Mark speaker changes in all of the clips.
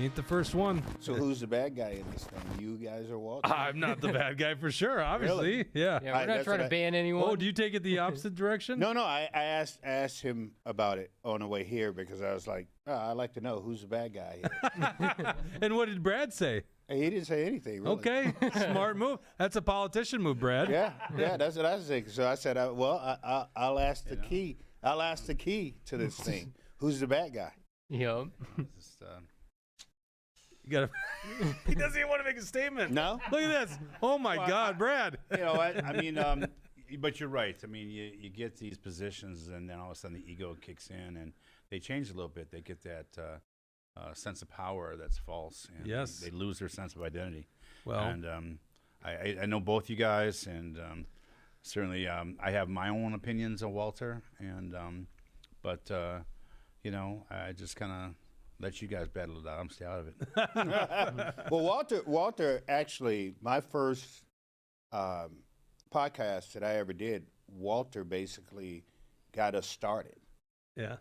Speaker 1: ain't the first one.
Speaker 2: So who's the bad guy in this thing? You guys or Walter?
Speaker 1: I'm not the bad guy for sure, obviously.
Speaker 2: Really?
Speaker 1: Yeah.
Speaker 3: Yeah, we're not
Speaker 2: that's
Speaker 3: trying to
Speaker 2: what
Speaker 3: ban anyone.
Speaker 1: Oh, do you take it the opposite direction?
Speaker 2: No, I asked him about it on the way here because I was like, I'd like to know who's the bad guy here.
Speaker 1: And what did Brad say?
Speaker 2: He didn't say anything, really.
Speaker 1: Okay, smart move. That's a politician move, Brad.
Speaker 2: Yeah, that's what I was thinking. So I said, I'll ask the key. I'll ask the key to this thing. Who's the bad guy?
Speaker 3: Yep.
Speaker 4: Just,
Speaker 1: You gotta. He doesn't even want to make a statement.
Speaker 2: No?
Speaker 1: Look at this. Oh my God, Brad.
Speaker 4: you know what? I mean, but you're right. I mean, you get these positions, and then all of a sudden the ego kicks in, and they change a little bit. They get that sense of power that's false. And
Speaker 1: Yes.
Speaker 4: They lose their sense of identity.
Speaker 1: Well,
Speaker 4: And I know both you guys, and certainly I have my own opinions of Walter, and but you know, I just kind of let you guys battle it out. I'm stay out of it.
Speaker 2: Well, Walter, actually, my first podcast that I ever did, Walter basically got us started,
Speaker 1: yeah.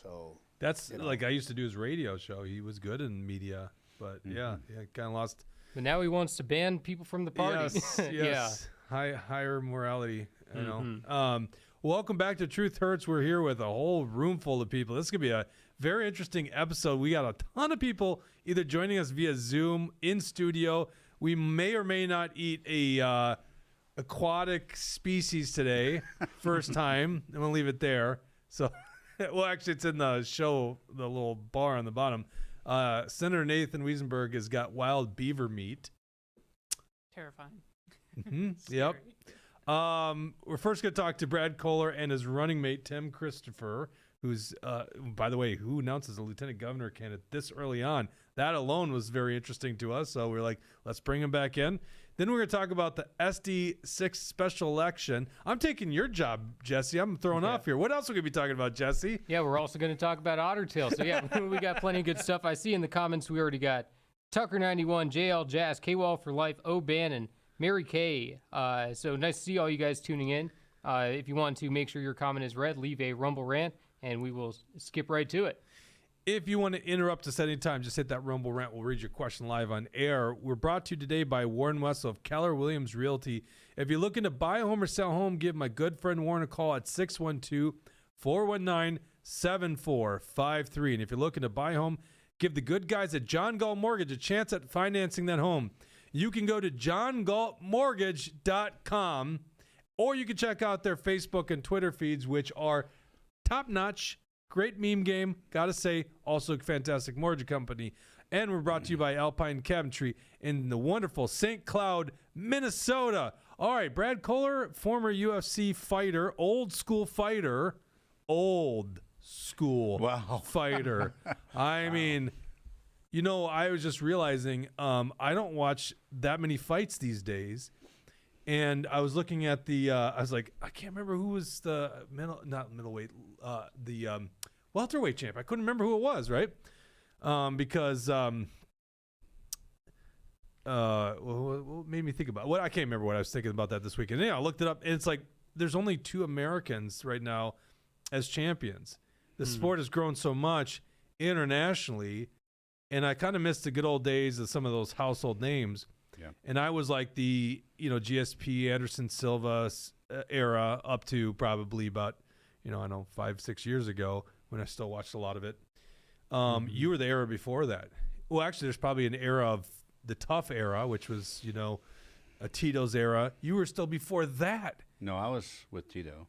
Speaker 2: so.
Speaker 1: That's
Speaker 2: You know.
Speaker 1: like I used to do his radio show. He was good in media, but yeah, kind of lost.
Speaker 3: But now he wants to ban people from the party.
Speaker 1: Yes. Higher morality. You know. Welcome back to Truth Hurts. We're here with a whole room full of people. This is gonna be a very interesting episode. We got a ton of people either joining us via Zoom in studio. We may or may not eat a aquatic species today. First time. I'm gonna leave it there. So, well, actually, it's in the show, the little bar on the bottom. Senator Nathan Wesenberg has got wild beaver meat.
Speaker 5: Terrifying.
Speaker 1: Yep. We're first going to talk to Brad Kohler and his running mate, Tim Christopher, who's, by the way, who announces a lieutenant governor candidate this early on. That alone was very interesting to us. So we're like, let's bring him back in. Then we're going to talk about the SD6 special election. I'm taking your job, Jesse. I'm thrown off here. What else are we going to be talking about, Jesse?
Speaker 3: Yeah, we're also going to talk about Otter Tail. So, yeah, we got plenty of good stuff. I see in the comments we already got Tucker91, JL Jazz, K-Wall for Life, O Bannon, Mary Kay. So nice to see all you guys tuning in. If you want to make sure your comment is read, leave a Rumble rant, and we will skip right to it.
Speaker 1: If you want to interrupt us anytime, just hit that Rumble rant. We'll read your question live on air. We're brought to you today by Warren Wessel of Keller Williams Realty. If you're looking to buy a home or sell a home, give my good friend Warren a call at 612-419-7453. And if you're looking to buy a home, give the good guys at John Galt Mortgage a chance at financing that home. You can go to johngaltmortgage.com, or you can check out their Facebook and Twitter feeds, which are top-notch. Great meme game, gotta say. Also a fantastic mortgage company. And we're brought to you by Alpine Cabinetry in the wonderful St. Cloud, Minnesota. All right, Brad Kohler, former UFC fighter, old school fighter. I mean, you know, I was just realizing I don't watch that many fights these days. And I was looking at the, I was like, I can't remember who was the middleweight, the welterweight champ. I couldn't remember who it was, right? Because what made me think about what I can't remember what I was thinking about that this weekend. Yeah, I looked it up, and it's like there's only 2 Americans right now as champions. The sport has grown so much internationally, and I kind of missed the good old days of some of those household names.
Speaker 4: Yeah.
Speaker 1: And I was like the, GSP Anderson Silva era up to probably about, 5-6 years ago when I still watched a lot of it. You were the era before that. Well, actually, there's probably an era of the tough era, which was, a Tito's era. You were still before that.
Speaker 4: No, I was with Tito.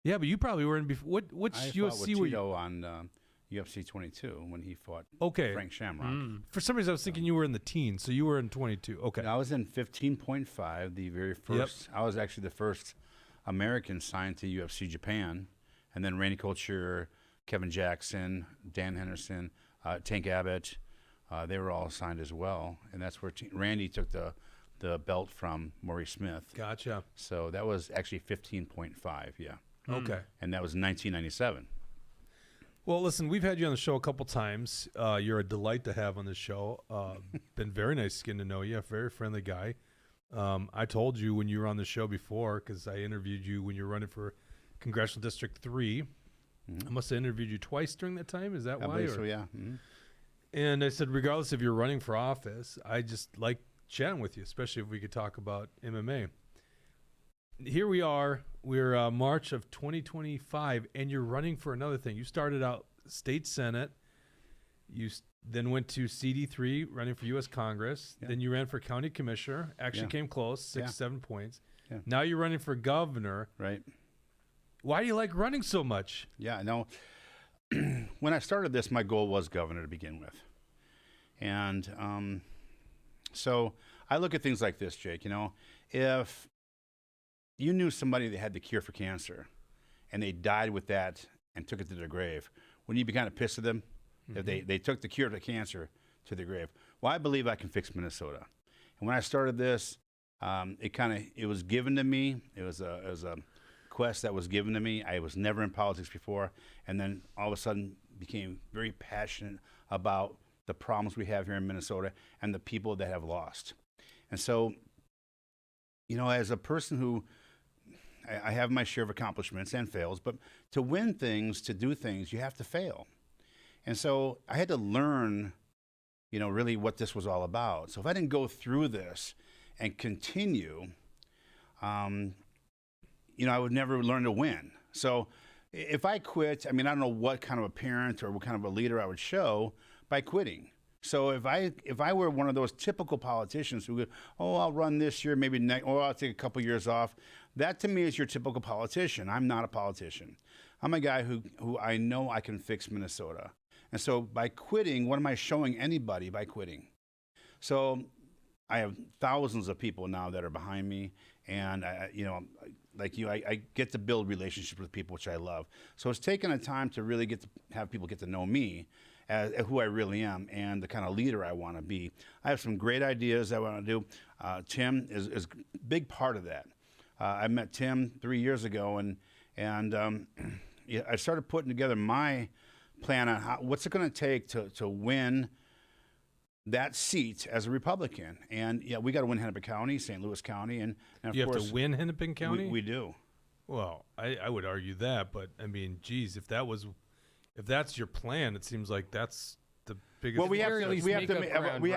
Speaker 1: Yeah, but you probably were in before. Which
Speaker 4: I fought
Speaker 1: UFC
Speaker 4: with
Speaker 1: were you?
Speaker 4: Tito on UFC 22 when he fought Frank Shamrock.
Speaker 1: For some reason, I was thinking you were in the teens, so you were in 22. Okay.
Speaker 4: I was in 15.5, the very first. I was actually the first American signed to UFC Japan, and then Randy Couture, Kevin Jackson, Dan Henderson, Tank Abbott, they were all signed as well, and that's where Randy took the belt from Maurice Smith.
Speaker 1: Gotcha.
Speaker 4: So that was actually 15.5, yeah.
Speaker 1: Okay.
Speaker 4: And that was 1997.
Speaker 1: Well, listen, we've had you on the show a couple times. You're a delight to have on the show. Been very nice getting to know you. A very friendly guy. I told you when you were on the show before, because I interviewed you when you were running for Congressional District 3. I must have interviewed you twice during that time. Is that
Speaker 4: I
Speaker 1: why?
Speaker 4: believe so, yeah.
Speaker 1: And I said, regardless if you're running for office, I just like chatting with you, especially if we could talk about MMA. Here we are. We're March of 2025, and you're running for another thing. You started out state senate. You then went to CD3, running for U.S. Congress.
Speaker 4: Yeah.
Speaker 1: Then you ran for county commissioner. Actually came close, 7 points.
Speaker 4: Yeah.
Speaker 1: Now you're running for governor.
Speaker 4: Right.
Speaker 1: Why do you like running so much?
Speaker 4: Yeah, no. When I started this, my goal was governor to begin with. And so I look at things like this, Jake. If you knew somebody that had the cure for cancer and they died with that and took it to their grave, wouldn't you be kind of pissed at them? If they took the cure to cancer to their grave? Well, I believe I can fix Minnesota. And when I started this, it was given to me. It was a quest that was given to me. I was never in politics before, and then all of a sudden became very passionate about the problems we have here in Minnesota and the people that have lost. And so, as a person who I have my share of accomplishments and fails, but to win things, to do things, you have to fail. And so I had to learn, really what this was all about. So if I didn't go through this and continue, I would never learn to win. So if I quit, I don't know what kind of a parent or what kind of a leader I would show by quitting. So if I were one of those typical politicians who would, I'll run this year, maybe next, or I'll take a couple years off, that to me is your typical politician. I'm not a politician. I'm a guy who I know I can fix Minnesota. And so by quitting, what am I showing anybody by quitting? So I have thousands of people now that are behind me, and I get to build relationships with people, which I love. So it's taken a time to really have people get to know me as who I really am and the kind of leader I want to be. I have some great ideas I want to do. Tim is a big part of that. I met Tim 3 years ago, and I started putting together my plan on what's it going to take to win that seat as a Republican. And we got to win Hennepin County, St. Louis County, and of
Speaker 1: You
Speaker 4: course
Speaker 1: have to win Hennepin County?
Speaker 4: we do.
Speaker 1: Well, I would argue that, but geez, if that's your plan, it seems like that's the biggest.
Speaker 4: Well, we
Speaker 3: At least make up ground,
Speaker 4: we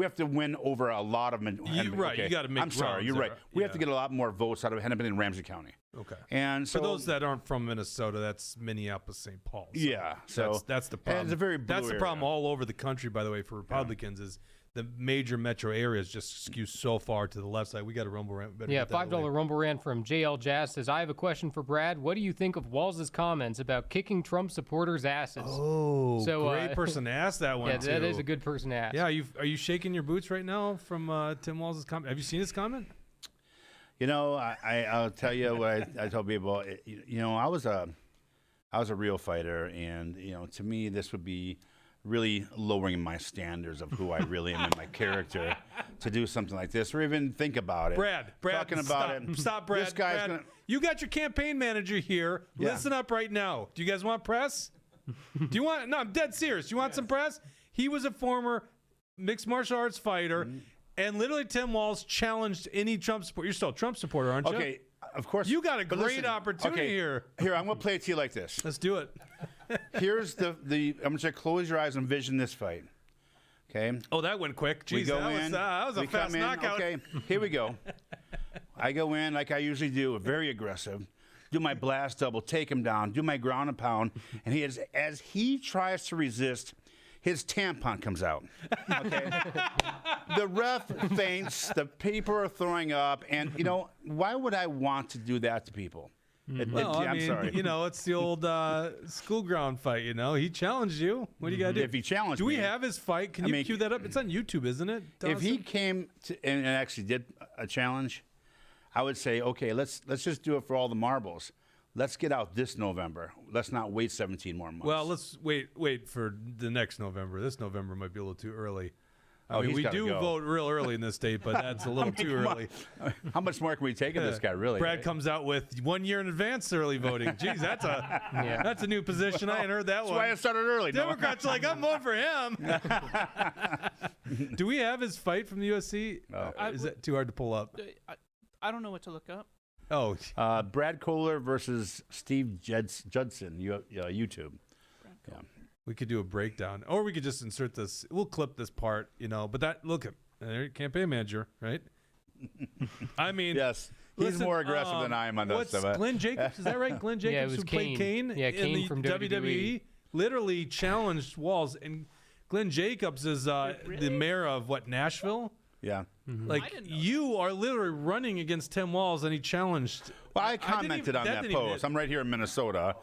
Speaker 4: have to win over a lot of Hennepin.
Speaker 1: Right, you gotta make
Speaker 4: I'm sorry,
Speaker 1: grounds
Speaker 4: you're right.
Speaker 1: there,
Speaker 4: We have
Speaker 1: yeah.
Speaker 4: to get a lot more votes out of Hennepin and Ramsey County.
Speaker 1: Okay.
Speaker 4: And so
Speaker 1: For those that aren't from Minnesota, that's Minneapolis, St. Paul. So
Speaker 4: yeah, so
Speaker 1: that's the
Speaker 4: and
Speaker 1: problem.
Speaker 4: it's a very
Speaker 1: that's the
Speaker 4: blue
Speaker 1: problem
Speaker 4: area.
Speaker 1: all over the country, by the way, for Republicans is the major metro areas just skew so far to the left side. We got a rumble rant. Better
Speaker 3: Yeah,
Speaker 1: get that
Speaker 3: $5
Speaker 1: away.
Speaker 3: Rumble Rant from JL Jazz says, I have a question for Brad. What do you think of Walls' comments about kicking Trump supporters' asses?
Speaker 1: Oh,
Speaker 3: So,
Speaker 1: great person to ask that one.
Speaker 3: yeah, that
Speaker 1: too.
Speaker 3: is a good person to ask.
Speaker 1: Yeah, are you shaking your boots right now from Tim Walls' comment? Have you seen his comment?
Speaker 4: I'll tell you what I tell people. I was a real fighter, and to me, this would be really lowering my standards of who I really am and my character to do something like this, or even think about it.
Speaker 1: Brad,
Speaker 4: talking about
Speaker 1: stop,
Speaker 4: it.
Speaker 1: Stop, Brad.
Speaker 4: This guy's
Speaker 1: Brad,
Speaker 4: gonna.
Speaker 1: you got your campaign manager here.
Speaker 4: Yeah.
Speaker 1: Listen up right now. Do you guys want press? Do you want? No, I'm dead serious. Do you want some press? He was a former mixed martial arts fighter. And literally, Tim Walz challenged any Trump supporter. You're still a Trump supporter, aren't you?
Speaker 4: Okay, of course.
Speaker 1: You got a
Speaker 4: but
Speaker 1: great
Speaker 4: listen,
Speaker 1: opportunity
Speaker 4: okay,
Speaker 1: here.
Speaker 4: Here, I'm going to play it to you like this.
Speaker 1: Let's do it.
Speaker 4: Here's I'm going to close your eyes and envision this fight. Okay?
Speaker 1: Oh, that went quick. Jeez,
Speaker 4: We go
Speaker 1: that was a
Speaker 4: we
Speaker 1: fast
Speaker 4: come in,
Speaker 1: knockout.
Speaker 4: Okay, here we go. I go in like I usually do, very aggressive. Do my blast double, take him down, do my ground and pound. And as he tries to resist, his tampon comes out. Okay? The ref faints, the people are throwing up, and why would I want to do that to people?
Speaker 1: Well,
Speaker 4: I'm sorry.
Speaker 1: It's the old school ground fight. He challenged you. What do you got to do?
Speaker 4: If he challenged
Speaker 1: do we
Speaker 4: me,
Speaker 1: have his fight? Can you cue that up? It's on YouTube, isn't it?
Speaker 4: if he
Speaker 1: Dawson?
Speaker 4: came to, and actually did a challenge, I would say, okay, let's just do it for all the marbles. Let's get out this November. Let's not wait 17 more months.
Speaker 1: Well, let's wait for the next November. This November might be a little too early. I mean,
Speaker 4: he's
Speaker 1: we
Speaker 4: gotta
Speaker 1: do
Speaker 4: go.
Speaker 1: vote real early in this state, but that's a little too early.
Speaker 4: How much more can we take of this guy, really?
Speaker 1: Brad
Speaker 4: right?
Speaker 1: comes out with 1 year in advance early voting. Jeez, that's a new position. I ain't heard that
Speaker 4: That's
Speaker 1: one.
Speaker 4: why I started early. no?
Speaker 1: Democrats are like, I'm voting for him. Do we have his fight from the USC?
Speaker 4: No.
Speaker 1: Is that too hard to pull up?
Speaker 5: I don't know what to look up.
Speaker 1: Oh,
Speaker 4: Brad Kohler versus Steve Judson, YouTube. Yeah.
Speaker 1: We could do a breakdown, or we could just insert this. We'll clip this part, But that look at campaign manager, right? I mean,
Speaker 4: Yes. He's more aggressive than I am on that stuff.
Speaker 1: Glenn Jacobs? Is that right? Glenn Jacobs,
Speaker 3: Yeah, it was
Speaker 1: who played Kane,
Speaker 3: Yeah,
Speaker 1: in
Speaker 3: Kane
Speaker 1: the
Speaker 3: from
Speaker 1: WWE, literally challenged Walz. And Glenn Jacobs is the mayor of Nashville.
Speaker 4: Yeah.
Speaker 1: Like
Speaker 5: I didn't know
Speaker 1: you are literally running against Tim Walz, and he challenged.
Speaker 4: Well, I commented on that
Speaker 1: didn't even-
Speaker 4: post. I'm right here in Minnesota.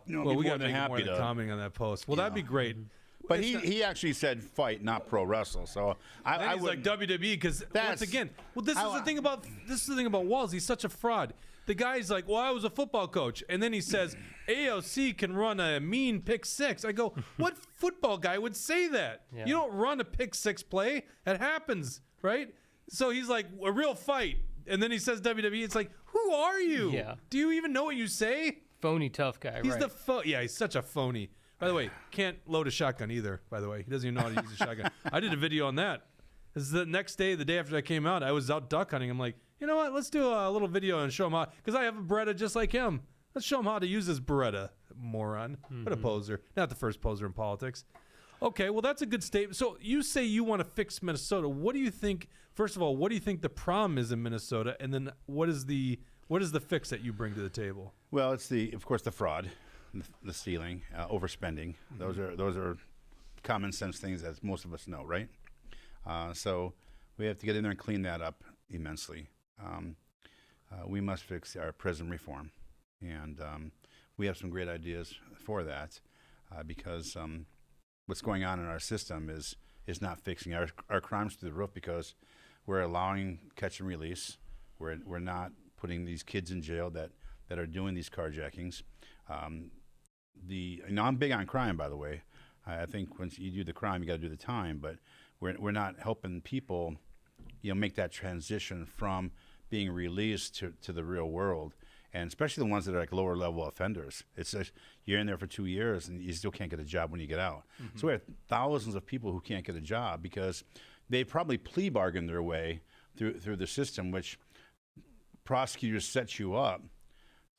Speaker 1: Well, we got to
Speaker 4: than
Speaker 1: make more
Speaker 4: happy
Speaker 1: than
Speaker 4: to.
Speaker 1: commenting on that post. Well, that'd be great.
Speaker 4: But he actually said fight, not pro wrestle. So
Speaker 1: Then
Speaker 4: I
Speaker 1: he's
Speaker 4: would
Speaker 1: like WWE because once
Speaker 4: That's
Speaker 1: again, this is
Speaker 4: how
Speaker 1: the thing about Walz. He's such a fraud. The guy's like, well, I was a football coach, and then he says AOC can run a mean pick six. I go, what football guy would say that?
Speaker 3: Yeah.
Speaker 1: You don't run a pick six play. It happens, right? So he's like a real fight, and then he says WWE. It's like, who are you?
Speaker 3: Yeah.
Speaker 1: Do you even know what you say?
Speaker 3: Phony tough guy,
Speaker 1: He's
Speaker 3: right?
Speaker 1: yeah, he's such a phony. By the way, can't load a shotgun either, by the way. He doesn't even know how to use a shotgun. I did a video on that. This is the next day, the day after I came out, I was out duck hunting. I'm like, you know what? Let's do a little video and show him how, because I have a Beretta just like him. Let's show him how to use this Beretta, moron. What a poser. Not the first poser in politics. Okay, well, that's a good statement. So you say you want to fix Minnesota. What do you think, first of all, what do you think the problem is in Minnesota? And then what is the fix that you bring to the table?
Speaker 4: Well, it's of course the fraud, the stealing, overspending. Those are common sense things that most of us know, right? So we have to get in there and clean that up immensely. We must fix our prison reform, and we have some great ideas for that because what's going on in our system is not fixing our crimes through the roof because we're allowing catch and release. We're not putting these kids in jail that are doing these carjackings. I'm big on crime, by the way. I think once you do the crime, you got to do the time. But we're not helping people, make that transition from being released to the real world, and especially the ones that are like lower level offenders. It's just you're in there for 2 years and you still can't get a job when you get out. So we have thousands of people who can't get a job because they probably plea bargained their way through the system, which prosecutors set you up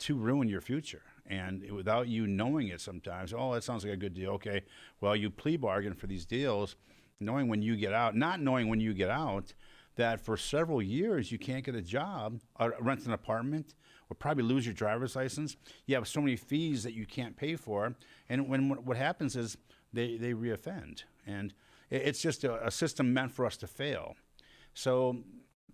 Speaker 4: to ruin your future. And without you knowing it sometimes, oh, that sounds like a good deal. Okay, well, you plea bargain for these deals, knowing when you get out, not knowing when you get out, that for several years you can't get a job, or rent an apartment, or probably lose your driver's license. You have so many fees that you can't pay for. And what happens is they reoffend. And it's just a system meant for us to fail. So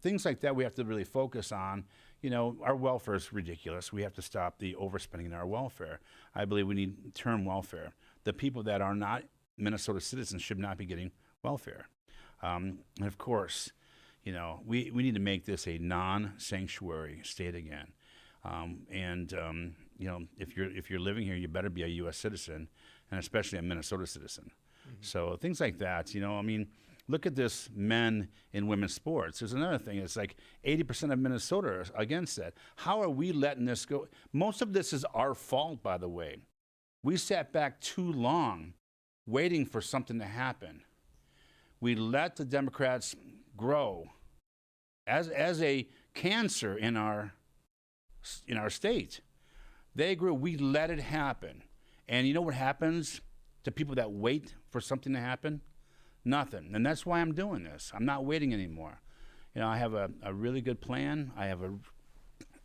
Speaker 4: things like that we have to really focus on. Our welfare is ridiculous. We have to stop the overspending in our welfare. I believe we need term welfare. The people that are not Minnesota citizens should not be getting welfare. And of course, we need to make this a non-sanctuary state again. If you're living here, you better be a U.S. citizen, and especially a Minnesota citizen. So things like that. Look at this men in women's sports. There's another thing. It's like 80% of Minnesota are against that. How are we letting this go? Most of this is our fault, by the way. We sat back too long waiting for something to happen. We let the Democrats grow as a cancer in our state. They grew. We let it happen. And you know what happens to people that wait for something to happen? Nothing. And that's why I'm doing this. I'm not waiting anymore. I have a really good plan. I have a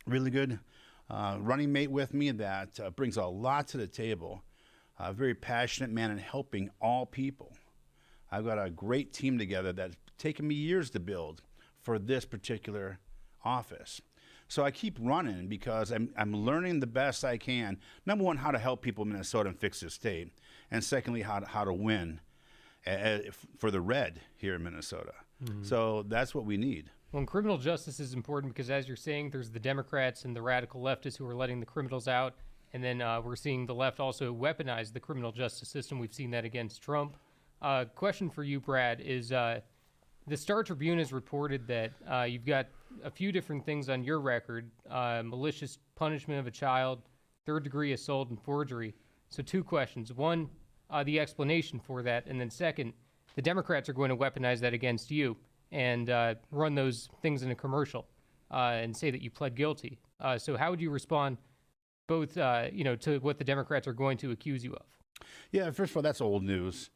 Speaker 4: really good running mate with me that brings a lot to the table. A very passionate man in helping all people. I've got a great team together that's taken me years to build for this particular office. So I keep running because I'm learning the best I can. Number one, how to help people in Minnesota and fix this state. And secondly, how to win for the red here in Minnesota. So that's what we need.
Speaker 3: Well, and criminal justice is important because, as you're saying, there's the Democrats and the radical leftists who are letting the criminals out. And then we're seeing the left also weaponize the criminal justice system. We've seen that against Trump. Question for you, Brad, is the Star Tribune has reported that you've got a few different things on your record, malicious punishment of a child, third-degree assault, and forgery. So 2 questions. One, the explanation for that. And then second, the Democrats are going to weaponize that against you and run those things in a commercial and say that you pled guilty. So how would you respond both, to what the Democrats are going to accuse you of?
Speaker 4: Yeah, first of all, that's old news.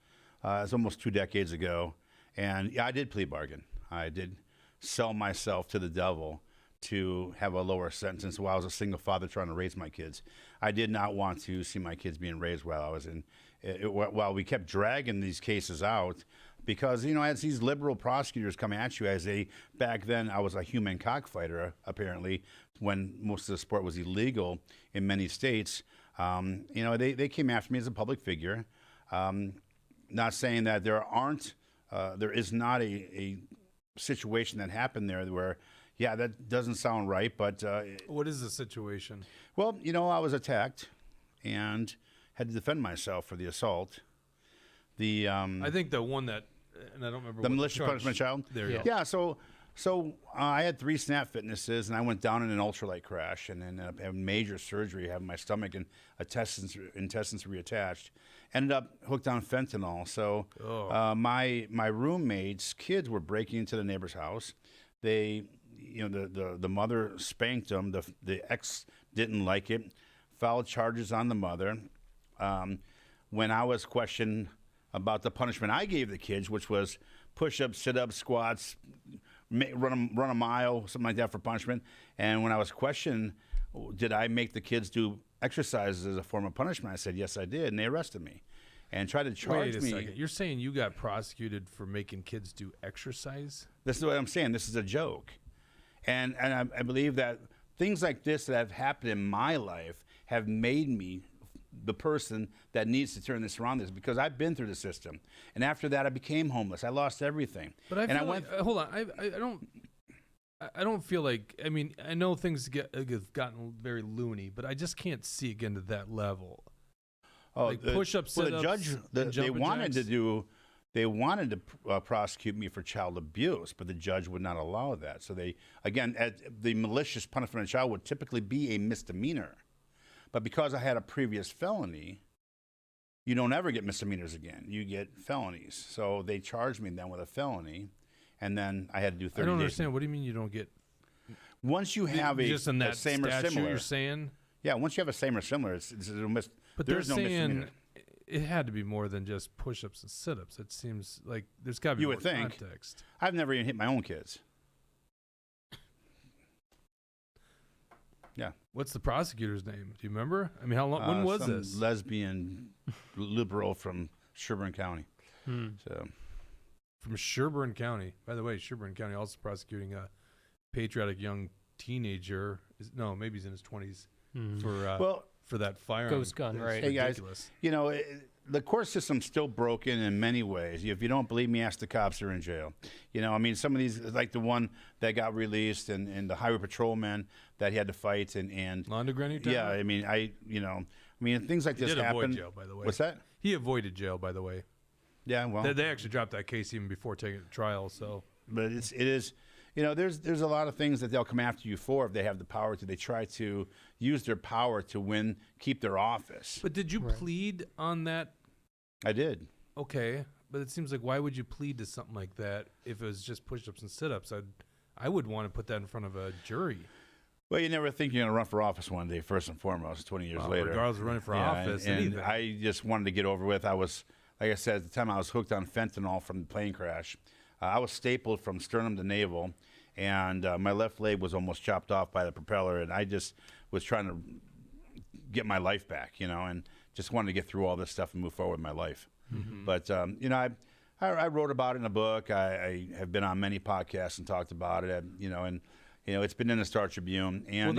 Speaker 4: It's almost 2 decades ago. And yeah, I did plea bargain. I did sell myself to the devil to have a lower sentence while I was a single father trying to raise my kids. I did not want to see my kids being raised while I was while we kept dragging these cases out, because, as these liberal prosecutors come at you back then I was a human cockfighter, apparently, when most of the sport was illegal in many states. They came after me as a public figure. Not saying that there is not a situation that happened there where, yeah, that doesn't sound right, but...
Speaker 1: what is the situation?
Speaker 4: Well, I was attacked and had to defend myself for the assault.
Speaker 1: I think the one that, and I don't remember
Speaker 4: the
Speaker 1: what
Speaker 4: malicious punishment child?
Speaker 1: There you go.
Speaker 4: Yeah, so I had 3 snap fitnesses, and I went down in an ultralight crash and ended up having major surgery, having my stomach and intestines reattached. Ended up hooked on fentanyl. So my roommates' kids were breaking into the neighbor's house. They, the mother spanked them. The ex didn't like it. Filed charges on the mother. When I was questioned about the punishment I gave the kids, which was push-ups, sit-ups, squats, run a mile, something like that for punishment. And when I was questioned, did I make the kids do exercises as a form of punishment, I said, yes, I did. And they arrested me and tried to charge me.
Speaker 1: Wait a second. You're saying you got prosecuted for making kids do exercise?
Speaker 4: This is what I'm saying. This is a joke. And I believe that things like this that have happened in my life have made me the person that needs to turn this around, because I've been through the system. And after that, I became homeless. I lost everything.
Speaker 1: But hold on. I don't feel like, I know things have gotten very loony, but I just can't see it getting to that level. Like push-ups, sit-ups,
Speaker 4: they wanted to prosecute me for child abuse, but the judge would not allow that. So the malicious punishment of a child would typically be a misdemeanor. But because I had a previous felony, you don't ever get misdemeanors again. You get felonies. So they charged me then with a felony, and then I had to do 30 days.
Speaker 1: I don't understand. What do you mean you don't get?
Speaker 4: Once you have
Speaker 1: just in that
Speaker 4: same or
Speaker 1: statute,
Speaker 4: similar,
Speaker 1: you're saying?
Speaker 4: Yeah, once you have a same or similar,
Speaker 1: but
Speaker 4: there's
Speaker 1: they're
Speaker 4: no
Speaker 1: saying
Speaker 4: misdemeanor.
Speaker 1: It had to be more than just push-ups and sit-ups. It seems like there's got to be
Speaker 4: You
Speaker 1: more
Speaker 4: would think.
Speaker 1: context.
Speaker 4: I've never even hit my own kids. Yeah.
Speaker 1: What's the prosecutor's name? Do you remember? How long? When was
Speaker 4: some
Speaker 1: this?
Speaker 4: Lesbian liberal from Sherburne County. So,
Speaker 1: from Sherburne County. By the way, Sherburne County also prosecuting a patriotic young teenager. Maybe he's in his 20s for that firearm.
Speaker 3: Ghost gun, right?
Speaker 4: Hey guys,
Speaker 1: ridiculous.
Speaker 4: the court system's still broken in many ways. If you don't believe me, ask the cops who are in jail. Some of these, like the one that got released and the highway patrolman that he had to fight and
Speaker 1: Londegren,
Speaker 4: yeah, things like this
Speaker 1: did
Speaker 4: happen.
Speaker 1: avoid jail, by the way.
Speaker 4: What's that?
Speaker 1: He avoided jail, by the way.
Speaker 4: Yeah, well,
Speaker 1: They actually dropped that case even before taking it to trial. So,
Speaker 4: but it is. There's a lot of things that they'll come after you for if they have the power to. They try to use their power to keep their office.
Speaker 1: but did you plead on that?
Speaker 4: I did.
Speaker 1: Okay, but it seems like, why would you plead to something like that if it was just push-ups and sit-ups? I would want to put that in front of a jury.
Speaker 4: Well, you never think you're going to run for office one day, first and foremost, 20 years later.
Speaker 1: Regardless of running for office,
Speaker 4: and
Speaker 1: anything.
Speaker 4: I just wanted to get over with. I was, like I said, at the time I was hooked on fentanyl from the plane crash. I was stapled from sternum to navel, and my left leg was almost chopped off by the propeller, and I just was trying to get my life back, and just wanted to get through all this stuff and move forward with my life. Mm-hmm. But, I wrote about it in a book. I have been on many podcasts and talked about it, and it's been in the Star Tribune. And,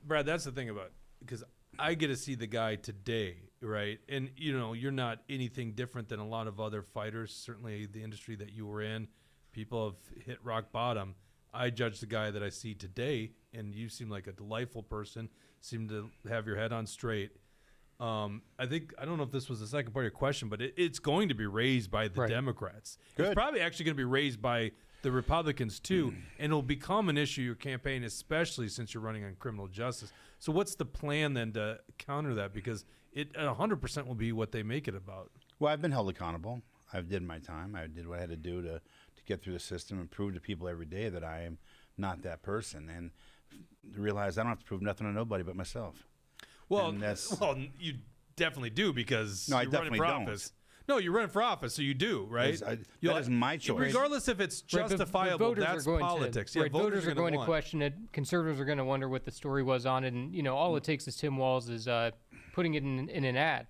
Speaker 1: Brad, that's the thing about it, because I get to see the guy today, right? And, you're not anything different than a lot of other fighters, certainly the industry that you were in. People have hit rock bottom. I judge the guy that I see today, and you seem like a delightful person, seem to have your head on straight. I don't know if this was the second part of your question, but it's going to be raised by the Democrats.
Speaker 4: Good.
Speaker 1: It's probably actually going to be raised by the Republicans too, and it'll become an issue your campaign, especially since you're running on criminal justice. So what's the plan then to counter that? Because it 100% will be what they make it about.
Speaker 4: Well, I've been held accountable. I did my time. I did what I had to do to get through the system and prove to people every day that I am not that person, and realize I don't have to prove nothing to nobody but myself.
Speaker 1: Well, you definitely do because
Speaker 4: No, I
Speaker 1: you're running
Speaker 4: definitely
Speaker 1: for
Speaker 4: don't.
Speaker 1: office. No, you're running for office, so you do, right?
Speaker 4: That is my choice.
Speaker 1: Regardless if it's
Speaker 3: Right, but
Speaker 1: justifiable,
Speaker 3: voters
Speaker 1: that's
Speaker 3: are going
Speaker 1: politics.
Speaker 3: To,
Speaker 1: Yeah,
Speaker 3: right, voters are going to
Speaker 1: want.
Speaker 3: question it. Conservatives are going to wonder what the story was on it, and all it takes is Tim Walz is putting it in an ad,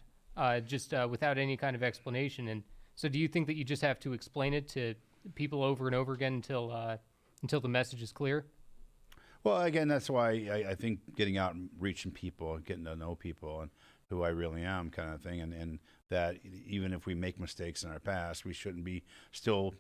Speaker 3: just without any kind of explanation. And so, do you think that you just have to explain it to people over and over again until the message is clear?
Speaker 4: Well, again, that's why I think getting out and reaching people, getting to know people, and who I really am, kind of thing, and that even if we make mistakes in our past, we shouldn't be still,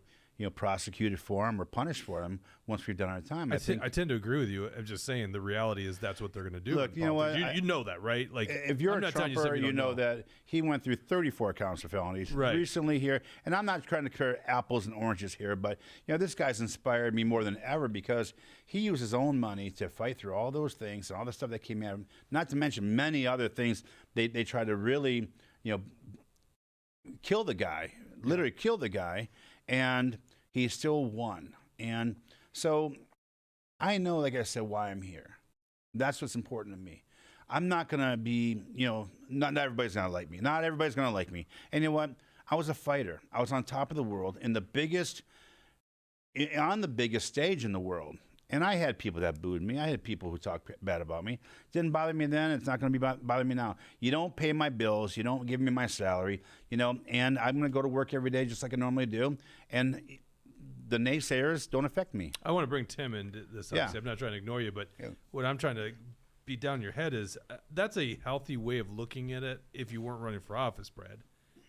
Speaker 4: prosecuted for them or punished for them once we've done our time.
Speaker 1: I tend to agree with you. I'm just saying the reality is that's what they're going to do.
Speaker 4: Look, you know what?
Speaker 1: You know that, right? Like,
Speaker 4: if you're
Speaker 1: I'm
Speaker 4: a
Speaker 1: not telling
Speaker 4: Trumper,
Speaker 1: you
Speaker 4: you know that he went through 34 counts of felonies recently here. And I'm not trying to compare apples and oranges here, but this guy's inspired me more than ever because he used his own money to fight through all those things and all the stuff that came out. Not to mention many other things. They tried to really, kill the guy, literally kill the guy, and he still won. And so I know, like I said, why I'm here. That's what's important to me. I'm not going to be, not everybody's going to like me. Not everybody's going to like me. And you know what? I was a fighter. I was on top of the world on the biggest stage in the world. And I had people that booed me. I had people who talked bad about me. Didn't bother me then. It's not going to be bother me now. You don't pay my bills. You don't give me my salary, and I'm going to go to work every day just like I normally do. And the naysayers don't affect me.
Speaker 1: I want to bring Tim into this. Obviously. I'm not trying to ignore you, but what I'm trying to beat down your head is that's a healthy way of looking at it if you weren't running for office, Brad.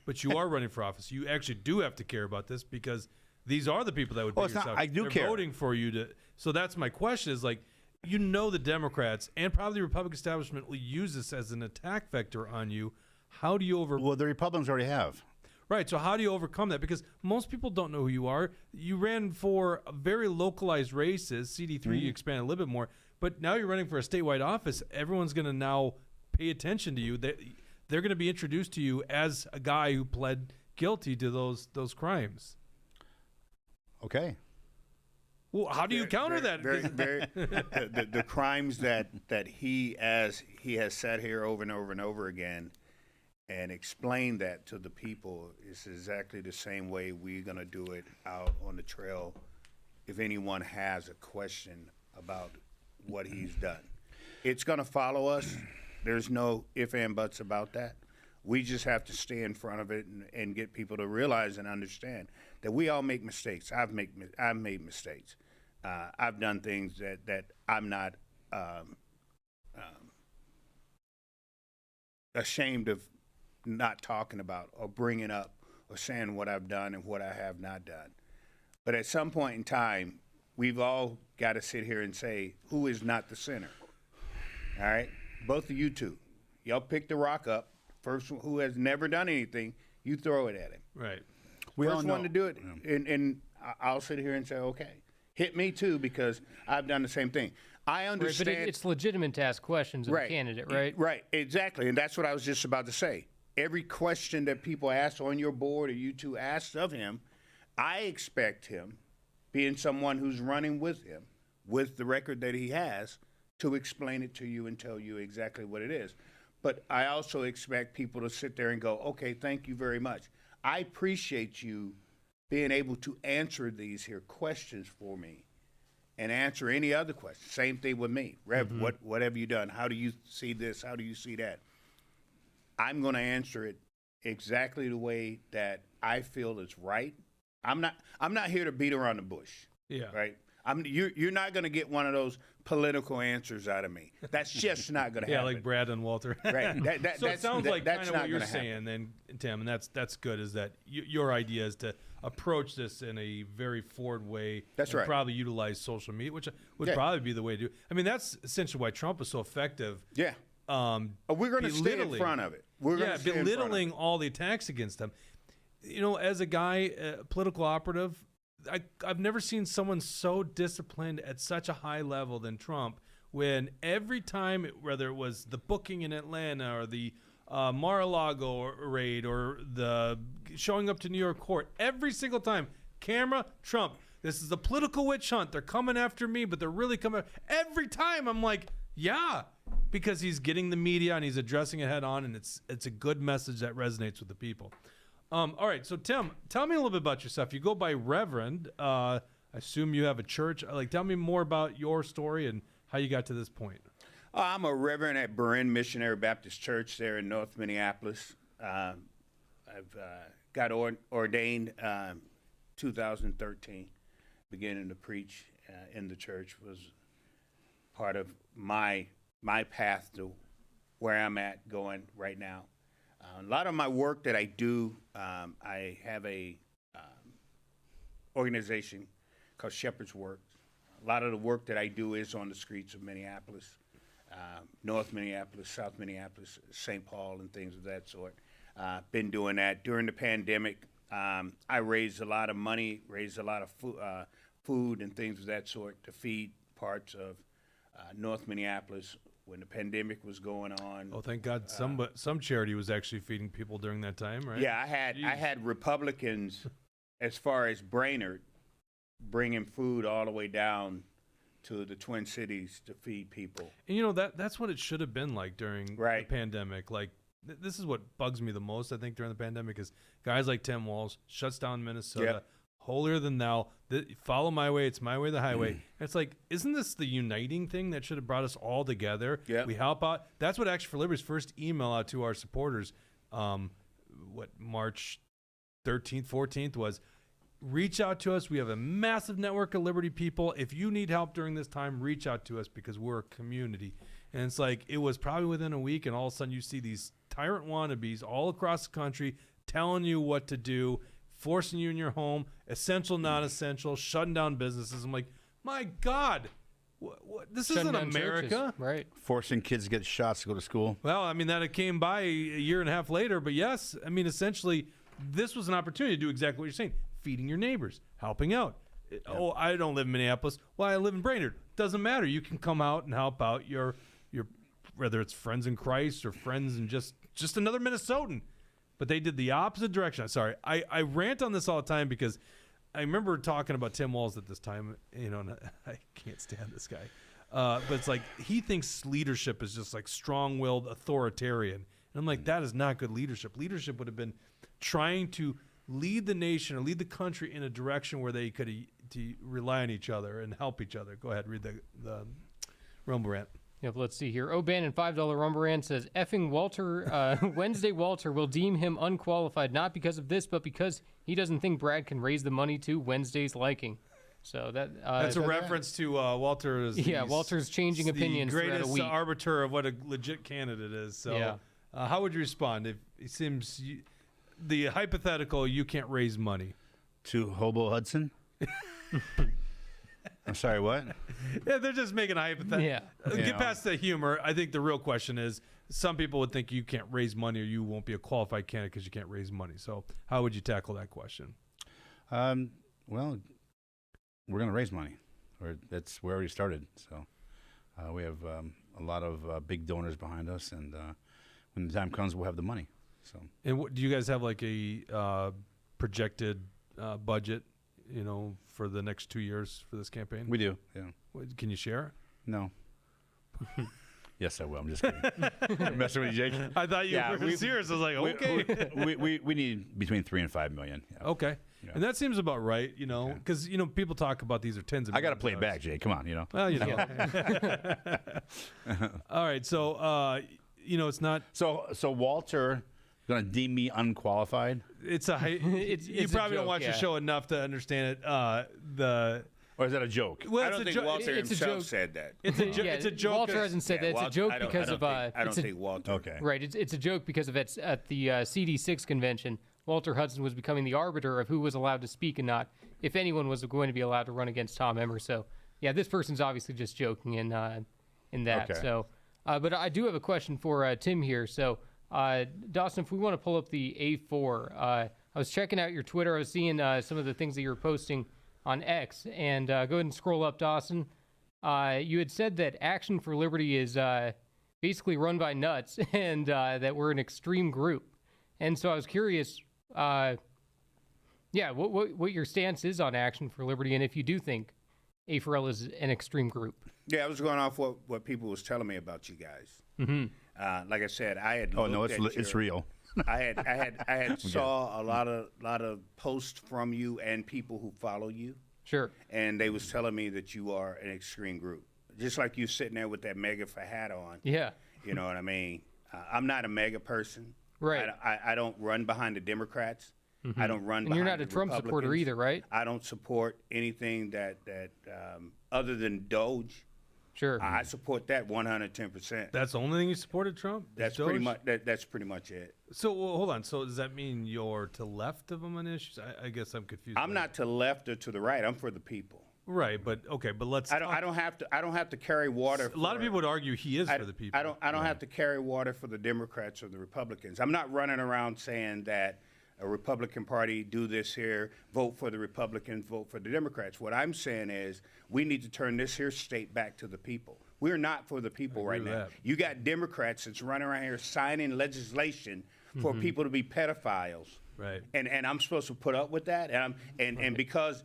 Speaker 1: But you are running for office. You actually do have to care about this because these are the people that would pay yourself.
Speaker 4: I do
Speaker 1: They're
Speaker 4: care.
Speaker 1: voting for you to. So that's my question is like, the Democrats and probably the Republican establishment will use this as an attack vector on you. How do you
Speaker 4: Well, the Republicans already have.
Speaker 1: Right. So how do you overcome that? Because most people don't know who you are. You ran for very localized races. CD3, you expanded a little bit more. But now you're running for a statewide office. Everyone's going to now pay attention to you. They're going to be introduced to you as a guy who pled guilty to those crimes.
Speaker 4: Okay.
Speaker 1: Well, how do you counter that?
Speaker 2: The crimes that he has sat here over and over and over again and explained that to the people is exactly the same way we're going to do it out on the trail if anyone has a question about what he's done. It's going to follow us. There's no ifs and buts about that. We just have to stay in front of it and get people to realize and understand that we all make mistakes. I've made mistakes. I've done things that I'm not ashamed of not talking about or bringing up or saying what I've done and what I have not done. But at some point in time, we've all got to sit here and say, who is not the sinner? All right? Both of you two. Y'all pick the rock up. First one who has never done anything, you throw it at him.
Speaker 1: Right.
Speaker 2: First one to do it, and I'll sit here and say, okay, hit me too because I've done the same thing. I understand.
Speaker 3: Right, but it's legitimate to ask questions of a candidate, right?
Speaker 2: Right, exactly, and that's what I was just about to say. Every question that people ask on your board or you two ask of him, I expect him, being someone who's running with him, with the record that he has, to explain it to you and tell you exactly what it is. But I also expect people to sit there and go, okay, thank you very much. I appreciate you being able to answer these here questions for me and answer any other questions. Same thing with me. Rev, what have you done? How do you see this? How do you see that? I'm going to answer it exactly the way that I feel is right. I'm not here to beat around the bush.
Speaker 1: Yeah.
Speaker 2: Right? You're not going to get one of those political answers out of me. That's just not going to happen.
Speaker 1: Yeah, like Brad and Walter.
Speaker 2: Right.
Speaker 1: So it sounds like kind
Speaker 2: that's
Speaker 1: of
Speaker 2: not
Speaker 1: what you're
Speaker 2: gonna happen.
Speaker 1: saying then, Tim, and that's good, is that your idea is to approach this in a very forward way.
Speaker 2: That's
Speaker 1: and
Speaker 2: right.
Speaker 1: Probably utilize social media, which would
Speaker 2: Yeah.
Speaker 1: probably be the way to do it. I mean, that's essentially why Trump was so effective.
Speaker 2: Yeah. We're going to stay in front of it. We're going to stay in front of it.
Speaker 1: Belittling all the attacks against them. As a guy, political operative, I've never seen someone so disciplined at such a high level than Trump. When every time, whether it was the booking in Atlanta or the Mar-a-Lago raid or the showing up to New York court, every single time, camera, Trump. This is a political witch hunt. They're coming after me, but they're really coming. Every time I'm like, yeah, because he's getting the media and he's addressing it head on, and it's a good message that resonates with the people. All right, so Tim, tell me a little bit about yourself. You go by Reverend. I assume you have a church. Like, tell me more about your story and how you got to this point.
Speaker 2: I'm a reverend at Berean Missionary Baptist Church there in North Minneapolis. I've got ordained 2013, beginning to preach in the church was part of my path to where I'm at going right now. A lot of my work that I do, I have a organization called Shepherd's Work. A lot of the work that I do is on the streets of Minneapolis, North Minneapolis, South Minneapolis, St. Paul, and things of that sort. Been doing that during the pandemic. I raised a lot of money, raised a lot of food and things of that sort to feed parts of North Minneapolis when the pandemic was going on.
Speaker 1: Oh, thank God, some charity was actually feeding people during that time, right?
Speaker 2: Yeah, I had Republicans, as far as Brainerd, bringing food all the way down to the Twin Cities to feed people.
Speaker 1: And you know that's what it should have been like during the pandemic. Like this is what bugs me the most, I think, during the pandemic is guys like Tim Walz shuts down Minnesota.
Speaker 2: Yep.
Speaker 1: Holier than thou. Follow my way. It's my way, the highway. And it's like, isn't this the uniting thing that should have brought us all together?
Speaker 2: Yep.
Speaker 1: We help out. That's what Action for Liberty's first email out to our supporters, March 13th, 14th was, reach out to us. We have a massive network of Liberty people. If you need help during this time, reach out to us because we're a community. And it's like, it was probably within a week, and all of a sudden you see these tyrant wannabes all across the country telling you what to do, forcing you in your home, essential, non-essential, shutting down businesses. I'm like, my God, this
Speaker 3: Shutting
Speaker 1: isn't
Speaker 3: down
Speaker 1: America.
Speaker 3: churches, right?
Speaker 4: Forcing kids to get shots to go to school.
Speaker 1: Well, I mean, that it came by a year and a half later, but yes, I mean, essentially, this was an opportunity to do exactly what you're saying, feeding your neighbors, helping out. Oh, I don't live in Minneapolis. Well, I live in Brainerd. Doesn't matter. You can come out and help out your whether it's friends in Christ or friends in just another Minnesotan. But they did the opposite direction. Sorry, I rant on this all the time because I remember talking about Tim Walz at this time, you know, and I can't stand this guy. But it's like he thinks leadership is just like strong-willed authoritarian. And I'm like, that is not good leadership. Leadership would have been trying to lead the nation or lead the country in a direction where they could rely on each other and help each other. Go ahead, read the Rumble Rant.
Speaker 3: Yep, let's see here. O'Bannon, $5 Rumberand says, effing Walter, Wednesday Walter will deem him unqualified, not because of this, but because he doesn't think Brad can raise the money to Wednesday's liking. So
Speaker 1: that's a reference to Walter.
Speaker 3: Walter's changing opinions
Speaker 1: the
Speaker 3: throughout a
Speaker 1: greatest
Speaker 3: week.
Speaker 1: arbiter of what a legit candidate is. So how would you respond if it seems the hypothetical, you can't raise money?
Speaker 4: To Hobo Hudson? I'm sorry, what?
Speaker 1: Yeah, they're just making a hypothetical.
Speaker 3: Yeah.
Speaker 1: Get past the humor. I think the real question is, some people would think you can't raise money or you won't be a qualified candidate because you can't raise money. So how would you tackle that question?
Speaker 4: Well, we're going to raise money. We already started. So we have a lot of big donors behind us, and when the time comes, we'll have the money. So.
Speaker 1: And do you guys have like a projected budget, you know, for the next 2 years for this campaign?
Speaker 4: We do, yeah.
Speaker 1: Can you share?
Speaker 4: No. Yes, I will. I'm just kidding. I'm messing with you, Jake.
Speaker 1: I thought you were serious. I was like, okay.
Speaker 4: We need between $3 and $5 million. Yeah.
Speaker 1: Okay.
Speaker 4: Yeah.
Speaker 1: And that seems about right, you know, because, you know, people talk about these are tens of
Speaker 4: I got to
Speaker 1: millions
Speaker 4: play it
Speaker 1: of
Speaker 4: back,
Speaker 1: dollars.
Speaker 4: Jake. Come on, you know.
Speaker 1: Well, you know. All right. So, you know, it's not.
Speaker 4: So Walter going to deem me unqualified?
Speaker 1: It's a. You probably don't watch the show enough to understand it.
Speaker 4: Or is that a joke?
Speaker 1: Well,
Speaker 2: I don't think Walter himself said that.
Speaker 1: It's a joke.
Speaker 3: Walter hasn't said that. It's a joke because of.
Speaker 2: I don't think Walter.
Speaker 4: Okay.
Speaker 3: Right. It's a joke because of at the CD6 convention, Walter Hudson was becoming the arbiter of who was allowed to speak and not, if anyone was going to be allowed to run against Tom Emmer. So, yeah, this person's obviously just joking in that.
Speaker 4: Okay.
Speaker 3: So, but I do have a question for Tim here. So, Dawson, if we want to pull up the A4, I was checking out your Twitter. I was seeing some of the things that you were posting on X. And go ahead and scroll up, Dawson. You had said that Action for Liberty is basically run by nuts and that we're an extreme group. And so I was curious, what your stance is on Action for Liberty, and if you do think A4L is an extreme group.
Speaker 2: Yeah, I was going off what people was telling me about you guys. Like I said, I had.
Speaker 4: Oh no,
Speaker 2: looked at
Speaker 4: it's
Speaker 2: your-
Speaker 4: real.
Speaker 2: I had saw a lot of posts from you and people who follow you,
Speaker 3: Sure.
Speaker 2: and they was telling me that you are an extreme group, just like you sitting there with that mega hat on.
Speaker 3: Yeah.
Speaker 2: You know what I mean? I'm not a mega person.
Speaker 3: Right.
Speaker 2: I don't run behind the Democrats. I don't run.
Speaker 3: And you're
Speaker 2: behind
Speaker 3: not a
Speaker 2: the
Speaker 3: Trump supporter
Speaker 2: Republicans.
Speaker 3: either, right?
Speaker 2: I don't support anything that other than Doge.
Speaker 3: Sure.
Speaker 2: I support that 110%.
Speaker 1: That's the only thing you supported Trump?
Speaker 2: That's
Speaker 1: Doge?
Speaker 2: pretty much that's pretty much it.
Speaker 1: So well, hold on. So does that mean you're to left of him on issues? I guess I'm confused.
Speaker 2: I'm not to left or to the right. I'm for the people.
Speaker 1: Right, but okay, but let's.
Speaker 2: I don't have to carry water.
Speaker 1: A lot of people would argue he is for the people.
Speaker 2: I don't have to carry water for the Democrats or the Republicans. I'm not running around saying that a Republican Party do this here, vote for the Republicans, vote for the Democrats. What I'm saying is we need to turn this here state back to the people. We're not for the people right
Speaker 1: with
Speaker 2: now.
Speaker 1: that.
Speaker 2: You got Democrats that's running around here signing legislation for people to be pedophiles.
Speaker 1: Right.
Speaker 2: And I'm supposed to put up with that. And because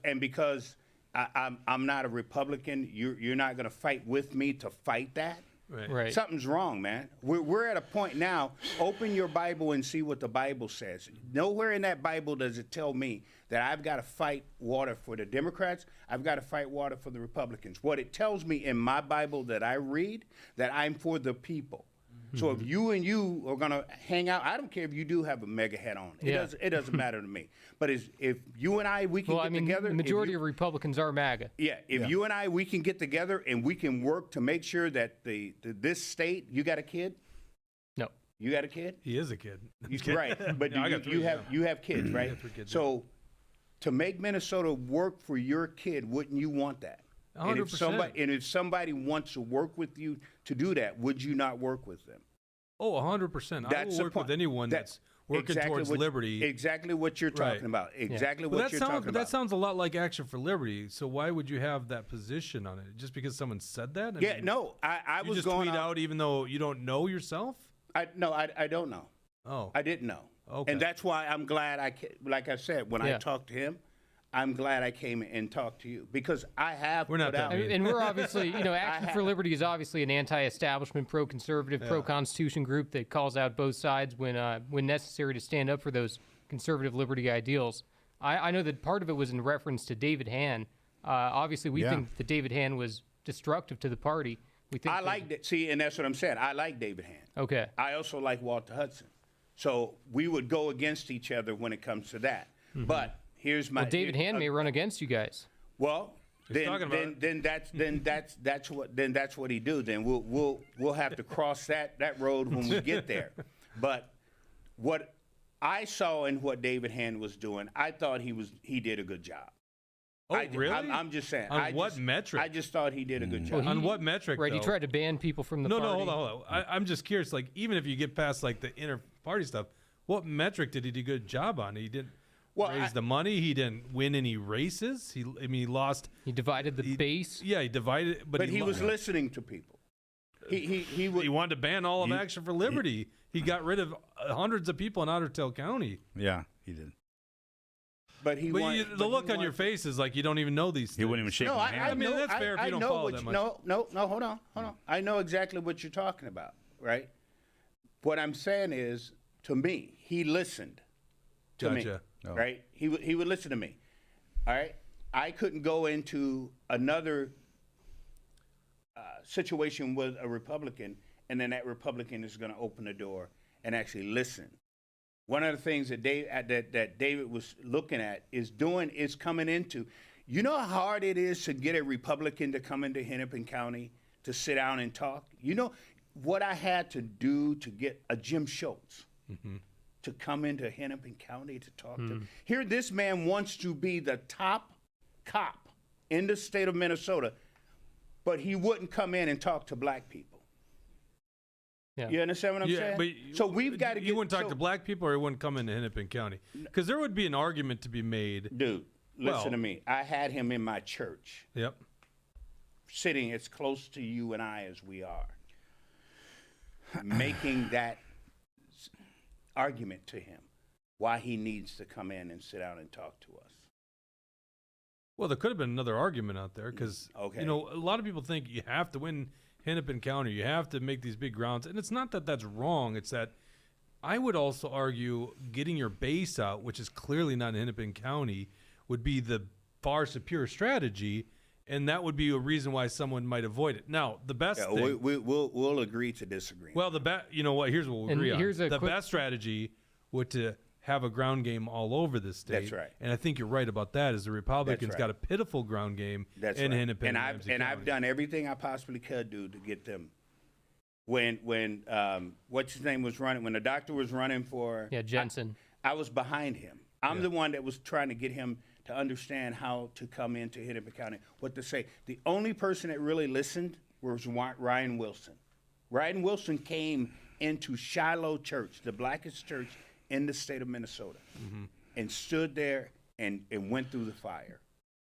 Speaker 2: I'm not a Republican, you're not going to fight with me to fight that.
Speaker 3: Right.
Speaker 2: Something's wrong, man. We're at a point now. Open your Bible and see what the Bible says. Nowhere in that Bible does it tell me that I've got to fight water for the Democrats. I've got to fight water for the Republicans. What it tells me in my Bible that I read, that I'm for the people. So if you and you are going to hang out, I don't care if you do have a mega hat on. It doesn't matter to me. But if you and I, we can
Speaker 3: Well,
Speaker 2: get
Speaker 3: I mean,
Speaker 2: together.
Speaker 3: the
Speaker 2: if
Speaker 3: majority
Speaker 2: you-
Speaker 3: of Republicans are MAGA.
Speaker 2: Yeah, if you and I, we can get together and we can work to make sure that this state, you got a kid?
Speaker 3: No.
Speaker 2: You got a kid?
Speaker 1: He is a kid.
Speaker 2: Right, but
Speaker 1: No, I got three,
Speaker 2: you have kids, right?
Speaker 1: 3 kids,
Speaker 2: So to make Minnesota work for your kid, wouldn't you want that? And if
Speaker 1: 100%.
Speaker 2: somebody wants to work with you to do that, would you not work with them?
Speaker 1: Oh, 100%. I
Speaker 2: That's
Speaker 1: will
Speaker 2: the
Speaker 1: work
Speaker 2: point.
Speaker 1: with anyone that's working
Speaker 2: exactly
Speaker 1: towards
Speaker 2: what-
Speaker 1: liberty.
Speaker 2: Exactly what you're
Speaker 1: Right.
Speaker 2: talking about. Exactly
Speaker 1: But
Speaker 2: what
Speaker 1: that
Speaker 2: you're
Speaker 1: sounds,
Speaker 2: talking
Speaker 1: but
Speaker 2: about.
Speaker 1: that sounds a lot like Action for Liberty. So why would you have that position on it? Just because someone said that? I
Speaker 2: Yeah,
Speaker 1: mean,
Speaker 2: no, I
Speaker 1: You
Speaker 2: was
Speaker 1: just
Speaker 2: going
Speaker 1: tweet out even though you don't know yourself?
Speaker 2: I don't know.
Speaker 1: Oh.
Speaker 2: I didn't know.
Speaker 1: Okay.
Speaker 2: And that's why I'm glad like I said, when I
Speaker 3: Yeah.
Speaker 2: talked to him, I'm glad I came and talked to you because I have
Speaker 1: We're not
Speaker 2: put
Speaker 1: that
Speaker 2: out.
Speaker 1: mean.
Speaker 3: And we're obviously, Action for Liberty is obviously an anti-establishment, pro-conservative, pro-constitution group that calls out both sides when necessary to stand up for those conservative liberty ideals. I know that part of it was in reference to David Hann. Obviously, we think that David Hann was destructive to the party. We think
Speaker 2: I like that. See, and that's what I'm saying. I like David Hann.
Speaker 3: Okay.
Speaker 2: I also like Walter Hudson. So we would go against each other when it comes to that. But here's my
Speaker 3: Well, David Hann may run against you guys.
Speaker 2: Well,
Speaker 1: talking about it.
Speaker 2: then that's what he do. Then we'll have to cross that road when we get there. But what I saw in what David Hand was doing, I thought he did a good job.
Speaker 1: Oh, really?
Speaker 2: I'm just saying.
Speaker 1: On what metric?
Speaker 2: I just thought he did a good job.
Speaker 1: On what metric,
Speaker 3: Right, he
Speaker 1: though?
Speaker 3: tried to ban people from the
Speaker 1: No,
Speaker 3: party.
Speaker 1: hold on. I'm just curious. Like, even if you get past like the inner party stuff, what metric did he do a good job on? He didn't raise the money. He didn't win any races. He lost.
Speaker 3: He divided the base.
Speaker 1: Yeah, he divided.
Speaker 2: But he was listening to people. He
Speaker 1: wanted to ban all of Action for Liberty. He got rid of hundreds of people in Otter Tail County.
Speaker 4: Yeah, he did.
Speaker 2: But he.
Speaker 1: But
Speaker 2: wanted-
Speaker 1: the
Speaker 2: but
Speaker 1: look
Speaker 2: he
Speaker 1: on your
Speaker 2: wanted-
Speaker 1: face is like you don't even know these things.
Speaker 4: He wouldn't even shake
Speaker 2: No,
Speaker 4: my hand.
Speaker 1: I mean,
Speaker 2: know-
Speaker 1: that's fair if you don't
Speaker 2: know
Speaker 1: follow
Speaker 2: what
Speaker 1: that
Speaker 2: you-
Speaker 1: much.
Speaker 2: No, hold on. I know exactly what you're talking about, right? What I'm saying is, to me, he listened to me,
Speaker 1: Gotcha.
Speaker 4: Oh.
Speaker 2: right? He would listen to me, all right? I couldn't go into another situation with a Republican, and then that Republican is going to open the door and actually listen. One of the things that David was looking at is coming into. You know how hard it is to get a Republican to come into Hennepin County to sit down and talk? You know what I had to do to get a Jim Schultz to come into Hennepin County to talk to? Here, this man wants to be the top cop in the state of Minnesota, but he wouldn't come in and talk to black people.
Speaker 3: Yeah.
Speaker 2: You understand what I'm
Speaker 1: Yeah,
Speaker 2: saying?
Speaker 1: but
Speaker 2: So we've got to get.
Speaker 1: You wouldn't talk
Speaker 2: so-
Speaker 1: to black people, or you wouldn't come into Hennepin County, because there would be an argument to be made.
Speaker 2: Dude, listen
Speaker 1: Well-
Speaker 2: to me. I had him in my church,
Speaker 1: Yep.
Speaker 2: sitting as close to you and I as we are, making that argument to him why he needs to come in and sit down and talk to us.
Speaker 1: Well, there could have been another argument out there because,
Speaker 2: Okay.
Speaker 1: you know, a lot of people think you have to win Hennepin County. You have to make these big grounds. And it's not that that's wrong. It's that I would also argue getting your base out, which is clearly not in Hennepin County, would be the far superior strategy. And that would be a reason why someone might avoid it. Now, the best
Speaker 2: Yeah,
Speaker 1: thing.
Speaker 2: we'll agree to disagree.
Speaker 1: Well, you know what? Here's what we'll
Speaker 3: And
Speaker 1: agree on.
Speaker 3: here's a
Speaker 1: The
Speaker 3: quick-
Speaker 1: best strategy would to have a ground game all over the state.
Speaker 2: That's right.
Speaker 1: And I think you're right about that. Is the Republicans
Speaker 2: right.
Speaker 1: got a pitiful ground game
Speaker 2: That's
Speaker 1: in
Speaker 2: right.
Speaker 1: Hennepin
Speaker 2: And
Speaker 1: Ramsey
Speaker 2: I've
Speaker 1: County.
Speaker 2: done everything I possibly could do to get them. When what's his name was running, when the doctor was running for
Speaker 3: Jensen.
Speaker 2: I was behind him. I'm the one that was trying to get him to understand how to come into Hennepin County, what to say. The only person that really listened was Ryan Wilson. Ryan Wilson came into Shiloh Church, the blackest church in the state of Minnesota, and stood there and went through the fire.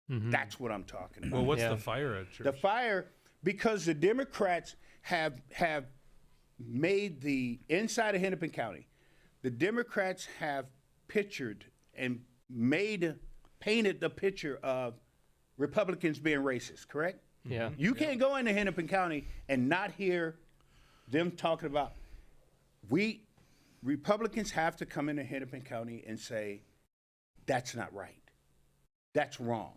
Speaker 2: That's what I'm talking about.
Speaker 1: Well, what's
Speaker 3: Yeah.
Speaker 1: the fire at church?
Speaker 2: The fire, because the Democrats have made the inside of Hennepin County, the Democrats have pictured and painted the picture of Republicans being racist, correct?
Speaker 3: Yeah.
Speaker 2: You can't go into Hennepin County and not hear them talking about Republicans have to come into Hennepin County and say, that's not right. That's wrong.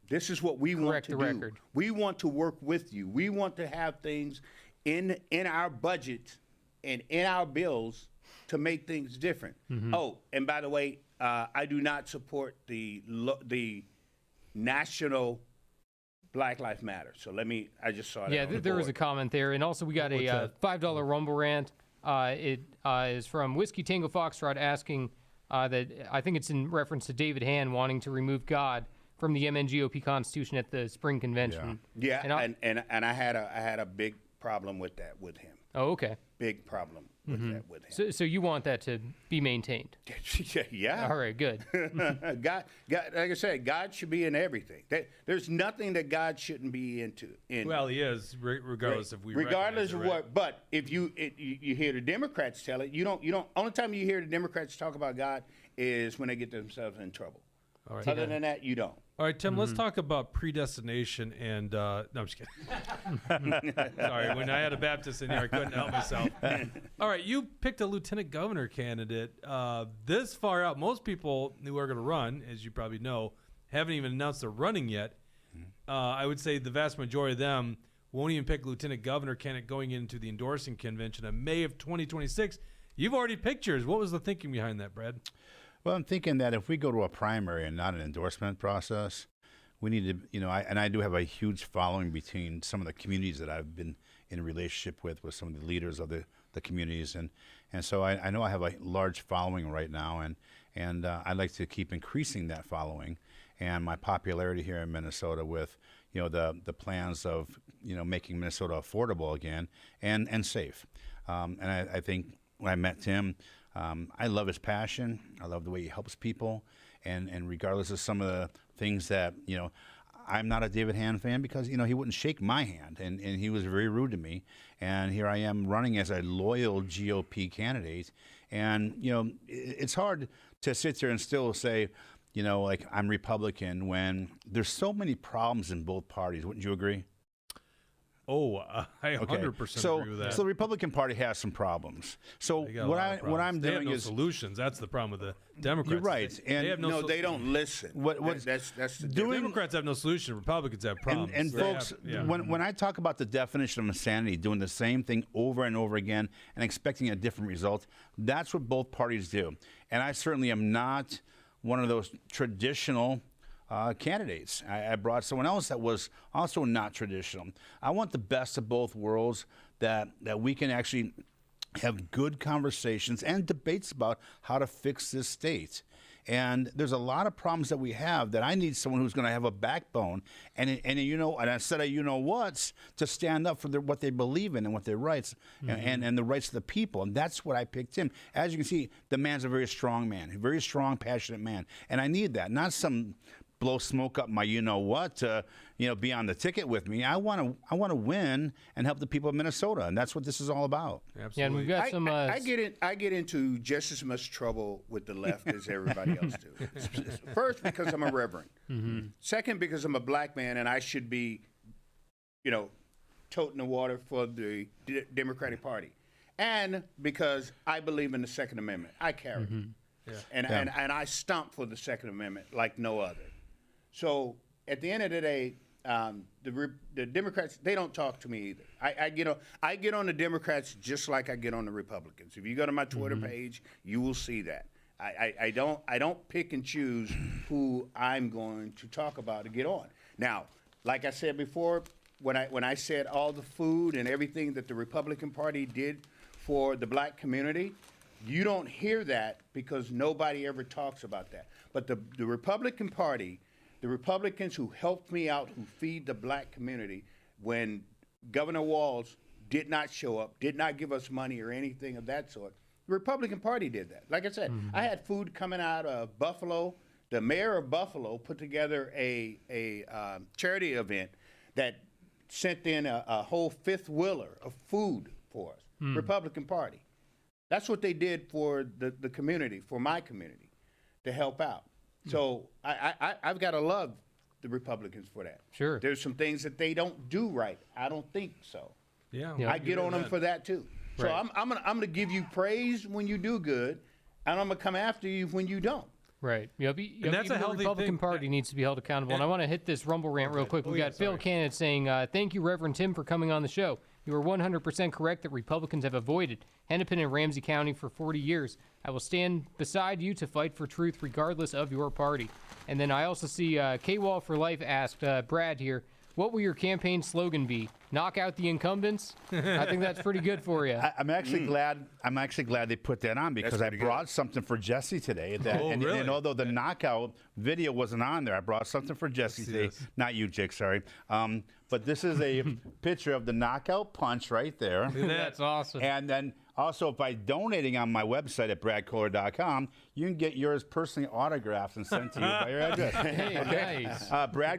Speaker 2: This is what we want
Speaker 3: Correct
Speaker 2: to
Speaker 3: the
Speaker 2: do.
Speaker 3: record.
Speaker 2: We want to work with you. We want to have things in our budget and in our bills to make things different. Oh, and by the way, I do not support the national Black Lives Matter. So I just saw that.
Speaker 3: Yeah,
Speaker 2: on the
Speaker 3: there was a
Speaker 2: board.
Speaker 3: comment there. And also we got a $5 Rumble rant. It is from Whiskey Tango Foxtrot asking that I think it's in reference to David Hand wanting to remove God from the MNGOP Constitution at the spring convention.
Speaker 2: Yeah,
Speaker 3: And
Speaker 2: and I had a big problem with that with him.
Speaker 3: Oh, okay.
Speaker 2: Big problem with that with him.
Speaker 3: So you want that to be maintained?
Speaker 2: Yeah.
Speaker 3: All right, good.
Speaker 2: God, like I said, God should be in everything. There's nothing that God shouldn't be into.
Speaker 1: Well, he is, regardless if we
Speaker 2: regardless
Speaker 1: recognize
Speaker 2: of
Speaker 1: it, right?
Speaker 2: what. But if you hear the Democrats tell it, you don't. Only time you hear the Democrats talk about God is when they get themselves in trouble.
Speaker 1: All right.
Speaker 2: Other than that, you don't.
Speaker 1: All right, Tim, let's talk about predestination and no, I'm just kidding. Sorry, when I had a Baptist in here, I couldn't help myself. All right, you picked a lieutenant governor candidate this far out. Most people who are going to run, as you probably know, haven't even announced they're running yet. I would say the vast majority of them won't even pick lieutenant governor candidate going into the endorsing convention in May of 2026. You've already picked yours. What was the thinking behind that, Brad?
Speaker 4: Well, I'm thinking that if we go to a primary and not an endorsement process, we need to, you know, I do have a huge following between some of the communities that I've been in a relationship with some of the leaders of the communities. And so I know I have a large following right now, and I'd like to keep increasing that following and my popularity here in Minnesota with, you know, the plans of, you know, making Minnesota affordable again and safe. And I think when I met Tim, I love his passion. I love the way he helps people. And regardless of some of the things that, you know, I'm not a David Hand fan because, you know, he wouldn't shake my hand. And he was very rude to me. And here I am running as a loyal GOP candidate. And, you know, it's hard to sit there and still say, you know, like I'm Republican when there's so many problems in both parties. Wouldn't you agree?
Speaker 1: Oh, I 100% agree with that.
Speaker 4: So the Republican Party has some problems. So
Speaker 1: They got a
Speaker 4: what
Speaker 1: lot of
Speaker 4: I'm
Speaker 1: problems. They have
Speaker 4: doing
Speaker 1: no
Speaker 4: is
Speaker 1: solutions. That's the problem with the Democrats.
Speaker 4: You're right.
Speaker 1: They
Speaker 4: And
Speaker 1: have
Speaker 2: No,
Speaker 1: no.
Speaker 2: they don't listen. That's the
Speaker 4: doing-
Speaker 1: Democrats have no solution. Republicans have problems.
Speaker 4: And
Speaker 1: They
Speaker 4: folks,
Speaker 1: have- yeah.
Speaker 4: when I talk about the definition of insanity, doing the same thing over and over again and expecting a different result, that's what both parties do. And I certainly am not one of those traditional candidates. I brought someone else that was also not traditional. I want the best of both worlds, that we can actually have good conversations and debates about how to fix this state. And there's a lot of problems that we have that I need someone who's going to have a backbone and you know, and instead of you know what's to stand up for what they believe in and what their rights and the rights of the people. And that's what I picked him. As you can see, the man's a very strong man, a very strong, passionate man, and I need that, not some blow smoke up my you know what be on the ticket with me. I want to win and help the people of Minnesota, and that's what this is all about.
Speaker 1: Absolutely.
Speaker 3: Yeah, and we've got some.
Speaker 2: I get into just as much trouble with the left as everybody else do. First, because I'm a reverend. Second, because I'm a black man and I should be, toting the water for the Democratic Party, and because I believe in the Second Amendment. I carry it. And I stomp for the Second Amendment like no other. So at the end of the day, the Democrats, they don't talk to me either. I get on the Democrats just like I get on the Republicans. If you go to my Twitter page, you will see that. I don't pick and choose who I'm going to talk about to get on. Now, like I said before, when I said all the food and everything that the Republican Party did for the black community, you don't hear that because nobody ever talks about that. But the Republican Party, the Republicans who helped me out, who feed the black community, when Governor Walz did not show up, did not give us money or anything of that sort, the Republican Party did that. Like I said, I had food coming out of Buffalo. The mayor of Buffalo put together a charity event that sent in a whole fifth wheeler of food for us, Republican Party. That's what they did for the community, for my community, to help out. So I've got to love the Republicans for that.
Speaker 3: Sure.
Speaker 2: There's some things that they don't do right. I don't think so.
Speaker 1: Yeah.
Speaker 2: I get on them for that too. So
Speaker 3: Right.
Speaker 2: I'm gonna give you praise when you do good, and I'm gonna come after you when you don't.
Speaker 3: Right.
Speaker 1: that's
Speaker 3: even
Speaker 1: a
Speaker 3: the
Speaker 1: healthy
Speaker 3: Republican
Speaker 1: thing.
Speaker 3: Party needs to be held accountable. And I want to hit this Rumble rant real quick. We got Bill Cannon saying, thank you, Reverend Tim, for coming on the show. You are 100% correct that Republicans have avoided Hennepin and Ramsey County for 40 years. I will stand beside you to fight for truth regardless of your party. And then I also see K-Wall for Life asked Brad here, what will your campaign slogan be? Knock out the incumbents? I think that's pretty good for you.
Speaker 4: I'm actually glad. I'm actually glad they put that on because I
Speaker 2: pretty good.
Speaker 4: brought something for Jesse today. That,
Speaker 1: Oh, really?
Speaker 4: and although the knockout video wasn't on there, I brought something for Jesse
Speaker 1: see
Speaker 4: today.
Speaker 1: this.
Speaker 4: Not you, Jake. Sorry. But this is a picture of the knockout punch right there.
Speaker 3: That's awesome.
Speaker 4: And then also, by donating on my website at bradkohler.com, you can get yours personally autographed and sent to you by your address.
Speaker 3: Hey, nice.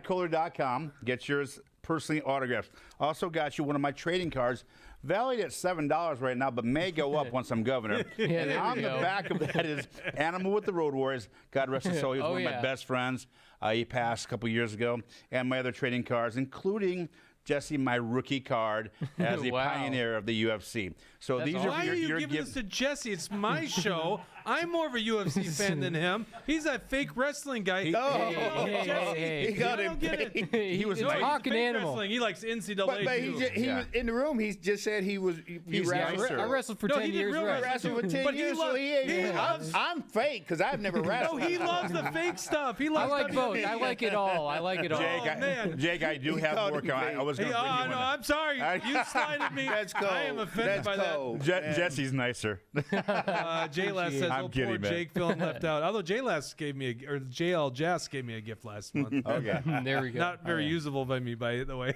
Speaker 4: Bradkohler.com. Get yours personally autographed. Also got you one of my trading cards, valued at $7 right now, but may go up once I'm governor. And
Speaker 3: there
Speaker 4: on
Speaker 3: we
Speaker 4: the
Speaker 3: go.
Speaker 4: back of that is Animal with the Road Warriors. God rest his soul. He was
Speaker 3: Oh,
Speaker 4: one of my
Speaker 3: yeah.
Speaker 4: best friends. He passed a couple years ago. And my other trading cards, including Jesse, my rookie card as a
Speaker 3: Wow.
Speaker 4: pioneer of the UFC. So
Speaker 3: That's
Speaker 4: these
Speaker 3: awesome.
Speaker 4: are
Speaker 1: Why are you giving this to Jesse? It's my show. I'm more of a UFC fan than him. He's that fake wrestling guy.
Speaker 3: Hey,
Speaker 2: He
Speaker 3: hey,
Speaker 2: got got him. him.
Speaker 1: Get it.
Speaker 3: he was
Speaker 1: No, he's
Speaker 3: talking
Speaker 1: fake
Speaker 3: animal.
Speaker 1: wrestling. He likes NCAA
Speaker 2: But
Speaker 1: too.
Speaker 2: he was in the room. He just said he was. He
Speaker 4: He's
Speaker 2: wrestled.
Speaker 4: nicer.
Speaker 3: I wrestled for
Speaker 1: No,
Speaker 3: 10
Speaker 1: he did
Speaker 3: years.
Speaker 1: real
Speaker 3: right?
Speaker 2: Wrestled for 10
Speaker 1: But he
Speaker 2: years, so
Speaker 1: loves- he
Speaker 2: I'm,
Speaker 1: loves-
Speaker 2: I'm fake because I've never
Speaker 1: No,
Speaker 2: wrestled.
Speaker 1: he loves the fake stuff. He
Speaker 3: I
Speaker 1: loves
Speaker 3: like both.
Speaker 1: WWE.
Speaker 3: I like it all. I like it all.
Speaker 4: Jake,
Speaker 1: man.
Speaker 4: Jake, I do have
Speaker 2: called
Speaker 4: work
Speaker 2: him
Speaker 4: on.
Speaker 2: fake.
Speaker 4: I was going
Speaker 1: Hey,
Speaker 4: to bring you
Speaker 1: oh,
Speaker 4: one.
Speaker 1: no, I'm sorry. You slighted me.
Speaker 2: That's cold.
Speaker 1: I am offended
Speaker 2: That's
Speaker 1: by
Speaker 2: cold.
Speaker 4: Jesse's nicer.
Speaker 1: that. J Lass says,
Speaker 4: I'm
Speaker 1: "Oh,
Speaker 4: kidding,
Speaker 1: poor
Speaker 4: man.
Speaker 1: Jake feeling left out." Although J Lass gave me or JL Jess gave me a gift last month.
Speaker 4: Okay.
Speaker 3: There we go.
Speaker 1: Not very usable by me, by the way.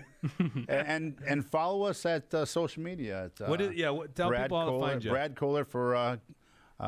Speaker 4: and follow us at social media. At,
Speaker 1: What is? Yeah, tell
Speaker 4: Brad
Speaker 1: people how to
Speaker 4: Kohler,
Speaker 1: find you.
Speaker 4: Brad Kohler for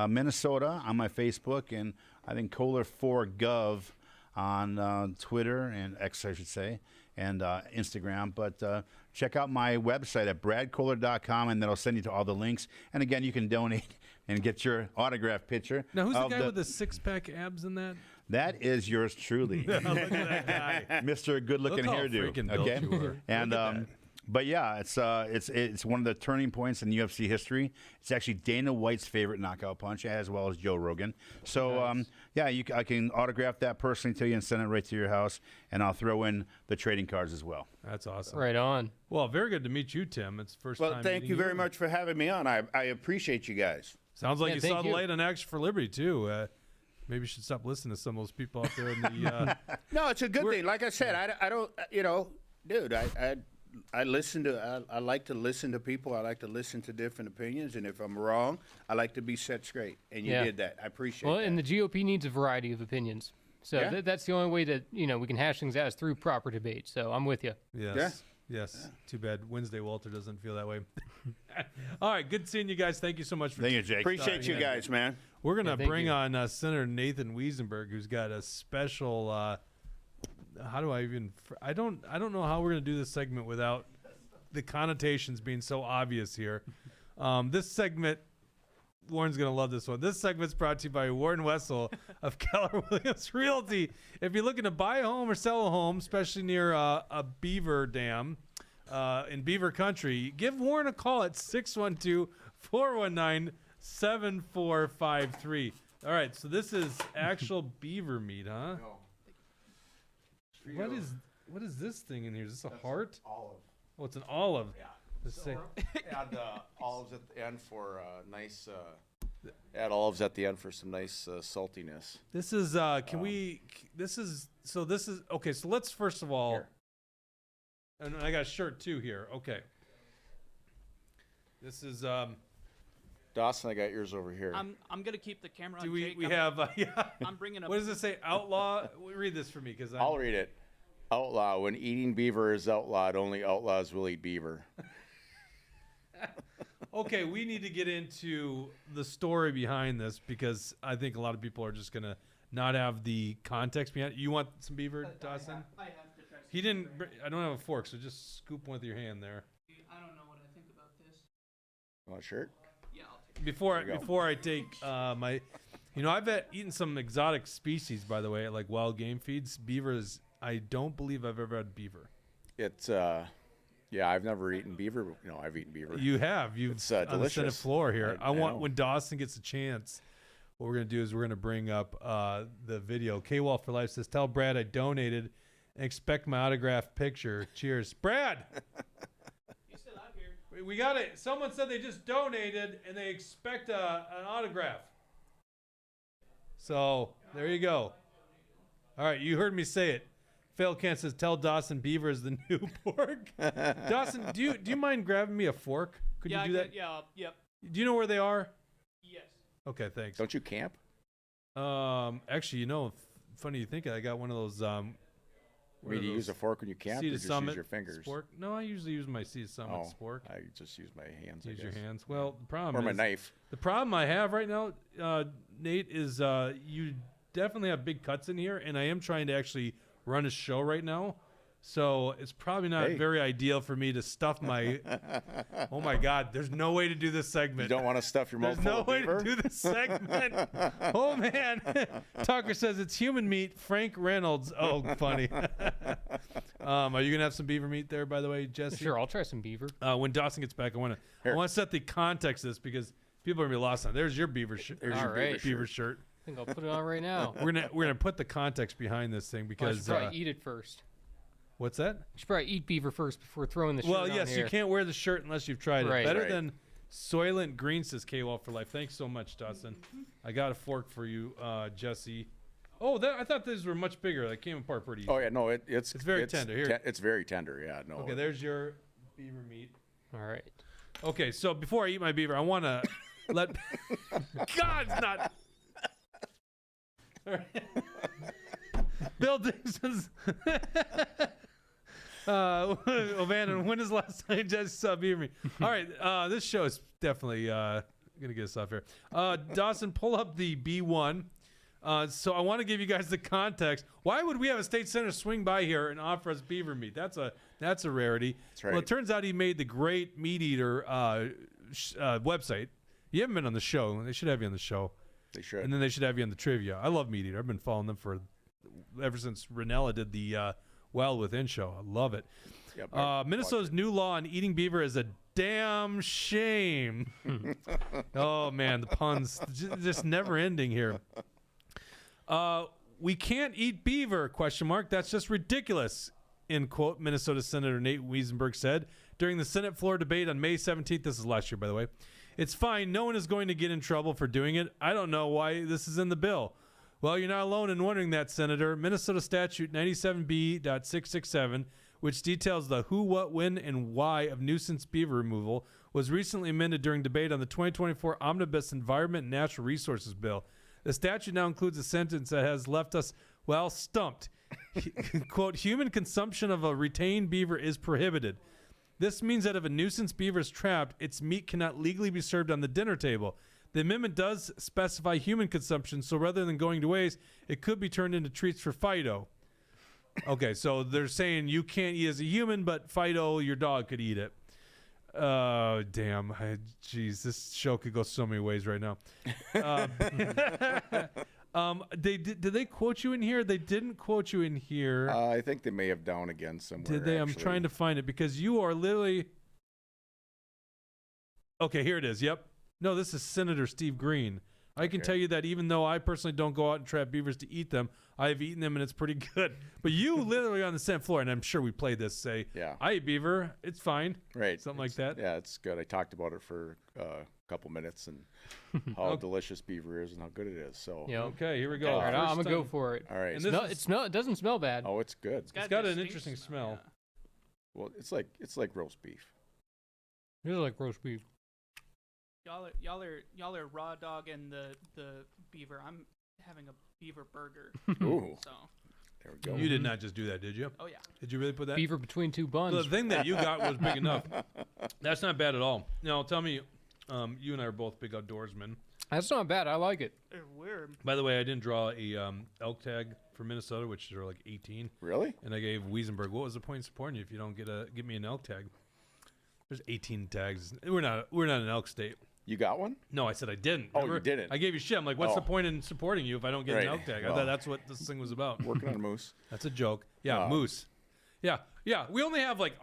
Speaker 4: Minnesota on my Facebook, and I think Kohler for Gov on Twitter and X, I should say, and Instagram. But check out my website at bradkohler.com, and that'll send you to all the links. And again, you can donate and get your autograph picture.
Speaker 1: Now, who's the
Speaker 4: of
Speaker 1: guy with the six-pack abs in that?
Speaker 4: That is yours truly,
Speaker 1: Look at that guy.
Speaker 4: Mr. Good-looking
Speaker 1: Look how
Speaker 4: hairdo.
Speaker 1: freaking built
Speaker 4: Okay,
Speaker 1: you are.
Speaker 4: and
Speaker 1: Look at that.
Speaker 4: but yeah, it's one of the turning points in UFC history. It's actually Dana White's favorite knockout punch, as well as Joe Rogan. So yeah, I can autograph that personally to you and send it right to your house, and I'll throw in the trading cards as well.
Speaker 1: That's awesome.
Speaker 3: Right on.
Speaker 1: Well, very good to meet you, Tim. It's the first
Speaker 2: Well,
Speaker 1: time.
Speaker 2: thank
Speaker 1: meeting
Speaker 2: you very much for having me on. I appreciate you guys.
Speaker 1: Sounds like
Speaker 3: Yeah,
Speaker 1: you
Speaker 3: thank
Speaker 1: saw the
Speaker 3: you.
Speaker 1: light on Action for Liberty too. Maybe you should stop listening to some of those people out there in the.
Speaker 2: No, it's a good thing. Like I said, I don't, dude, I listen to, I like to listen to people. I like to listen to different opinions. And if I'm wrong, I like to be set straight. And you
Speaker 3: Yeah.
Speaker 2: did that. I appreciate
Speaker 3: Well,
Speaker 2: that.
Speaker 3: and the GOP needs a variety of opinions. So
Speaker 2: Yeah.
Speaker 3: that's the only way that we can hash things out is through proper debate. So I'm with you.
Speaker 1: Yes. Yes. Too bad Wednesday Walter doesn't feel that way. All right. Good seeing you guys. Thank you so much for.
Speaker 4: Thank you, Jake.
Speaker 2: Appreciate you guys, man.
Speaker 1: We're gonna
Speaker 3: Yeah, thank
Speaker 1: bring
Speaker 3: you.
Speaker 1: on Senator Nathan Wesenberg, who's got a special how do I even? I don't know how we're gonna do this segment without the connotations being so obvious here. This segment, Warren's gonna love this one. This segment's brought to you by Warren Wessel of Keller Williams Realty. If you're looking to buy a home or sell a home, especially near a beaver dam in Beaver Country, give Warren a call at 612-419-7453. All right, so this is actual beaver meat, huh? What is this thing in here? Is this a heart?
Speaker 6: Olive.
Speaker 1: Oh, it's an olive.
Speaker 6: Yeah.
Speaker 1: Let's see.
Speaker 6: Add olives at the end for nice. Add olives at the end for some nice saltiness.
Speaker 1: This is. Can we? This is. So this is okay. So let's first of all.
Speaker 6: Here.
Speaker 1: And I got a shirt too here. Okay. This is.
Speaker 6: Dawson, I got yours over here.
Speaker 5: I'm gonna keep the camera on.
Speaker 1: Do we?
Speaker 5: Jake.
Speaker 1: We
Speaker 5: I'm,
Speaker 1: have. Yeah.
Speaker 5: I'm bringing up.
Speaker 1: What does it say? Outlaw. Read this for me, because
Speaker 6: I'll read it. Outlaw. When eating beaver is outlawed, only outlaws will eat beaver.
Speaker 1: Okay, we need to get into the story behind this, because I think a lot of people are just gonna not have the context behind it. You want some beaver, Dawson?
Speaker 5: I have to try.
Speaker 1: He didn't. I don't have a fork, so just scoop one with your hand there.
Speaker 5: I don't know what I think about this.
Speaker 6: Want a shirt?
Speaker 5: Yeah, I'll take.
Speaker 1: Before
Speaker 6: you go.
Speaker 1: before I take my, I've eaten some exotic species, by the way, like wild game feeds. Beavers. I don't believe I've ever had beaver.
Speaker 6: It's yeah, I've never eaten beaver. No, I've eaten beaver.
Speaker 1: You have. You've
Speaker 6: It's,
Speaker 1: on the Senate
Speaker 6: delicious.
Speaker 1: floor here.
Speaker 6: I
Speaker 1: I want
Speaker 6: know.
Speaker 1: when Dawson gets a chance. What we're gonna do is we're gonna bring up the video. K-Wall for Life says, "Tell Brad I donated and expect my autographed picture." Cheers, Brad.
Speaker 5: He's still out here.
Speaker 1: We got it. Someone said they just donated and they expect an autograph. So there you go. All right, you heard me say it. Phil Kent says, "Tell Dawson beaver is the new pork." Dawson, do you mind grabbing me a fork? Could
Speaker 5: Yeah,
Speaker 1: you do
Speaker 5: I
Speaker 1: that?
Speaker 5: could- yeah. Yep.
Speaker 1: Do you know where they are?
Speaker 5: Yes.
Speaker 1: Okay, thanks.
Speaker 6: Don't you camp?
Speaker 1: Actually, funny you think it, I got one of those.
Speaker 6: I mean, do you use a fork when you camp, or
Speaker 1: Sea to
Speaker 6: just
Speaker 1: Summit
Speaker 6: use your fingers?
Speaker 1: spork. No, I usually use my Sea to Summit
Speaker 6: Oh,
Speaker 1: spork.
Speaker 6: I just use my hands.
Speaker 1: Use
Speaker 6: I
Speaker 1: your
Speaker 6: guess.
Speaker 1: hands. Well, the problem
Speaker 6: Or my
Speaker 1: is
Speaker 6: knife.
Speaker 1: the problem I have right now, Nate, is you definitely have big cuts in here, and I am trying to actually run a show right now. So it's probably not
Speaker 6: Hey.
Speaker 1: very ideal for me to stuff my. Oh my God! There's no way to do this
Speaker 6: You
Speaker 1: segment.
Speaker 6: don't want to stuff your mouth
Speaker 1: There's
Speaker 6: full
Speaker 1: no
Speaker 6: of
Speaker 1: way
Speaker 6: beaver?
Speaker 1: to do this segment. Oh man! Tucker says it's human meat. Frank Reynolds. Oh, funny. Are you gonna have some beaver meat there, by the way, Jesse?
Speaker 3: Sure, I'll try some beaver.
Speaker 1: When Dawson gets back, I want to set the context of this, because people are gonna be lost on it. There's your beaver shirt.
Speaker 6: There's
Speaker 3: All
Speaker 6: your
Speaker 3: right.
Speaker 1: Beaver shirt.
Speaker 3: I think I'll put it on right now.
Speaker 1: We're gonna put the context behind this thing,
Speaker 3: Well, I should
Speaker 1: because
Speaker 3: probably eat it first.
Speaker 1: what's that?
Speaker 3: You should probably eat beaver first before throwing the shirt
Speaker 1: Well,
Speaker 3: on
Speaker 1: yes,
Speaker 3: here.
Speaker 1: you can't wear the shirt unless you've tried it.
Speaker 3: Right.
Speaker 1: Better
Speaker 6: Right.
Speaker 1: than Soylent Green, says K-Wall for Life. Thanks so much, Dawson. I got a fork for you, Jesse. Oh, I thought these were much bigger. They came apart pretty easy.
Speaker 6: Oh yeah, no, it's
Speaker 1: very tender. Here.
Speaker 6: It's very tender. Yeah, no.
Speaker 1: Okay, there's your beaver meat.
Speaker 3: All right.
Speaker 1: Okay, so before I eat my beaver, I want to let. God, it's not. All right. Bill Dixon's. O'Bannon, when is the last time you just saw beaver meat? All right, this show is definitely gonna get us off here. Dawson, pull up the B1. So I want to give you guys the context. Why would we have a state senator swing by here and offer us beaver meat? That's a rarity.
Speaker 6: That's right.
Speaker 1: Well, it turns out he made the great Meat Eater website. You haven't been on the show. They should have you on the show.
Speaker 6: They should.
Speaker 1: And then they should have you on the trivia. I love Meat Eater. I've been following them ever since Ranella did the Well Within show. I love it.
Speaker 6: Yep, I
Speaker 1: Minnesota's new law on eating beaver is a damn shame. Oh man, the puns just never ending here. We can't eat beaver, ? That's just ridiculous, end quote, Minnesota Senator Nathan Wesenberg said during the Senate floor debate on May 17th. This is last year, by the way. It's fine. No one is going to get in trouble for doing it. I don't know why this is in the bill. Well, you're not alone in wondering that, Senator. Minnesota Statute 97B.667, which details the who, what, when, and why of nuisance beaver removal, was recently amended during debate on the 2024 Omnibus Environment and Natural Resources Bill. The statute now includes a sentence that has left us, well, stumped. Quote, human consumption of a retained beaver is prohibited. This means that if a nuisance beaver is trapped, its meat cannot legally be served on the dinner table. The amendment does specify human consumption, so rather than going to waste, it could be turned into treats for Fido. Okay, so they're saying you can't eat as a human, but Fido, your dog, could eat it. Damn. Jeez, this show could go so many ways right now. Did they quote you in here? They didn't quote you in here.
Speaker 6: I think they may have down again somewhere.
Speaker 1: Did they? I'm
Speaker 6: actually.
Speaker 1: trying to find it because you are literally. Okay, here it is. Yep. No, this is Senator Steve Green. I can tell you that even though I personally don't go out and trap beavers to eat them, I've eaten them and it's pretty good. But you literally on the Senate floor, and I'm sure we played this, say,
Speaker 6: Yeah.
Speaker 1: I eat beaver. It's fine.
Speaker 6: Right.
Speaker 1: Something like that.
Speaker 6: Yeah, it's good. I talked about it for a couple minutes and how delicious beaver is and how good it is. So,
Speaker 3: Yep.
Speaker 1: Okay, here we go.
Speaker 3: All right, I'm
Speaker 1: First
Speaker 3: gonna go
Speaker 1: time.
Speaker 3: for it.
Speaker 6: all right.
Speaker 1: And this is-
Speaker 3: It doesn't smell bad.
Speaker 6: Oh, it's good.
Speaker 1: It's got an interesting smell.
Speaker 6: Well, it's like roast beef.
Speaker 3: This is like roast beef.
Speaker 5: Y'all are raw dog and the beaver. I'm having a beaver burger.
Speaker 6: Ooh,
Speaker 5: So,
Speaker 6: there we go.
Speaker 1: You did not just do that, did you?
Speaker 5: oh yeah.
Speaker 1: Did you really put that?
Speaker 3: Beaver between two buns.
Speaker 1: The thing that you got was big enough. That's not bad at all. Now, tell me, you and I are both big outdoorsmen.
Speaker 3: That's not bad. I like it.
Speaker 5: Weird.
Speaker 1: By the way, I didn't draw a elk tag for Minnesota, which are like 18,
Speaker 6: Really?
Speaker 1: and I gave Wesenberg. What was the point in supporting you if you don't give me an elk tag? There's 18 tags. We're not an elk state.
Speaker 6: You got one?
Speaker 1: No, I said I didn't.
Speaker 6: Oh, you
Speaker 1: Remember?
Speaker 6: didn't.
Speaker 1: I gave you shit. I'm like, what's
Speaker 6: Oh.
Speaker 1: the point in supporting you if I don't get
Speaker 6: Right.
Speaker 1: an elk tag? I
Speaker 6: Oh.
Speaker 1: thought that's what this thing was about.
Speaker 6: Working on a moose.
Speaker 1: That's a joke. Yeah, moose. Yeah. We only have like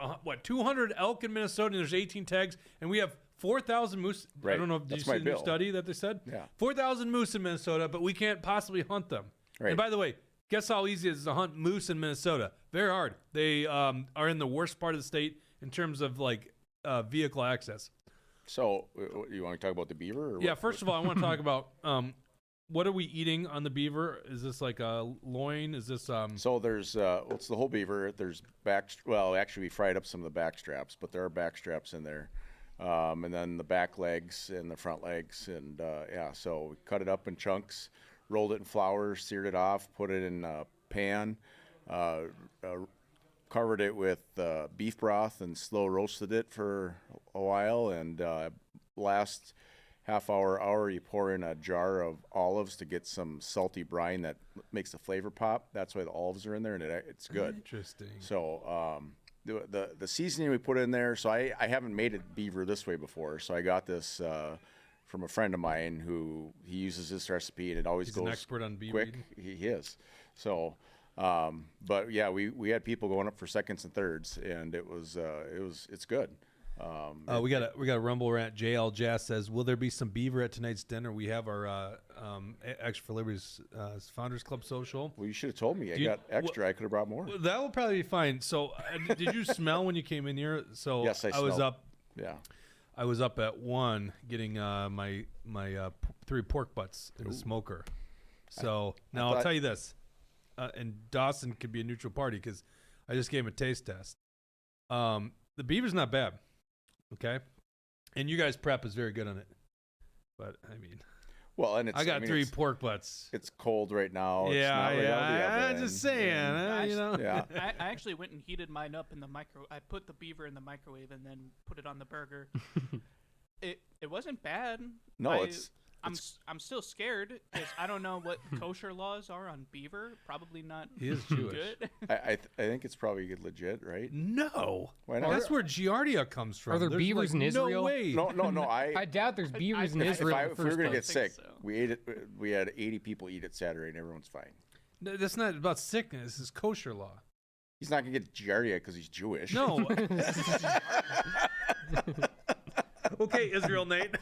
Speaker 1: 200 elk in Minnesota, and there's 18 tags, and we have 4,000 moose. I
Speaker 6: Right.
Speaker 1: don't know. Did
Speaker 6: That's
Speaker 1: you see
Speaker 6: my
Speaker 1: the new
Speaker 6: bill.
Speaker 1: study that they said?
Speaker 6: Yeah.
Speaker 1: 4,000 moose in Minnesota, but we can't possibly hunt them.
Speaker 6: Right.
Speaker 1: And by the way, guess how easy it is to hunt moose in Minnesota? Very hard. They are in the worst part of the state in terms of like vehicle access.
Speaker 6: So, you want to talk about the beaver? Or
Speaker 1: Yeah.
Speaker 6: what?
Speaker 1: First of all, I want to talk about what are we eating on the beaver? Is this like a loin? Is this
Speaker 6: So there's it's the whole beaver. There's well, actually we fried up some of the back straps, but there are back straps in there, and then the back legs and the front legs, and yeah. So we cut it up in chunks, rolled it in flour, seared it off, put it in a pan, covered it with beef broth, and slow roasted it for a while. And last half hour, you pour in a jar of olives to get some salty brine that makes the flavor pop. That's why the olives are in there, and it's good.
Speaker 1: interesting?
Speaker 6: So the seasoning we put in there. So I haven't made it beaver this way before. So I got this from a friend of mine who he uses this recipe, and it always
Speaker 1: He's
Speaker 6: goes
Speaker 1: an expert on beaver
Speaker 6: quick.
Speaker 1: eating?
Speaker 6: He is. So, but yeah, we had people going up for seconds and thirds, and it's good.
Speaker 1: We got a rumble rant. JL Jazz says, "Will there be some beaver at tonight's dinner?" We have our Extra for Liberty's Founders Club social.
Speaker 6: Well, you should have told me. I
Speaker 1: you-
Speaker 6: got extra. I could have brought more.
Speaker 1: That will probably be fine. So, did you smell when you came in here? So,
Speaker 6: Yes, I
Speaker 1: was
Speaker 6: smelled.
Speaker 1: up.
Speaker 6: Yeah.
Speaker 1: I was up at 1 getting my 3 pork butts in the smoker. So now I'll
Speaker 6: thought-
Speaker 1: tell you this, and Dawson could be a neutral party because I just gave him a taste test. The beaver's not bad, okay, and you guys' prep is very good on it. But I mean,
Speaker 6: Well, and
Speaker 1: I got 3
Speaker 6: it's,
Speaker 1: pork butts.
Speaker 6: it's cold right now. It's
Speaker 1: Yeah,
Speaker 6: not right out of the
Speaker 1: I'm
Speaker 6: oven,
Speaker 1: just saying,
Speaker 6: and-
Speaker 1: you know.
Speaker 6: Yeah.
Speaker 5: I actually went and heated mine up in the micro. I put the beaver in the microwave and then put it on the burger. It wasn't bad.
Speaker 6: No,
Speaker 5: I'm still scared because I don't know what kosher laws are on beaver. Probably not
Speaker 1: He is Jewish.
Speaker 5: good.
Speaker 6: I think it's probably legit, right?
Speaker 1: No,
Speaker 6: Why not?
Speaker 1: that's where Giardia comes from.
Speaker 3: Are there
Speaker 1: There's,
Speaker 3: beavers
Speaker 1: like,
Speaker 3: in Israel?
Speaker 1: No way.
Speaker 6: No.
Speaker 3: I doubt there's beavers in
Speaker 5: I-
Speaker 3: Israel. in
Speaker 6: If
Speaker 3: the
Speaker 6: we were
Speaker 3: first
Speaker 6: gonna
Speaker 3: place.
Speaker 6: get sick,
Speaker 5: so.
Speaker 6: we ate it. We had 80 people eat it Saturday, and everyone's fine.
Speaker 1: That's not about sickness. It's kosher law.
Speaker 6: He's not gonna get Giardia because he's Jewish.
Speaker 1: No. Okay, Israel Nate.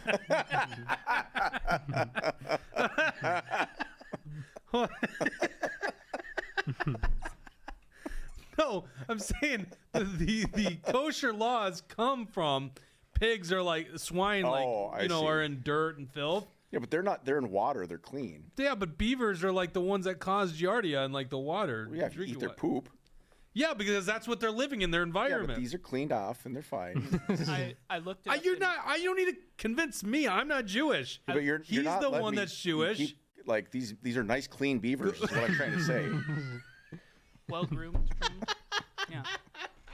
Speaker 1: No, I'm saying the kosher laws come from pigs are like swine,
Speaker 6: Oh, I see.
Speaker 1: are in dirt and filth.
Speaker 6: Yeah, but they're not. They're in water. They're clean.
Speaker 1: Yeah, but beavers are like the ones that cause giardia in like the water.
Speaker 6: We have to
Speaker 1: drinking
Speaker 6: eat their
Speaker 1: water.
Speaker 6: poop.
Speaker 1: Yeah, because that's what they're living in their
Speaker 6: Yeah,
Speaker 1: environment.
Speaker 6: but these are cleaned off and they're fine.
Speaker 5: I looked it up
Speaker 1: You're
Speaker 5: and-
Speaker 1: not. You don't need to convince me. I'm not Jewish.
Speaker 6: but you're
Speaker 1: He's
Speaker 6: not
Speaker 1: the
Speaker 6: letting
Speaker 1: one
Speaker 6: me-
Speaker 1: that's
Speaker 6: you
Speaker 1: Jewish.
Speaker 6: keep- like these are nice, clean beavers. Is what I'm trying to say.
Speaker 5: well groomed. Yeah.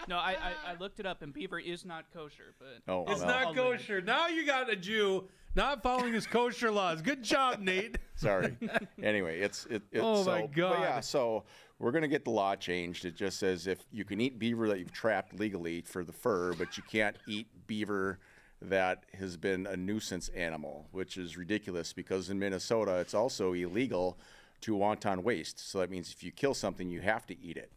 Speaker 5: No, I looked it up, and beaver is not kosher, but
Speaker 6: Oh,
Speaker 1: It's
Speaker 6: well,
Speaker 1: not kosher. Now you got a Jew not following his kosher laws. Good job, Nate.
Speaker 6: sorry. Anyway, it's
Speaker 1: Oh,
Speaker 6: so,
Speaker 1: my
Speaker 6: but
Speaker 1: God.
Speaker 6: yeah, so we're gonna get the law changed. It just says if you can eat beaver that you've trapped legally for the fur, but you can't eat beaver that has been a nuisance animal, which is ridiculous because in Minnesota it's also illegal to wanton waste. So that means if you kill something, you have to eat it.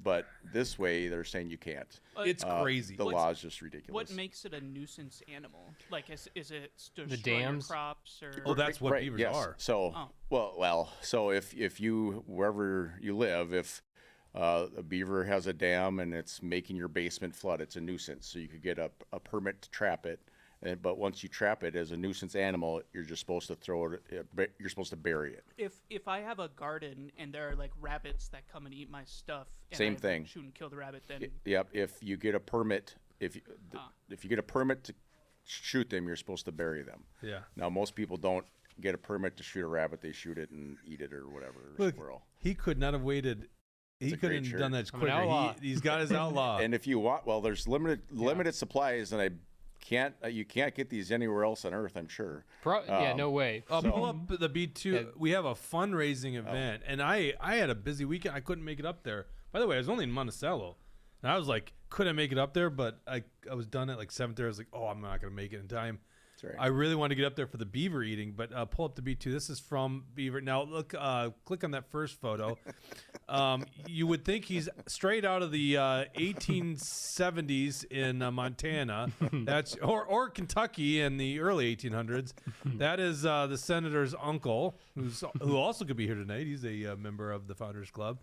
Speaker 6: But this way, they're saying you can't.
Speaker 1: It's crazy.
Speaker 6: The law is just ridiculous.
Speaker 5: what makes it a nuisance animal? Like, is it destroy
Speaker 3: dams?
Speaker 5: your crops or?
Speaker 1: Oh, that's what
Speaker 6: Right,
Speaker 1: beavers
Speaker 6: yes.
Speaker 1: are.
Speaker 6: So,
Speaker 5: Oh.
Speaker 6: well, so if you wherever you live, if a beaver has a dam and it's making your basement flood, it's a nuisance. So you could get a permit to trap it. But once you trap it as a nuisance animal, you're just supposed to throw it. You're supposed to bury it.
Speaker 5: If I have a garden and there are like rabbits that come and eat my stuff, and
Speaker 6: Same
Speaker 5: I
Speaker 6: thing.
Speaker 5: shoot and kill the rabbit, then
Speaker 6: Yep. If you get a permit, if you get a permit to shoot them, you're supposed to bury them.
Speaker 1: Yeah.
Speaker 6: Now most people don't get a permit to shoot a rabbit; they shoot it and eat it or whatever. Or
Speaker 1: Look,
Speaker 6: squirrel.
Speaker 1: he could not have waited. He
Speaker 6: a
Speaker 1: couldn't
Speaker 6: great
Speaker 1: have done
Speaker 6: shirt.
Speaker 1: that
Speaker 3: I'm an
Speaker 1: quicker.
Speaker 3: outlaw.
Speaker 1: He's got his outlaw.
Speaker 6: And if you want, well, there's limited supplies, and you can't get these anywhere else on Earth. I'm sure.
Speaker 3: Yeah, no way.
Speaker 1: Pull up the B2. We have a fundraising event, and I had a busy weekend. I couldn't make it up there. By the way, I was only in Monticello, and I was like, couldn't make it up there, but I was done at like 7:30. I was like, oh, I'm not gonna make it in time.
Speaker 6: That's right.
Speaker 1: I really wanted to get up there for the beaver eating, but pull up the B2. This is from Beaver. Now look, click on that first photo. You would think he's straight out of the 1870s in Montana. That's or Kentucky in the early 1800s. That is the senator's uncle, who also could be here tonight. He's a member of the Founders Club.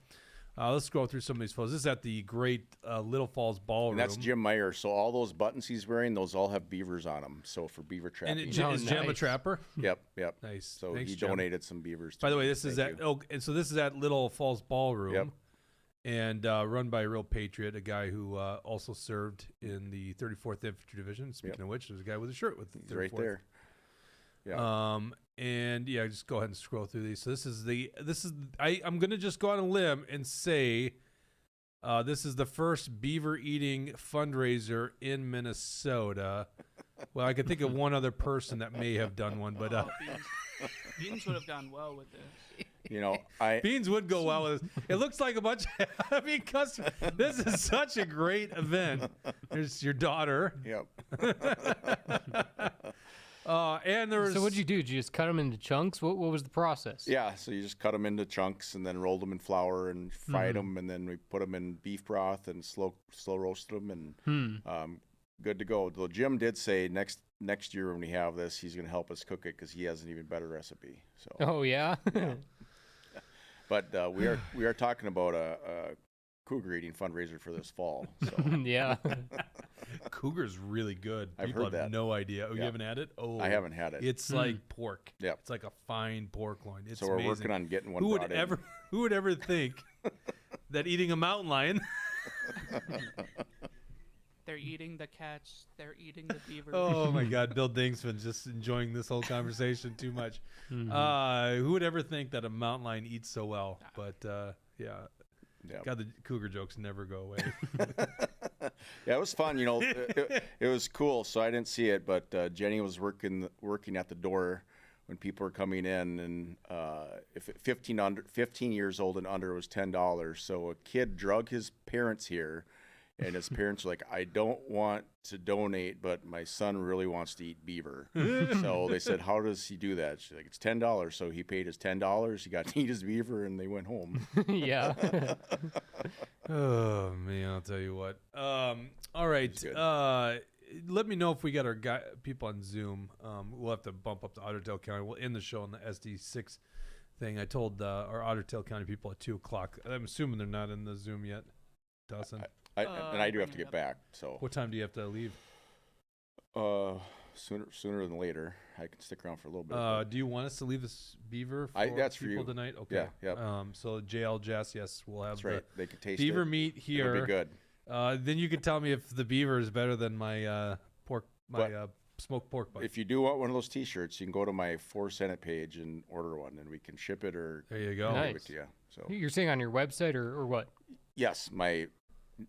Speaker 1: Let's scroll through some of these photos. This is at the great Little Falls Ballroom.
Speaker 6: And that's Jim Meyer. So all those buttons he's wearing, those all have beavers on them. So for beaver trapping.
Speaker 1: And is Jim a
Speaker 3: nice.
Speaker 1: trapper?
Speaker 6: Yep.
Speaker 1: Nice.
Speaker 6: So
Speaker 1: Thanks,
Speaker 6: he
Speaker 1: Jim.
Speaker 6: donated some beavers.
Speaker 1: By the
Speaker 6: to
Speaker 1: way,
Speaker 6: me.
Speaker 1: this is
Speaker 6: Thank
Speaker 1: at
Speaker 6: you.
Speaker 1: and so this is at Little Falls Ballroom,
Speaker 6: Yep.
Speaker 1: and run by a real patriot, a guy who also served in the 34th Infantry Division. Speaking of which, there's a guy with a shirt with the 34th.
Speaker 6: He's right there. Yeah.
Speaker 1: And yeah, just go ahead and scroll through these. So I'm gonna just go on a limb and say, this is the first beaver eating fundraiser in Minnesota. Well, I can think of one other person that may have done one, but
Speaker 5: Beans would have gone well with this.
Speaker 6: You know,
Speaker 1: Beans would go well with this. It looks like a bunch of heavy customers. This is such a great event. There's your daughter.
Speaker 6: Yep.
Speaker 1: And there was.
Speaker 3: So what'd you do? Did you just cut them into chunks? What was the process?
Speaker 6: Yeah. So you just cut them into chunks and then rolled them in flour and fried them, and then we put them in beef broth and slow roasted them, and good to go. Though Jim did say next year when we have this, he's going to help us cook it because he has an even better recipe. So.
Speaker 3: Oh yeah.
Speaker 6: But we are talking about a cougar eating fundraiser for this fall. So
Speaker 3: Yeah.
Speaker 1: Cougar's really good.
Speaker 6: I've
Speaker 1: People
Speaker 6: heard
Speaker 1: have
Speaker 6: that.
Speaker 1: no idea. Oh, you
Speaker 6: Yeah.
Speaker 1: haven't had it? Oh,
Speaker 6: I haven't had it.
Speaker 1: It's like pork.
Speaker 6: Yep.
Speaker 1: It's like a fine pork loin. It's
Speaker 6: So we're
Speaker 1: amazing.
Speaker 6: working on getting one.
Speaker 1: Who would
Speaker 6: brought in.
Speaker 1: ever? Who would ever think that eating a mountain lion?
Speaker 5: They're eating the cats. They're eating the beavers.
Speaker 1: Oh my God, Bill Dingsman's just enjoying this whole conversation too much. Who would ever think that a mountain lion eats so well? But yeah.
Speaker 6: Yep.
Speaker 1: God, the cougar jokes never go away.
Speaker 6: Yeah, it was fun. You know, it was cool. So I didn't see it, but Jenny was working at the door when people were coming in, and if 15 years old and under was $10. So a kid drug his parents here, and his parents were like, "I don't want to donate, but my son really wants to eat beaver." So they said, "How does he do that?" She's like, "It's $10." So he paid his $10. He got to eat his beaver, and they went home.
Speaker 3: Yeah.
Speaker 1: Oh man, I'll tell you what. All right.
Speaker 6: good.
Speaker 1: Let me know if we got our people on Zoom. We'll have to bump up to Otter Tail County. We'll end the show on the SD6 thing. I told our Otter Tail County people at 2:00. I'm assuming they're not in the Zoom yet. Dawson,
Speaker 6: And I do have to
Speaker 5: bring
Speaker 6: get
Speaker 5: it up.
Speaker 6: back. So
Speaker 1: what time do you have to leave?
Speaker 6: sooner than later. I can stick around for a little bit.
Speaker 1: Do you want us to leave this beaver for
Speaker 6: That's for
Speaker 1: people
Speaker 6: you.
Speaker 1: tonight? Okay.
Speaker 6: Yeah.
Speaker 1: So JL Jess, yes, we'll have
Speaker 6: That's right. They can taste
Speaker 1: beaver
Speaker 6: it.
Speaker 1: meat here.
Speaker 6: It'll be good.
Speaker 1: Then you can tell me if the beaver is better than my smoked pork butt.
Speaker 6: If you do want one of those T-shirts, you can go to my 4 Senate page and order one, and we can ship it or
Speaker 1: There you go.
Speaker 3: Nice.
Speaker 6: give it to you. So
Speaker 3: You're saying on your website or what?
Speaker 6: yes, my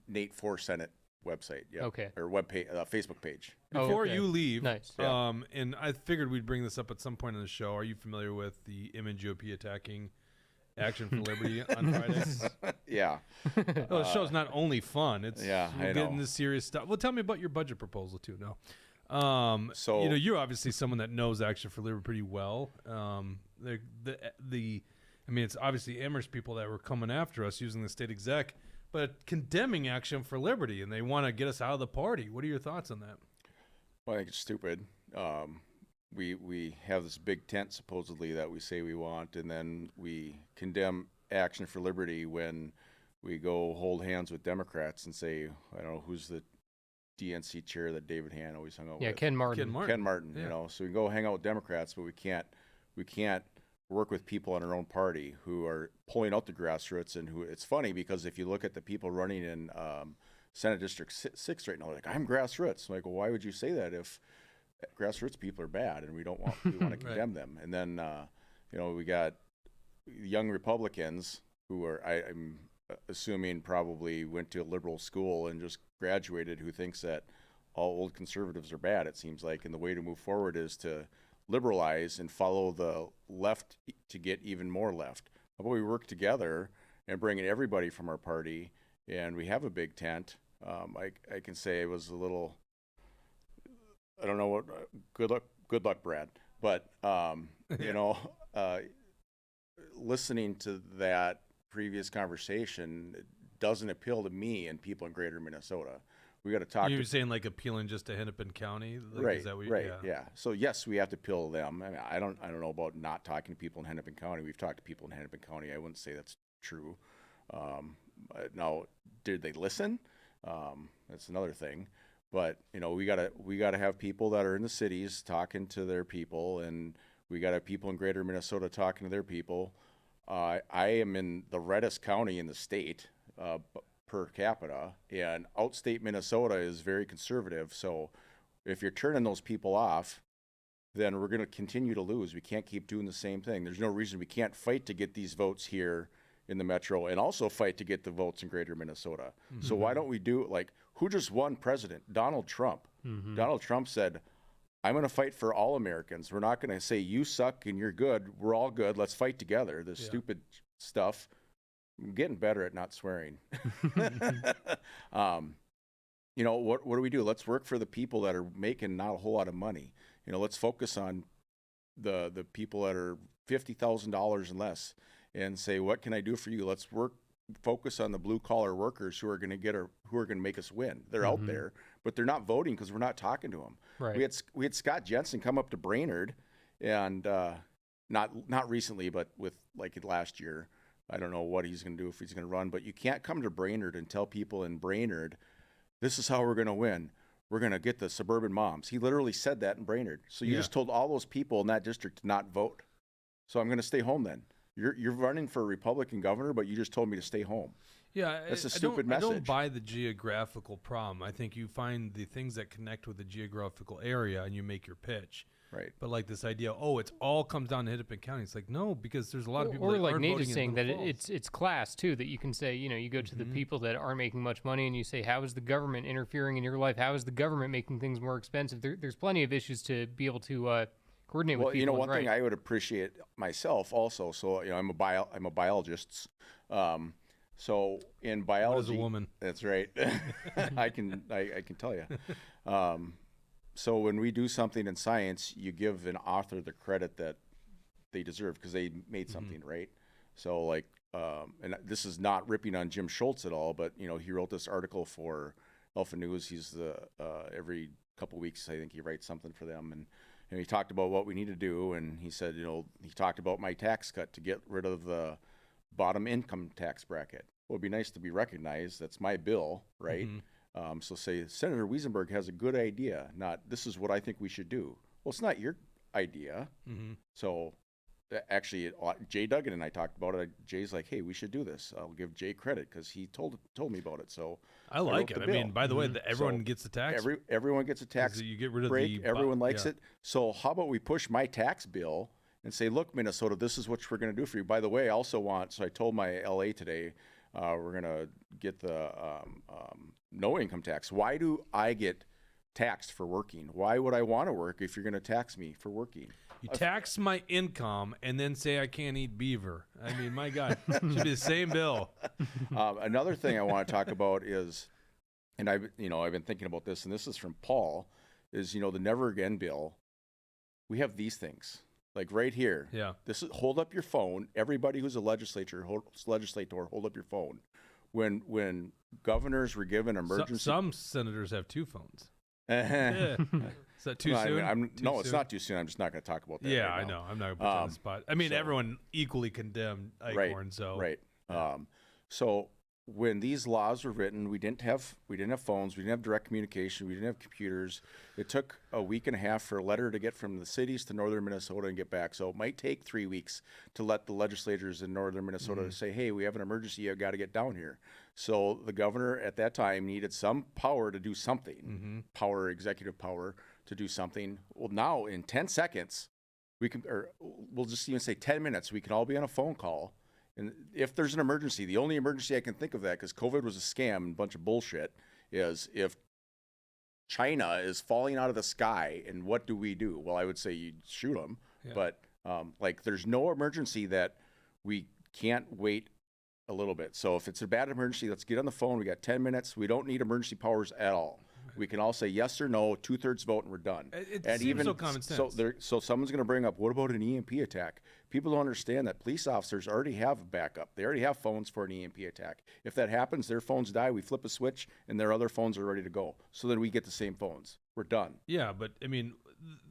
Speaker 6: Nate 4 Senate website. Yeah.
Speaker 3: Okay.
Speaker 6: Or web page, Facebook page.
Speaker 3: Oh,
Speaker 1: Before
Speaker 3: okay.
Speaker 1: you leave,
Speaker 3: Nice.
Speaker 1: and I figured we'd bring this up at some point in the show. Are you familiar with the Image GOP attacking Action for Liberty on Fridays?
Speaker 6: Yeah.
Speaker 1: Well, the show's not only fun; it's
Speaker 6: Yeah,
Speaker 1: we'll
Speaker 6: I
Speaker 1: get
Speaker 6: know.
Speaker 1: into serious stuff. Well, tell me about your budget proposal too. No,
Speaker 6: So-
Speaker 1: you're obviously someone that knows Action for Liberty pretty well. I mean, it's obviously Amherst people that were coming after us using the state exec, but condemning Action for Liberty, and they want to get us out of the party. What are your thoughts on that?
Speaker 6: Well, I think it's stupid. We have this big tent supposedly that we say we want, and then we condemn Action for Liberty when we go hold hands with Democrats and say, I don't know, who's the DNC chair that David Han always hung out
Speaker 3: Yeah,
Speaker 6: with?
Speaker 3: Ken Martin.
Speaker 6: Ken Martin,
Speaker 1: Yeah.
Speaker 6: you know. So we can go hang out with Democrats, but we can't work with people in our own party who are pulling out the grassroots, and who, it's funny because if you look at the people running in Senate District 6 right now, they're like, I'm grassroots. I'm like, well, why would you say that if grassroots people are bad and we want to condemn them? And then we got young Republicans who are, I'm assuming, probably went to a liberal school and just graduated, who thinks that all old conservatives are bad, it seems like, and the way to move forward is to liberalize and follow the left to get even more left. How about we work together and bring in everybody from our party, and we have a big tent. I can say it was a little, I don't know what, good luck, Brad. But, listening to that previous conversation doesn't appeal to me and people in greater Minnesota. We got to talk
Speaker 1: You're
Speaker 6: to
Speaker 1: saying like appealing just to Hennepin County? Like,
Speaker 6: right,
Speaker 1: is that what
Speaker 6: right, yeah. So yes, we have to appeal to them. I mean, I don't know about not talking to people in Hennepin County. We've talked to people in Hennepin County. I wouldn't say that's true. Now, did they listen? That's another thing. But we gotta have people that are in the cities talking to their people, and we gotta have people in greater Minnesota talking to their people. I am in the reddest county in the state, per capita, and outstate Minnesota is very conservative. So if you're turning those people off, then we're going to continue to lose. We can't keep doing the same thing. There's no reason we can't fight to get these votes here in the metro, and also fight to get the votes in greater Minnesota. Mm-hmm. So why don't we do, like, who just won president? Donald Trump. Mm-hmm. Donald Trump said, I'm going to fight for all Americans. We're not going to say you suck and you're good. We're all good. Let's fight together. This stupid stuff. I'm getting better at not swearing. What do we do? Let's work for the people that are making not a whole lot of money. Let's focus on the people that are $50,000 and less, and say, what can I do for you? Let's focus on the blue collar workers who are going to make us win. They're out there, but they're not voting because we're not talking to them.
Speaker 3: Right.
Speaker 6: We had Scott Jensen come up to Brainerd, and not recently, but with like last year. I don't know what he's going to do, if he's going to run, but you can't come to Brainerd and tell people in Brainerd, this is how we're going to win. We're going to get the suburban moms. He literally said that in Brainerd. So you just told all those people in that district to not vote. So I'm going to stay home then. You're running for a Republican governor, but you just told me to stay home. Yeah, that's a stupid message.
Speaker 1: I don't buy the geographical problem. I think you find the things that connect with the geographical area and you make your pitch.
Speaker 6: Right.
Speaker 1: But like this idea, it all comes down to Hennepin County. It's like, no, because there's a lot of people
Speaker 3: or
Speaker 1: that
Speaker 3: like
Speaker 1: aren't
Speaker 3: Nate
Speaker 1: voting
Speaker 3: is saying
Speaker 1: in
Speaker 3: that
Speaker 1: Little Falls.
Speaker 3: it's class too, that you can say, you go to the people that aren't making much money and you say, how is the government interfering in your life? How is the government making things more expensive? There's plenty of issues to be able to coordinate with people.
Speaker 6: One thing I would appreciate myself also. So I'm a biologist. So in biology,
Speaker 1: What is a woman?
Speaker 6: That's right. I can tell you. So when we do something in science, you give an author the credit that they deserve because they made something, right? So like, and this is not ripping on Jim Schultz at all, but he wrote this article for Alpha News. He's every couple weeks, I think he writes something for them, and he talked about what we need to do, and he said, he talked about my tax cut to get rid of the bottom income tax bracket. Well, it'd be nice to be recognized. That's my bill, right? So say, Senator Wesenberg has a good idea, not this is what I think we should do. Well, it's not your idea. So actually, Jay Duggan and I talked about it. Jay's like, hey, we should do this. I'll give Jay credit because he told me about it. So
Speaker 1: I like it. I mean, by the way, everyone gets a tax.
Speaker 6: Everyone gets a tax
Speaker 1: you get rid of
Speaker 6: break. Everyone likes
Speaker 1: it.
Speaker 6: So how about we push my tax bill and say, look, Minnesota, this is what we're going to do for you. By the way, I also want, so I told my LA today, we're going to get the no income tax. Why do I get taxed for working? Why would I want to work if you're going to tax me for working?
Speaker 1: You tax my income and then say I can't eat beaver. I mean, my God, should be the same bill.
Speaker 6: Another thing I want to talk about is, and I've been thinking about this, and this is from Paul, is, the Never Again bill. We have these things like right here.
Speaker 1: Yeah.
Speaker 6: This is, hold up your phone. Everybody who's a legislator, hold up your phone. When governors were given emergency,
Speaker 1: Some senators have 2 phones.
Speaker 6: Yeah.
Speaker 1: Is that too
Speaker 6: No,
Speaker 1: soon?
Speaker 6: I mean, it's not too soon. I'm just not going to talk about that.
Speaker 1: Yeah,
Speaker 6: right
Speaker 1: I
Speaker 6: now.
Speaker 1: know. I'm not going to put you on the spot. I mean,
Speaker 6: so-
Speaker 1: everyone equally condemned Eichhorn.
Speaker 6: Right.
Speaker 1: So
Speaker 6: Right. So when these laws were written, we didn't have phones, we didn't have direct communication, we didn't have computers. It took a week and a half for a letter to get from the cities to northern Minnesota and get back. So it might take 3 weeks to let the legislators in northern Minnesota say, hey, we have an emergency, you got to get down here. So the governor at that time needed some power to do something, executive power to do something. Well, now in 10 seconds, we'll just even say 10 minutes, we can all be on a phone call. And if there's an emergency, the only emergency I can think of that, because COVID was a scam and a bunch of bullshit, is if China is falling out of the sky, and what do we do? Well, I would say you shoot them, but there's no emergency that we can't wait a little bit. So if it's a bad emergency, let's get on the phone. We got 10 minutes. We don't need emergency powers at all. We can all say yes or no, 2/3 vote, and we're done.
Speaker 1: It
Speaker 6: and
Speaker 1: seems
Speaker 6: even
Speaker 1: so common sense.
Speaker 6: So someone's going to bring up, what about an EMP attack? People don't understand that police officers already have a backup. They already have phones for an EMP attack. If that happens, their phones die. We flip a switch, and their other phones are ready to go. So then we get the same phones. We're done.
Speaker 1: Yeah, but I mean,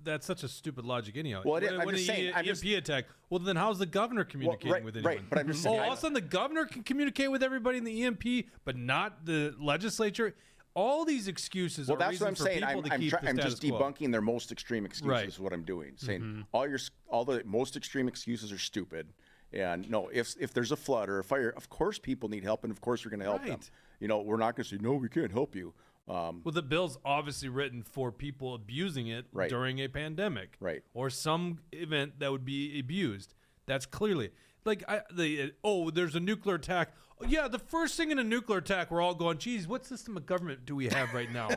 Speaker 1: that's such a stupid logic anyhow.
Speaker 6: Well, it is. I'm
Speaker 1: When
Speaker 6: just saying.
Speaker 1: EMP attack. Well, then how's the governor communicating with anyone?
Speaker 6: Right, but I'm just saying.
Speaker 1: all of a sudden the governor can communicate with everybody in the EMP, but not the legislature. All these excuses
Speaker 6: Well,
Speaker 1: are
Speaker 6: that's what I'm
Speaker 1: reasons for
Speaker 6: saying.
Speaker 1: people to
Speaker 6: I'm
Speaker 1: keep the
Speaker 6: just
Speaker 1: status quo.
Speaker 6: debunking their most extreme excuses.
Speaker 1: Right.
Speaker 6: Is what I'm doing. Saying all the most extreme excuses are stupid. And no, if there's a flood or a fire, of course people need help, and of course we're going to help them.
Speaker 1: Right.
Speaker 6: We're not going to say no, we can't help you.
Speaker 1: Well, the bill's obviously written for people abusing it
Speaker 6: Right.
Speaker 1: during a pandemic,
Speaker 6: Right.
Speaker 1: or some event that would be abused. That's clearly like there's a nuclear attack. Yeah, the first thing in a nuclear attack, we're all going, geez, what system of government do we have right now?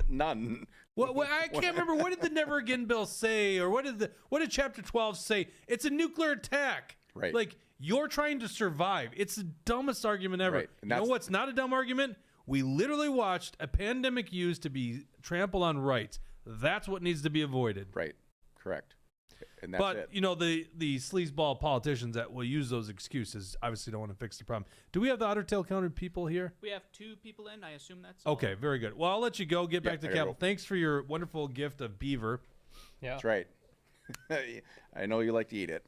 Speaker 6: None.
Speaker 1: What I can't remember. What did the Never Again bill say, or what did Chapter 12 say? It's a nuclear attack.
Speaker 6: Right.
Speaker 1: Like, you're trying to survive. It's the dumbest argument ever.
Speaker 6: Right. And
Speaker 1: You know
Speaker 6: that's-
Speaker 1: what's not a dumb argument? We literally watched a pandemic used to be trampled on rights. That's what needs to be avoided.
Speaker 6: Right. Correct. And that's
Speaker 1: But
Speaker 6: it.
Speaker 1: the sleazeball politicians that will use those excuses obviously don't want to fix the problem. Do we have the Otter Tail County people here?
Speaker 5: We have 2 people in. I assume that's all.
Speaker 1: Okay, very good. Well, I'll let you go. Get back to
Speaker 6: I
Speaker 1: the
Speaker 6: gotta
Speaker 1: Capitol.
Speaker 6: go.
Speaker 1: Thanks for your wonderful gift of beaver.
Speaker 3: Yeah.
Speaker 6: That's right. I know you like to eat it.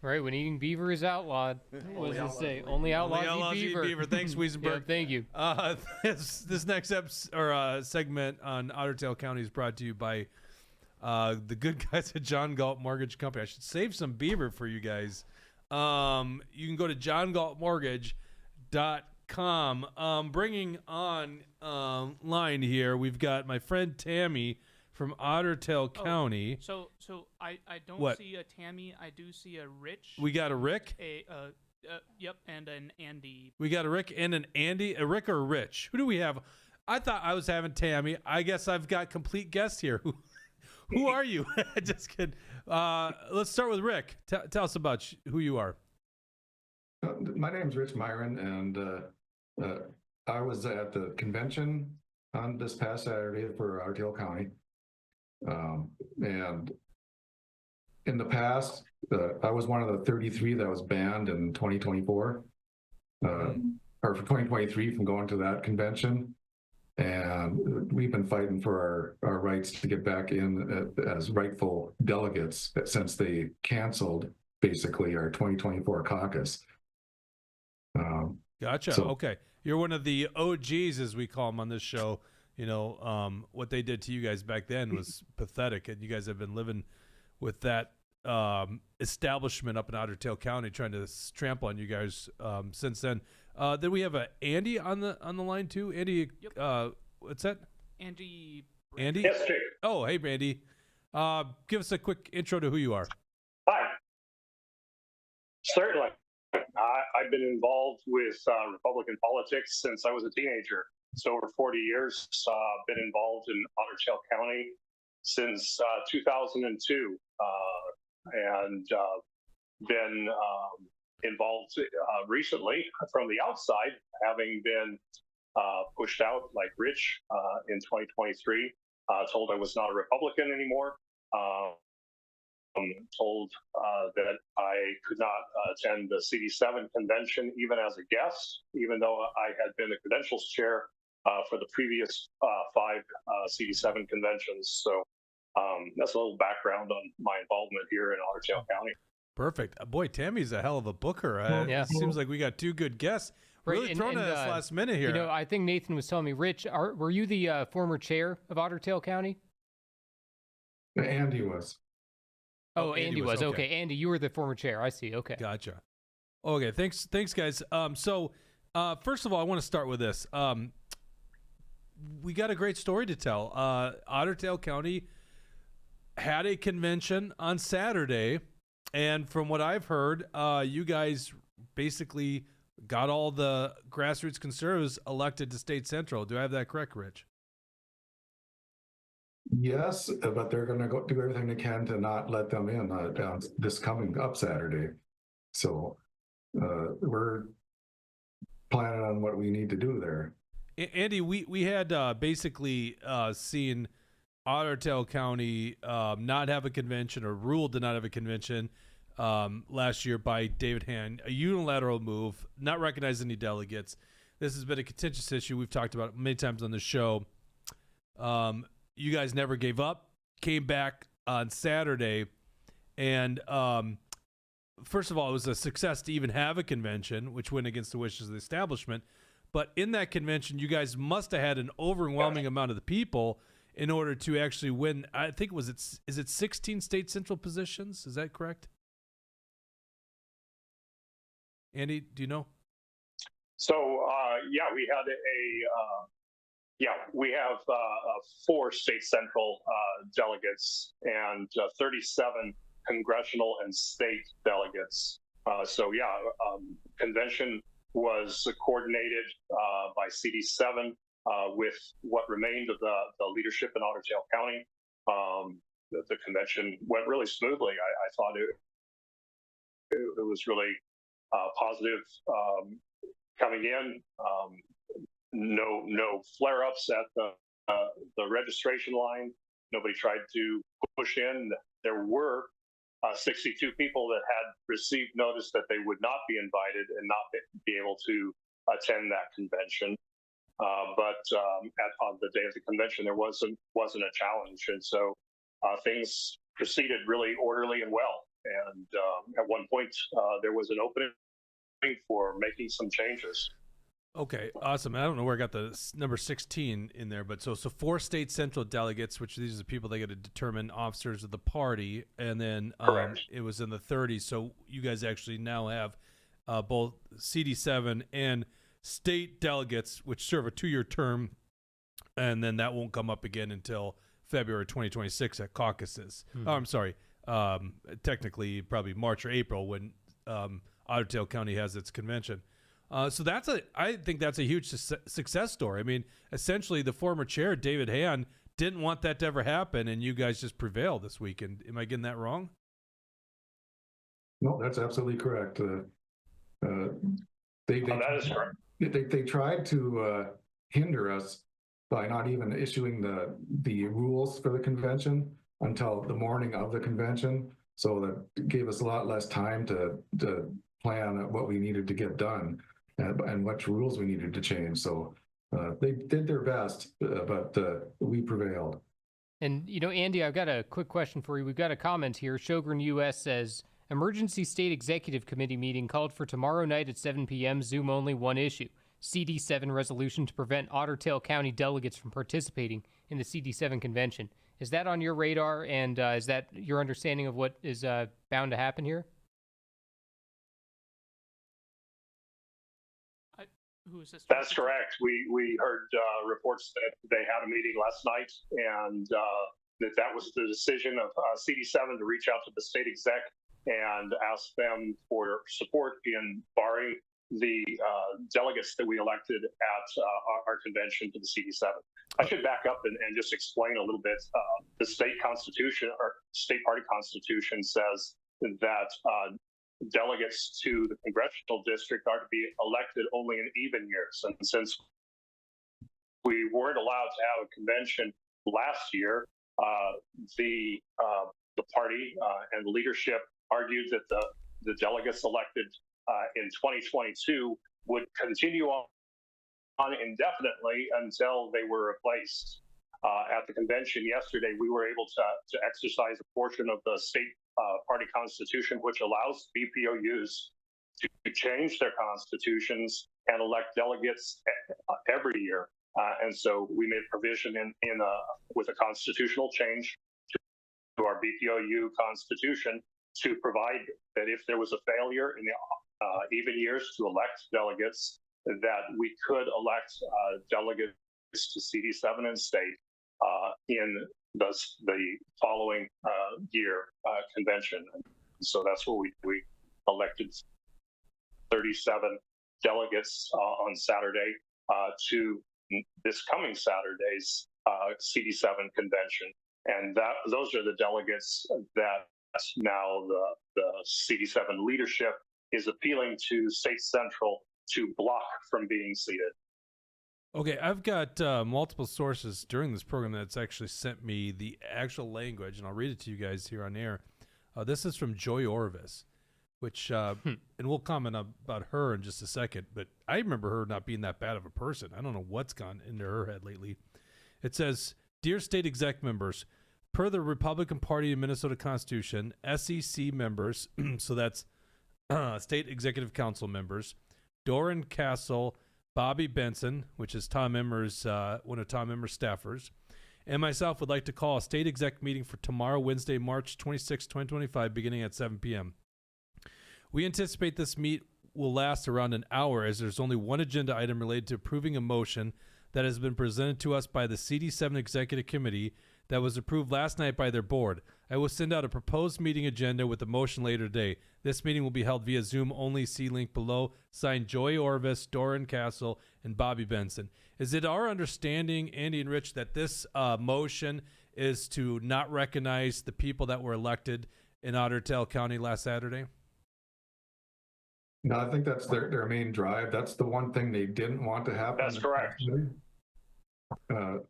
Speaker 3: Right, when eating beaver is outlawed. What does it say? Only outlaws, eat beaver.
Speaker 1: Thanks, Wesenberg.
Speaker 3: Yeah, thank you.
Speaker 1: This next segment on Otter Tail County is brought to you by the good guys at John Galt Mortgage Company. I should save some beaver for you guys. You can go to johngaltmortgage.com. Bringing on line here, we've got my friend Tammy from Otter Tail County.
Speaker 5: So I don't
Speaker 1: What?
Speaker 5: see a Tammy. I do see a Rich.
Speaker 1: We got a Rick.
Speaker 5: Yep, and an Andy.
Speaker 1: We got a Rick and an Andy. A Rick or a Rich? Who do we have? I thought I was having Tammy. I guess I've got complete guests here. Who are you? Just kidding. Let's start with Rick. Tell us about who you are.
Speaker 7: My name's Rich Myron, and I was at the convention on this past Saturday for Otter Tail County. And in the past, I was one of the 33 that was banned in 2024, or for 2023 from going to that convention. And we've been fighting for our rights to get back in as rightful delegates since they canceled basically our 2024 caucus.
Speaker 1: Gotcha. Okay. You're one of the OGs, as we call them on this show. What they did to you guys back then was pathetic. And you guys have been living with that establishment up in Otter Tail County trying to trample on you guys since then. Then we have Andy on the line too. Andy,
Speaker 5: Yep.
Speaker 1: What's that?
Speaker 5: Andy.
Speaker 1: Andy?
Speaker 8: Yes, sir.
Speaker 1: Oh, hey, Andy. Give us a quick intro to who you are.
Speaker 8: Hi. Certainly. I've been involved with Republican politics since I was a teenager. It's over 40 years. Been involved in Otter Tail County since 2002, and been involved recently from the outside, having been pushed out like Rich in 2023, told I was not a Republican anymore, told that I could not attend the CD7 convention even as a guest, even though I had been the credentials chair for the previous 5 CD7 conventions. So that's a little background on my involvement here in Otter Tail County.
Speaker 1: Perfect. Boy, Tammy's a hell of a booker.
Speaker 3: Yeah.
Speaker 1: It seems like we got 2 good guests. Really thrown at us last minute here.
Speaker 3: You know, I think Nathan was telling me, Rich, were you the former chair of Otter Tail County?
Speaker 7: Andy was.
Speaker 3: Oh, Andy was. Okay. Andy, you were the former chair. I see. Okay.
Speaker 1: Gotcha. Okay. Thanks, guys. So, first of all, I want to start with this. We got a great story to tell. Otter Tail County had a convention on Saturday, and from what I've heard, you guys basically got all the grassroots conservatives elected to state central. Do I have that correct, Rich?
Speaker 7: Yes, but they're going to go do everything they can to not let them in this coming up Saturday. So we're planning on what we need to do there.
Speaker 1: Andy, we had basically seen Otter Tail County not have a convention, or ruled to not have a convention last year by David Hand, a unilateral move, not recognizing any delegates. This has been a contentious issue. We've talked about it many times on the show. You guys never gave up, came back on Saturday, and first of all, it was a success to even have a convention, which went against the wishes of the establishment. But in that convention, you guys must have had an overwhelming amount of the people in order to actually win. I think is it 16 state central positions? Is that correct? Andy, do you know?
Speaker 8: So we have 4 state central delegates and 37 congressional and state delegates. Convention was coordinated by CD7 with what remained of the leadership in Otter Tail County. The convention went really smoothly. I thought it was really positive coming in. No flare-ups at the registration line. Nobody tried to push in. There were 62 people that had received notice that they would not be invited and not be able to attend that convention. But on the day of the convention, there wasn't a challenge, and so things proceeded really orderly and well. And at one point, there was an opening for making some changes.
Speaker 1: Okay, awesome. I don't know where I got the number 16 in there, but so 4 state central delegates, which these are the people that get to determine officers of the party, and then it was in the 30s. So you guys actually now have both CD7 and state delegates, which serve a 2-year term, and then that won't come up again until February 2026 at caucuses. Oh, I'm sorry, technically probably March or April when Otter Tail County has its convention. So I think that's a huge success story. I mean, essentially the former chair, David Hand, didn't want that to ever happen, and you guys just prevailed this weekend. Am I getting that wrong?
Speaker 7: No, that's absolutely correct.
Speaker 8: That is correct.
Speaker 7: They tried to hinder us by not even issuing the rules for the convention until the morning of the convention. So that gave us a lot less time to plan what we needed to get done and what rules we needed to change. So they did their best, but we prevailed.
Speaker 3: And, Andy, I've got a quick question for you. We've got a comment here. Sjogren US says, Emergency State Executive Committee meeting called for tomorrow night at 7 p.m. Zoom only, one issue. CD7 resolution to prevent Otter Tail County delegates from participating in the CD7 convention. Is that on your radar, and is that your understanding of what is bound to happen here?
Speaker 5: Who is this?
Speaker 8: That's correct. We heard reports that they had a meeting last night, and that was the decision of CD7 to reach out to the state exec and ask them for support in barring the delegates that we elected at our convention to the CD7. I should back up and just explain a little bit. The state constitution or state party constitution says that delegates to the congressional district are to be elected only in even years. And since we weren't allowed to have a convention last year, the party and leadership argued that the delegates elected in 2022 would continue on indefinitely until they were replaced. At the convention yesterday, we were able to exercise a portion of the state party constitution, which allows BPOUs to change their constitutions and elect delegates every year. And so we made provision with a constitutional change to our BPOU constitution to provide that if there was a failure in the even years to elect delegates, that we could elect delegates to CD7 and state in the following year convention. So that's what we elected 37 delegates on Saturday to this coming Saturday's CD7 convention. And those are the delegates that now the CD7 leadership is appealing to State Central to block from being seated.
Speaker 1: Okay, I've got multiple sources during this program that's actually sent me the actual language, and I'll read it to you guys here on air. This is from Joy Orvis, which, and we'll comment about her in just a second, but I remember her not being that bad of a person. I don't know what's gone into her head lately. It says, "Dear state exec members, per the Republican Party of Minnesota Constitution, SEC members," so that's state executive council members, Doran Castle, Bobby Benson, which is Tom Emmer's, one of Tom Emmer's staffers, and myself would like to call a state exec meeting for tomorrow, Wednesday, March 26, 2025, beginning at 7 p.m. We anticipate this meet will last around an hour, as there's only one agenda item related to approving a motion that has been presented to us by the CD7 Executive Committee that was approved last night by their board. I will send out a proposed meeting agenda with the motion later today. This meeting will be held via Zoom only. See link below. Signed, Joy Orvis, Doran Castle, and Bobby Benson. Is it our understanding, Andy and Rich, that this motion is to not recognize the people that were elected in Otter Tail County last Saturday?
Speaker 7: No, I think that's their main drive. That's the one thing they didn't want to happen.
Speaker 8: That's correct.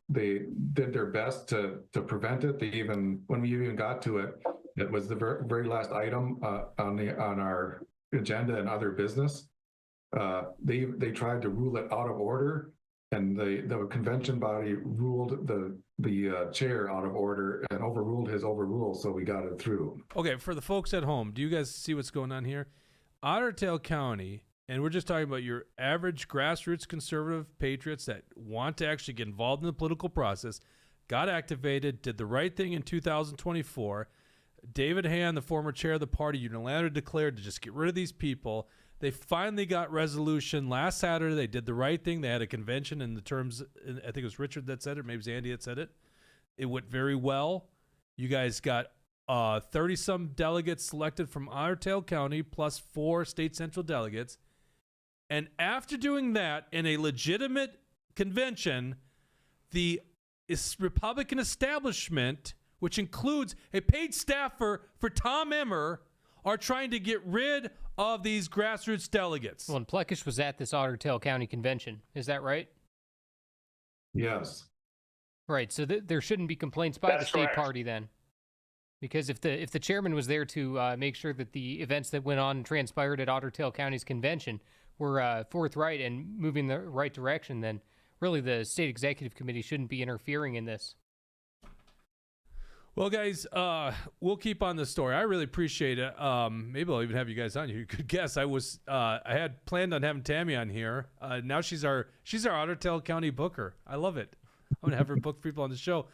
Speaker 7: They did their best to prevent it. When we even got to it, it was the very last item on our agenda and other business. They tried to rule it out of order, and the convention body ruled the chair out of order and overruled his overrule, so we got it through.
Speaker 1: Okay, for the folks at home, do you guys see what's going on here? Otter Tail County, and we're just talking about your average grassroots conservative patriots that want to actually get involved in the political process, got activated, did the right thing in 2024. David Hand, the former chair of the party, unilaterally declared to just get rid of these people. They finally got resolution last Saturday. They did the right thing. They had a convention in the terms, I think it was Richard that said it, maybe it was Andy that said it. It went very well. You guys got 30-some delegates selected from Otter Tail County, plus 4 state central delegates. And after doing that in a legitimate convention, the Republican establishment, which includes a paid staffer for Tom Emmer, are trying to get rid of these grassroots delegates.
Speaker 3: Well, and Plekish was at this Otter Tail County convention. Is that right?
Speaker 7: Yes.
Speaker 3: Right. So there shouldn't be complaints by the state party then. Because if the chairman was there to make sure that the events that went on and transpired at Otter Tail County's convention were forthright and moving the right direction, then really the state executive committee shouldn't be interfering in this.
Speaker 1: Well, guys, we'll keep on the story. I really appreciate it. Maybe I'll even have you guys on here. You could guess I had planned on having Tammy on here. Now she's our Otter Tail County booker. I love it. I'm gonna have her book people on the show.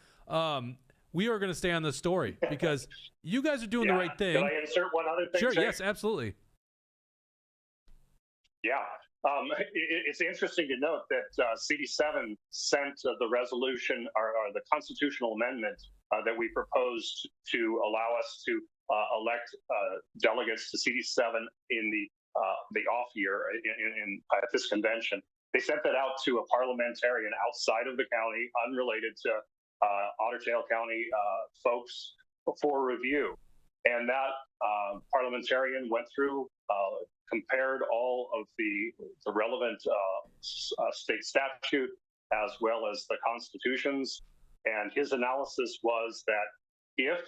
Speaker 1: We are going to stay on the story because you guys are doing the right thing.
Speaker 8: Can I insert one other thing?
Speaker 1: Sure. Yes, absolutely.
Speaker 8: Yeah. It's interesting to note that CD7 sent the resolution or the constitutional amendment that we proposed to allow us to elect delegates to CD7 in the the off year at this convention. They sent that out to a parliamentarian outside of the county, unrelated to Otter Tail County folks for review. And that parliamentarian went through, compared all of the relevant state statute as well as the constitutions. And his analysis was that if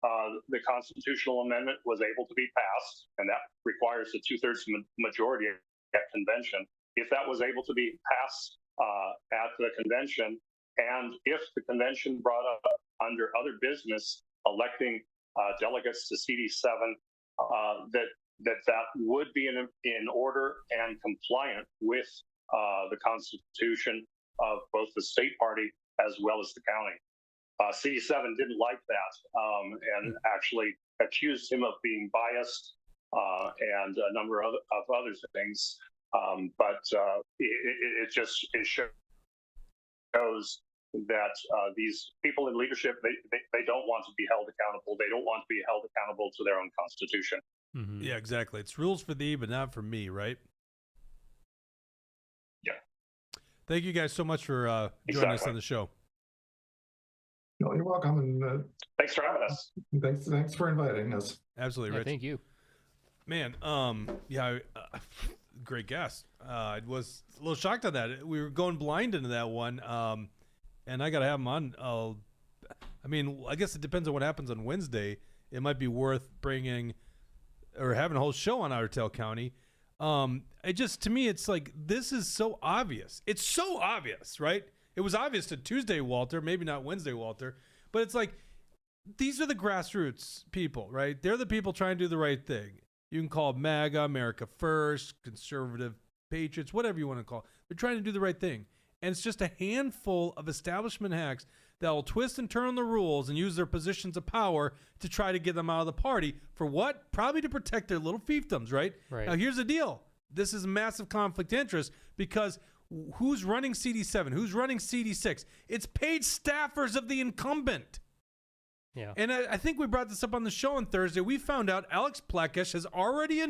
Speaker 8: the constitutional amendment was able to be passed, and that requires a 2/3 majority at convention, if that was able to be passed at the convention, and if the convention brought up under other business electing delegates to CD7, that would be in order and compliant with the constitution of both the state party as well as the county. CD7 didn't like that and actually accused him of being biased and a number of other things. But it shows that these people in leadership, they don't want to be held accountable. They don't want to be held accountable to their own constitution.
Speaker 1: Mm-hmm. Yeah, exactly. It's rules for thee, but not for me, right?
Speaker 8: Yeah.
Speaker 1: Thank you guys so much for joining us on the show.
Speaker 7: No, you're welcome, and
Speaker 8: thanks for having us.
Speaker 7: Thanks for inviting us.
Speaker 1: Absolutely, Rich.
Speaker 3: Thank you,
Speaker 1: man. Great guest. I was a little shocked on that. We were going blind into that one, and I gotta have him on. I guess it depends on what happens on Wednesday. It might be worth bringing or having a whole show on Otter Tail County. To me, it's like, this is so obvious. It's so obvious, right? It was obvious to Tuesday, Walter, maybe not Wednesday, Walter, but it's like, these are the grassroots people, right? They're the people trying to do the right thing. You can call it MAGA, America First, conservative patriots, whatever you want to call it. They're trying to do the right thing. And it's just a handful of establishment hacks that will twist and turn the rules and use their positions of power to try to get them out of the party. For what? Probably to protect their little fiefdoms, right? Now, here's the deal. This is a massive conflict of interest, because who's running CD7? Who's running CD6? It's paid staffers of the incumbent.
Speaker 3: Yeah.
Speaker 1: And I think we brought this up on the show on Thursday. We found out Alex Plekish has already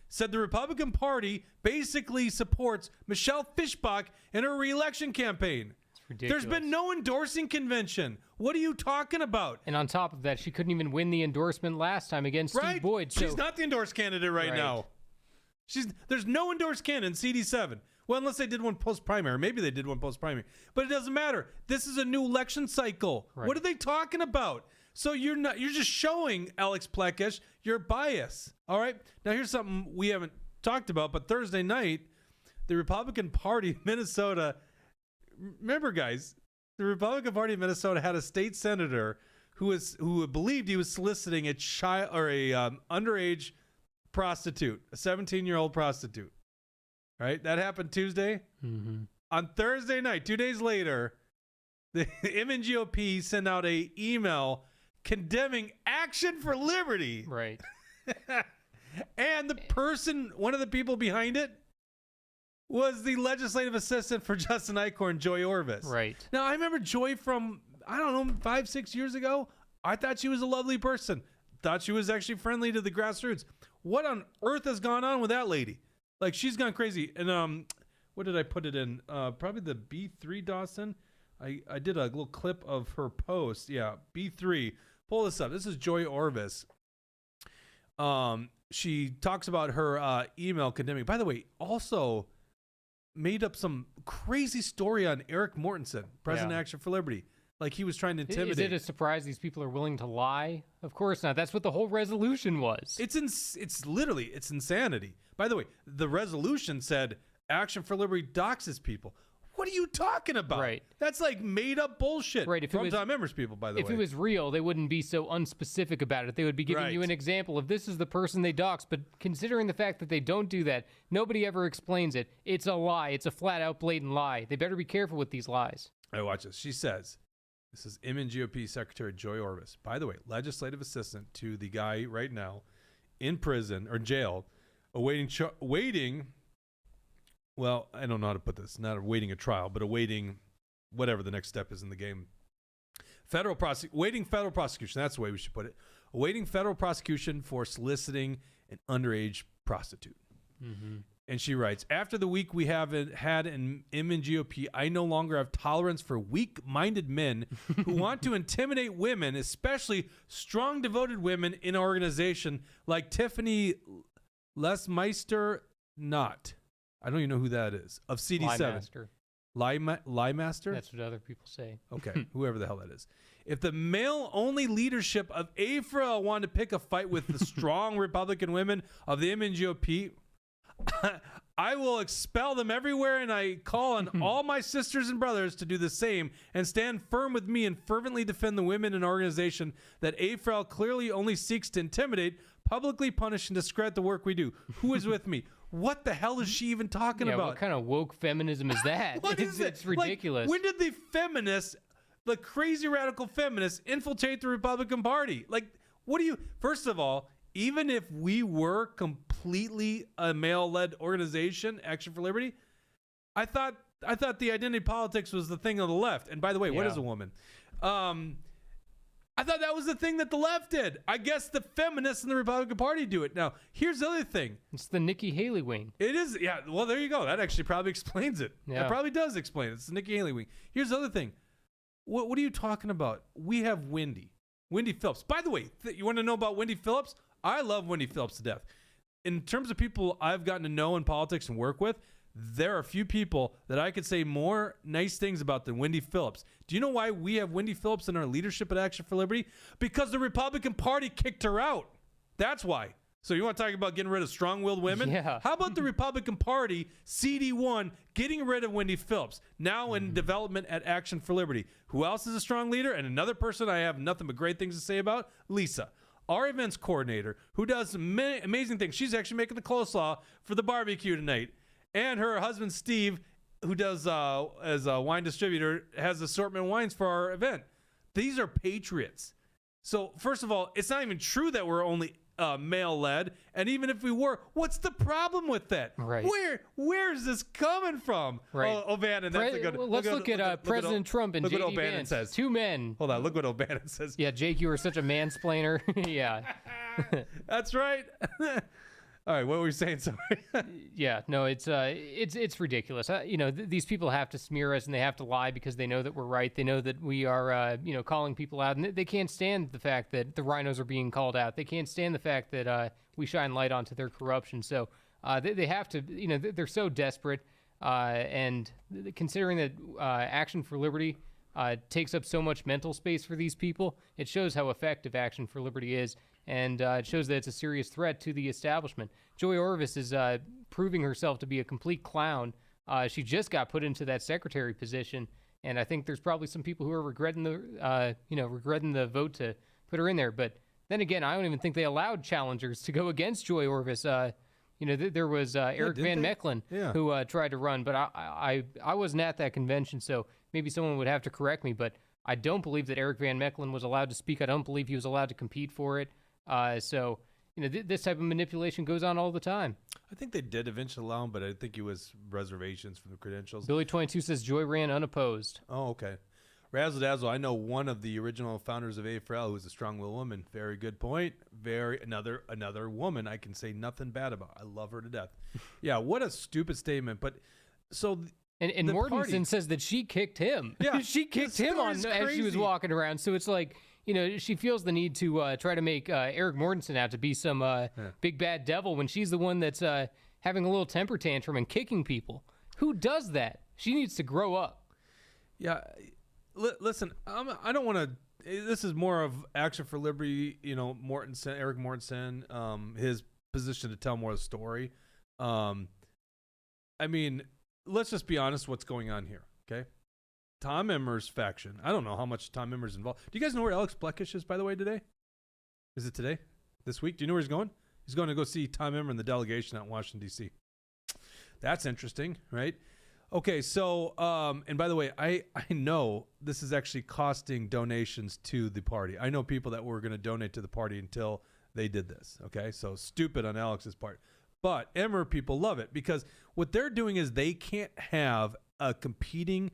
Speaker 1: said the Republican Party basically supports Michelle Fischbach in her re-election campaign.
Speaker 3: It's ridiculous.
Speaker 1: There's been no endorsing convention. What are you talking about?
Speaker 3: And on top of that, she couldn't even win the endorsement last time against Steve Boyd. So
Speaker 1: she's not the endorsed candidate right now. There's no endorsed candidate in CD7. Well, unless they did one post-primary. Maybe they did one post-primary. But it doesn't matter. This is a new election cycle. Right. What are they talking about? So you're just showing, Alex Plekish, your bias. All right? Now, here's something we haven't talked about, but Thursday night, the Republican Party of Minnesota, remember, guys, the Republican Party of Minnesota had a state senator who believed he was soliciting a child or a underage prostitute, a 17-year-old prostitute. Right? That happened Tuesday.
Speaker 3: Mm-hmm.
Speaker 1: On Thursday night, 2 days later, the MNGOP sent out an email condemning Action for Liberty.
Speaker 3: Right.
Speaker 1: And one of the people behind it, was the legislative assistant for Justin Eichhorn, Joy Orvis.
Speaker 3: Right.
Speaker 1: Now, I remember Joy from, 5-6 years ago. I thought she was a lovely person. Thought she was actually friendly to the grassroots. What on earth has gone on with that lady? Like, she's gone crazy. And what did I put it in? Probably the B3, Dawson. I did a little clip of her post. Yeah, B3. Pull this up. This is Joy Orvis. She talks about her email condemning. By the way, also made up some crazy story on Eric Mortensen, President of Action for Liberty. Like, he was trying to intimidate.
Speaker 3: Is it a surprise these people are willing to lie? Of course not. That's what the whole resolution was.
Speaker 1: It's insanity. By the way, the resolution said Action for Liberty doxes people. What are you talking about?
Speaker 3: Right.
Speaker 1: That's like made up bullshit.
Speaker 3: Right.
Speaker 1: From Tom Emmer's people, by the way.
Speaker 3: If it was real, they wouldn't be so unspecific about it. They would be giving you an example of this is the person they dox. But considering the fact that they don't do that, nobody ever explains it. It's a lie. It's a flat out blatant lie. They better be careful with these lies.
Speaker 1: All right, watch this. She says, this is MNGOP Secretary Joy Orvis. By the way, legislative assistant to the guy right now in prison or jail, awaiting. Well, I don't know how to put this. Not awaiting a trial, but awaiting whatever the next step is in the game. Awaiting federal prosecution. That's the way we should put it. Awaiting federal prosecution for soliciting an underage prostitute. And she writes, after the week we have had in MNGOP, I no longer have tolerance for weak-minded men who want to intimidate women, especially strong, devoted women in an organization like Tiffany Lesmeister Knott. I don't even know who that is. Of CD7. Liemaster?
Speaker 3: That's what other people say.
Speaker 1: Okay, whoever the hell that is. If the male-only leadership of AFRA wanted to pick a fight with the strong Republican women of the MNGOP, I will expel them everywhere, and I call on all my sisters and brothers to do the same and stand firm with me and fervently defend the women in an organization that AFRL clearly only seeks to intimidate, publicly punish, and discredit the work we do. Who is with me? What the hell is she even talking about?
Speaker 3: What kind of woke feminism is that?
Speaker 1: What is it?
Speaker 3: It's ridiculous.
Speaker 1: Like, when did the feminists, the crazy radical feminists, infiltrate the Republican Party? Like, what do you... First of all, even if we were completely a male-led organization, Action for Liberty, I thought the identity politics was the thing on the left. And by the way, what is a woman? I thought that was the thing that the left did. I guess the feminists in the Republican Party do it. Now, here's the other thing.
Speaker 3: It's the Nikki Haley wing.
Speaker 1: It is, yeah. Well, there you go. That actually probably explains it.
Speaker 3: Yeah.
Speaker 1: It probably does explain it. It's the Nikki Haley wing. Here's the other thing. What are you talking about? We have Wendy Phillips. By the way, you want to know about Wendy Phillips? I love Wendy Phillips to death. In terms of people I've gotten to know in politics and work with, there are a few people that I could say more nice things about than Wendy Phillips. Do you know why we have Wendy Phillips in our leadership at Action for Liberty? Because the Republican Party kicked her out. That's why. So you want to talk about getting rid of strong-willed women?
Speaker 3: Yeah.
Speaker 1: How about the Republican Party, CD1, getting rid of Wendy Phillips, now in development at Action for Liberty? Who else is a strong leader? And another person I have nothing but great things to say about, Lisa, our events coordinator, who does many amazing things. She's actually making the coleslaw for the barbecue tonight. And her husband, Steve, who does as a wine distributor, has assortment wines for our event. These are patriots. So first of all, it's not even true that we're only male-led. And even if we were, what's the problem with that?
Speaker 3: Right.
Speaker 1: Where is this coming from?
Speaker 3: Right.
Speaker 1: Oh, O'Bannon, that's a good...
Speaker 3: Let's look at President Trump and
Speaker 1: look what
Speaker 3: J.D.
Speaker 1: O'Bannon
Speaker 3: Vance.
Speaker 1: says.
Speaker 3: Two men.
Speaker 1: Hold on, look what O'Bannon says.
Speaker 3: Yeah, Jake, you were such a mansplainer. Yeah.
Speaker 1: That's right. All right, what were we saying? Sorry.
Speaker 3: Yeah, no, it's ridiculous. These people have to smear us and they have to lie because they know that we're right. They know that we are, calling people out, and they can't stand the fact that the rhinos are being called out. They can't stand the fact that we shine light onto their corruption. So they have to, they're so desperate. And considering that Action for Liberty takes up so much mental space for these people, it shows how effective Action for Liberty is. And it shows that it's a serious threat to the establishment. Joy Orvis is proving herself to be a complete clown. She just got put into that secretary position, and I think there's probably some people who are regretting the vote to put her in there. But then again, I don't even think they allowed challengers to go against Joy Orvis. There was Eric Van Mechelen who tried to run, but I wasn't at that convention, so maybe someone would have to correct me. But I don't believe that Eric Van Mechelen was allowed to speak. I don't believe he was allowed to compete for it. So this type of manipulation goes on all the time.
Speaker 1: I think they did eventually allow him, but I think it was reservations for the credentials.
Speaker 3: Billy22 says Joy ran unopposed.
Speaker 1: Oh, okay. Razzle Dazzle, I know one of the original founders of AFRL who's a strong-willed woman. Very good point. Another woman I can say nothing bad about. I love her to death. Yeah, what a stupid statement. But so...
Speaker 3: And Mortensen says that she kicked him.
Speaker 1: Yeah.
Speaker 3: She kicked him as she was walking around. So it's like... she feels the need to try to make Eric Mortensen out to be some big bad devil when she's the one that's having a little temper tantrum and kicking people. Who does that? She needs to grow up.
Speaker 1: Yeah. Listen, I don't want to... This is more of Action for Liberty, Eric Mortensen, his position to tell more of the story. Let's just be honest what's going on here, okay? Tom Emmer's faction. I don't know how much Tom Emmer's involved. Do you guys know where Alex Plekish is, by the way, today? Is it today? This week? Do you know where he's going? He's going to go see Tom Emmer and the delegation out in Washington, D.C. That's interesting, right? Okay, so, and by the way, I know this is actually costing donations to the party. I know people that were going to donate to the party until they did this, okay? So stupid on Alex's part. But Emmer people love it because what they're doing is they can't have a competing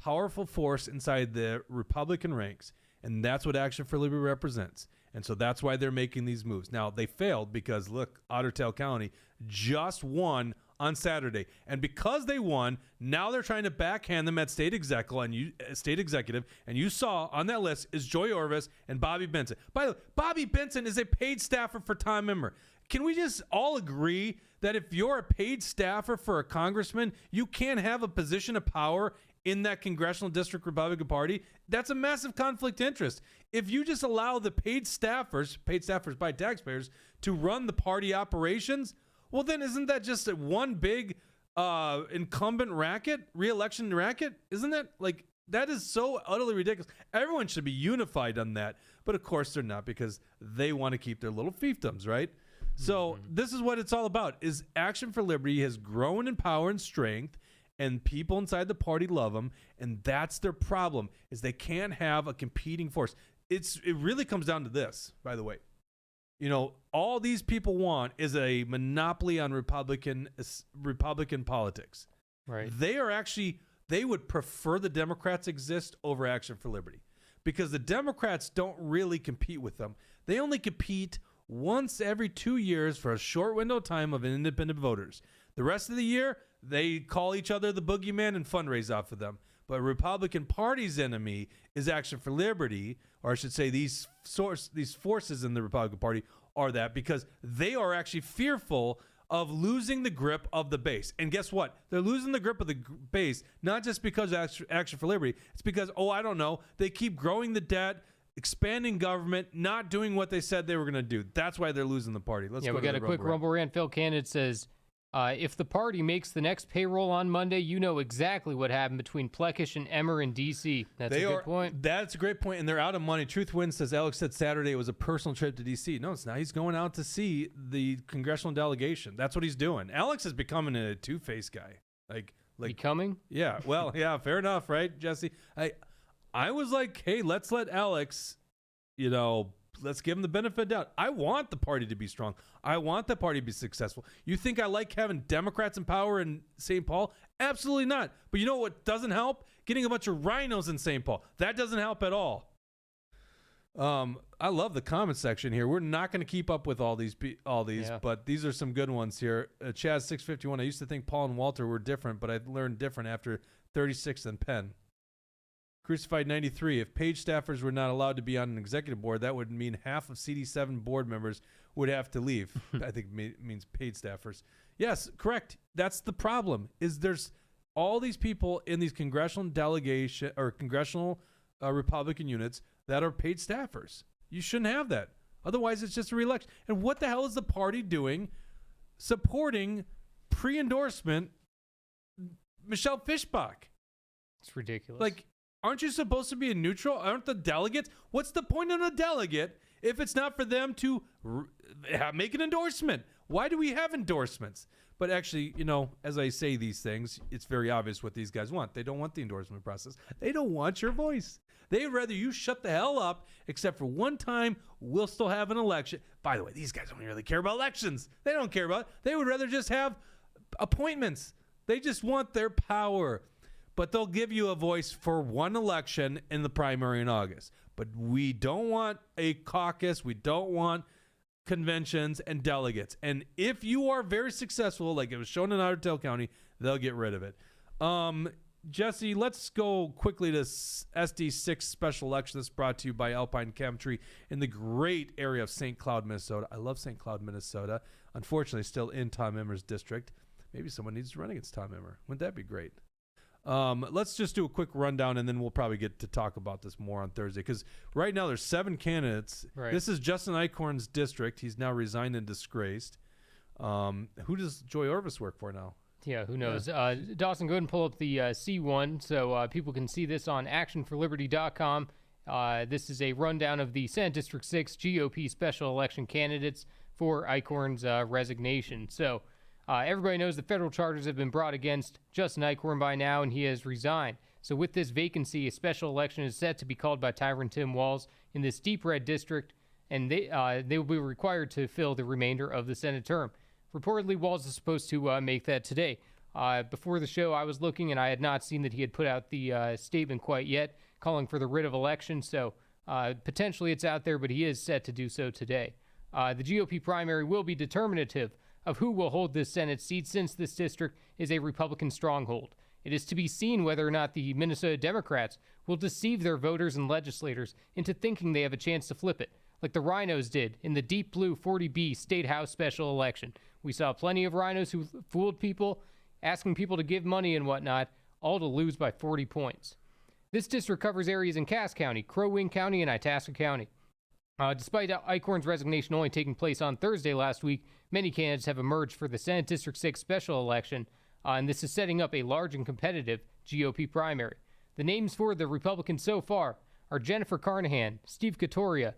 Speaker 1: powerful force inside the Republican ranks And that's what Action for Liberty represents. And so that's why they're making these moves. Now, they failed because, look, Otter Tail County just won on Saturday. And because they won, now they're trying to backhand them at state executive. And you saw on that list is Joy Orvis and Bobby Benson. By the way, Bobby Benson is a paid staffer for Tom Emmer. Can we just all agree that if you're a paid staffer for a congressman, you can't have a position of power in that congressional district Republican Party? That's a massive conflict of interest. If you just allow the paid staffers by taxpayers, to run the party operations, well, then isn't that just one big incumbent racket, re-election racket? Isn't that like, that is so utterly ridiculous. Everyone should be unified on that. But of course they're not, because they want to keep their little fiefdoms, right? So this is what it's all about, is Action for Liberty has grown in power and strength, and people inside the party love them, and that's their problem, is they can't have a competing force. It really comes down to this, by the way. You know, all these people want is a monopoly on Republican politics.
Speaker 3: Right.
Speaker 1: They would prefer the Democrats exist over Action for Liberty, because the Democrats don't really compete with them. They only compete once every 2 years for a short window of time of independent voters. The rest of the year, they call each other the boogeyman and fundraise off of them. But Republican Party's enemy is Action for Liberty, or I should say these forces in the Republican Party are that, because they are actually fearful of losing the grip of the base. And guess what? They're losing the grip of the base, not just because of Action for Liberty. It's because, they keep growing the debt, expanding government, not doing what they said they were going to do. That's why they're losing the party.
Speaker 3: We got a quick Rumble Rant. Phil Candid says, if the party makes the next payroll on Monday, you know exactly what happened between Plekish and Emmer in D.C. That's a good point.
Speaker 1: That's a great point, and they're out of money. Truth Wins says, Alex said Saturday it was a personal trip to D.C. No, it's not. He's going out to see the congressional delegation. That's what he's doing. Alex is becoming a two-faced guy. Like
Speaker 3: becoming?
Speaker 1: Yeah, well, yeah, fair enough, right, Jesse? I was like, hey, let's let Alex, let's give him the benefit of the doubt. I want the party to be strong. I want the party to be successful. You think I like having Democrats in power in St. Paul? Absolutely not. But you know what doesn't help? Getting a bunch of rhinos in St. Paul. That doesn't help at all. I love the comment section here. We're not going to keep up with all these, but these are some good ones here. Chaz 651. I used to think Paul and Walter were different, but I learned different after 36 and Penn. Crucified 93. If page staffers were not allowed to be on an executive board, that would mean half of CD7 board members would have to leave. I think it means paid staffers. Yes, correct. That's the problem. Is there's all these people in these congressional delegation or congressional Republican units that are paid staffers. You shouldn't have that. Otherwise, it's just a re-election. And what the hell is the party doing supporting pre-endorsement Michelle Fischbach?
Speaker 3: It's ridiculous.
Speaker 1: Like, aren't you supposed to be a neutral? Aren't the delegates? What's the point of a delegate if it's not for them to make an endorsement? Why do we have endorsements? But actually, as I say these things, it's very obvious what these guys want. They don't want the endorsement process. They don't want your voice. They'd rather you shut the hell up, except for one time we'll still have an election. By the way, these guys don't really care about elections. They don't care about it. They would rather just have appointments. They just want their power. But they'll give you a voice for one election in the primary in August. But we don't want a caucus. We don't want conventions and delegates. And if you are very successful, like it was shown in Otter Tail County, they'll get rid of it. Jesse, let's go quickly to SD6 special election. This is brought to you by Alpine Chemistry in the great area of St. Cloud, Minnesota. I love St. Cloud, Minnesota. Unfortunately, still in Tom Emmer's district. Maybe someone needs to run against Tom Emmer. Wouldn't that be great? Let's just do a quick rundown, and then we'll probably get to talk about this more on Thursday, because right now there's 7 candidates.
Speaker 3: Right.
Speaker 1: This is Justin Eichhorn's district. He's now resigned and disgraced. Who does Joy Orvis work for now?
Speaker 3: Yeah, who knows? Yeah. Dawson, go ahead and pull up the C1 so people can see this on actionforliberty.com. This is a rundown of the Senate District 6 GOP special election candidates for Eichhorn's resignation. So everybody knows the federal charges have been brought against Justin Eichhorn by now, and he has resigned. So with this vacancy, a special election is set to be called by Tyron Tim Walz in this deep red district, and they will be required to fill the remainder of the Senate term. Reportedly, Walz is supposed to make that today. Before the show, I was looking, and I had not seen that he had put out the statement quite yet, calling for the writ of election. So Potentially it's out there, but he is set to do so today. The GOP primary will be determinative of who will hold this Senate seat since this district is a Republican stronghold. It is to be seen whether or not the Minnesota Democrats will deceive their voters and legislators into thinking they have a chance to flip it, like the Rhinos did in the deep blue 40B State House special election. We saw plenty of Rhinos who fooled people, asking people to give money and whatnot, all to lose by 40 points. This district covers areas in Cass County, Crow Wing County, and Itasca County. Despite Eichhorn's resignation only taking place on Thursday last week, many candidates have emerged for the Senate District 6 special election, and this is setting up a large and competitive GOP primary. The names for the Republicans so far are Jennifer Carnahan, Steve Katoria,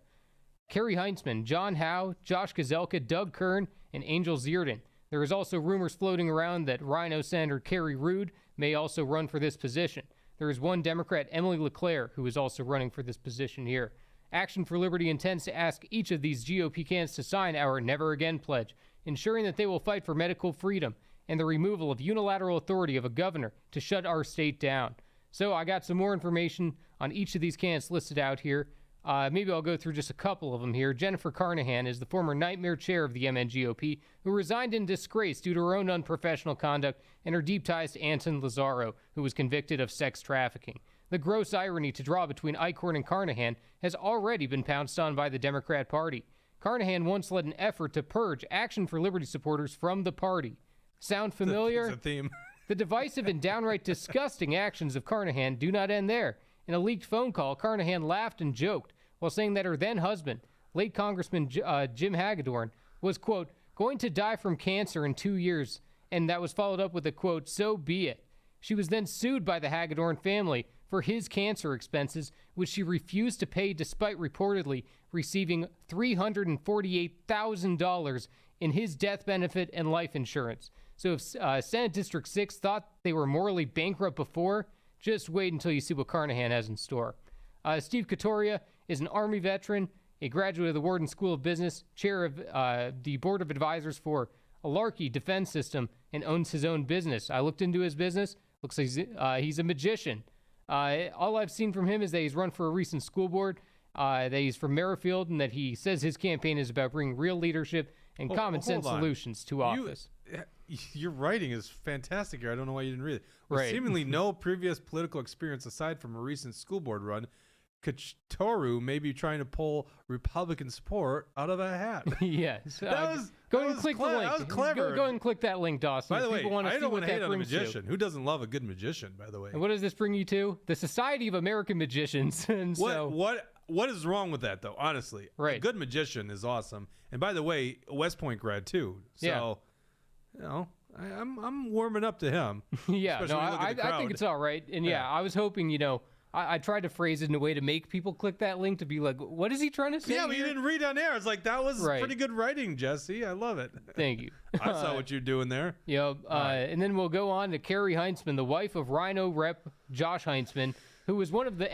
Speaker 3: Kerry Heintzman, John Howe, Josh Kozelka, Doug Kern, and Angel Zierden. There is also rumors floating around that Rhino Senator Kerry Rude may also run for this position. There is one Democrat, Emily LeClaire, who is also running for this position here. Action for Liberty intends to ask each of these GOP candidates to sign our Never Again pledge, ensuring that they will fight for medical freedom and the removal of unilateral authority of a governor to shut our state down. So I got some more information on each of these candidates listed out here. Maybe I'll go through just a couple of them here. Jennifer Carnahan is the former nightmare chair of the MNGOP, who resigned in disgrace due to her own unprofessional conduct and her deep ties to Anton Lazaro, who was convicted of sex trafficking. The gross irony to draw between Eichhorn and Carnahan has already been pounced on by the Democrat Party. Carnahan once led an effort to purge Action for Liberty supporters from the party. Sound familiar?
Speaker 1: It's a theme.
Speaker 3: The divisive and downright disgusting actions of Carnahan do not end there. In a leaked phone call, Carnahan laughed and joked while saying that her then husband, late Congressman Jim Hagedorn, was, quote, going to die from cancer in 2 years, and that was followed up with a, quote, so be it. She was then sued by the Hagedorn family for his cancer expenses, which she refused to pay despite reportedly receiving $348,000 in his death benefit and life insurance. So if Senate District 6 thought they were morally bankrupt before, just wait until you see what Carnahan has in store. Steve Katoria is an Army veteran, a graduate of the Wharton School of Business, chair of the Board of Advisors for Alarky Defense System, and owns his own business. I looked into his business. Looks like he's a magician. All I've seen from him is that he's run for a recent school board, that he's from Merrifield, and that he says his campaign is about bringing real leadership and common sense solutions to office.
Speaker 1: Your writing is fantastic here. I don't know why you didn't read it. With
Speaker 3: Right.
Speaker 1: seemingly no previous political experience aside from a recent school board run, Kachtoru may be trying to pull Republican support out of a hat.
Speaker 3: Yes.
Speaker 1: Go
Speaker 3: and click the link.
Speaker 1: That was clever.
Speaker 3: Go and click that link, Dawson.
Speaker 1: By the
Speaker 3: if
Speaker 1: way,
Speaker 3: people want to
Speaker 1: I
Speaker 3: see
Speaker 1: don't
Speaker 3: what
Speaker 1: want to hate
Speaker 3: that
Speaker 1: on a
Speaker 3: brings to.
Speaker 1: magician. Who doesn't love a good magician, by the way?
Speaker 3: And what does this bring you to? The Society of American Magicians. And so,
Speaker 1: What is wrong with that, though? Honestly,
Speaker 3: Right.
Speaker 1: A good magician is awesome. And by the way, a West Point grad too. So, I'm warming up to him.
Speaker 3: yeah,
Speaker 1: especially
Speaker 3: no,
Speaker 1: when you look at
Speaker 3: I
Speaker 1: the
Speaker 3: think
Speaker 1: crowd.
Speaker 3: it's all right. And yeah, I was hoping, I tried to phrase it in a way to make people click that link to be like, what is he trying to say?
Speaker 1: Yeah, but you
Speaker 3: here?
Speaker 1: didn't read on air. It's like that was
Speaker 3: Right.
Speaker 1: pretty good writing, Jesse. I love it.
Speaker 3: Thank you.
Speaker 1: I saw what you're doing there.
Speaker 3: And then we'll go on to Kerry Heintzman, the wife of Rhino Rep Josh Heintzman, who was one of the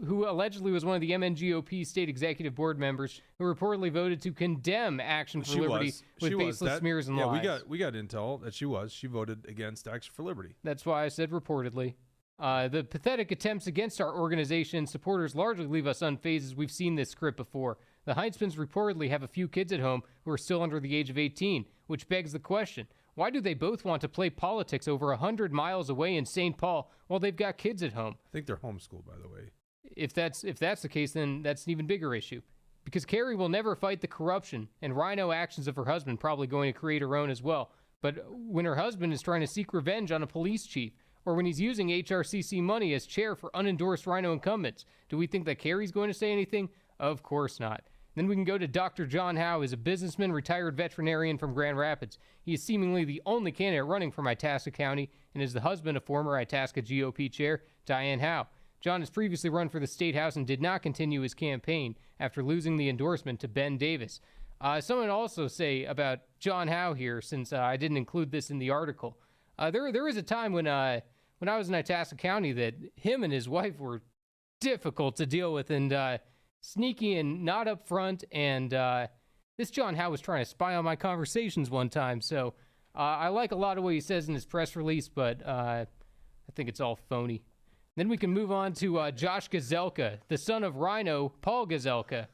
Speaker 3: who allegedly was one of the MNGOP state executive board members who reportedly voted to condemn Action for Liberty with baseless smears and lies.
Speaker 1: we got intel that she voted against Action for Liberty.
Speaker 3: That's why I said reportedly. The pathetic attempts against our organization and supporters largely leave us unfazed, as we've seen this script before. The Heintzmans reportedly have a few kids at home who are still under the age of 18, which begs the question, why do they both want to play politics over 100 miles away in St. Paul while they've got kids at home?
Speaker 1: I think they're homeschooled, by the way.
Speaker 3: If that's the case, then that's an even bigger issue. Because Carrie will never fight the corruption and rhino actions of her husband, probably going to create her own as well. But when her husband is trying to seek revenge on a police chief, or when he's using HRCC money as chair for unendorsed rhino incumbents, do we think that Carrie's going to say anything? Of course not. Then we can go to Dr. John Howe, who's a businessman, retired veterinarian from Grand Rapids. He is seemingly the only candidate running from Itasca County and is the husband of former Itasca GOP chair Diane Howe. John has previously run for the state house and did not continue his campaign after losing the endorsement to Ben Davis. Someone also say about John Howe here, since I didn't include this in the article. There was a time when I was in Itasca County that him and his wife were difficult to deal with and sneaky and not up front. And this John Howe was trying to spy on my conversations one time. So I like a lot of what he says in his press release, but I think it's all phony. Then we can move on to Josh Gazelka, the son of Rhino Paul Gazelka.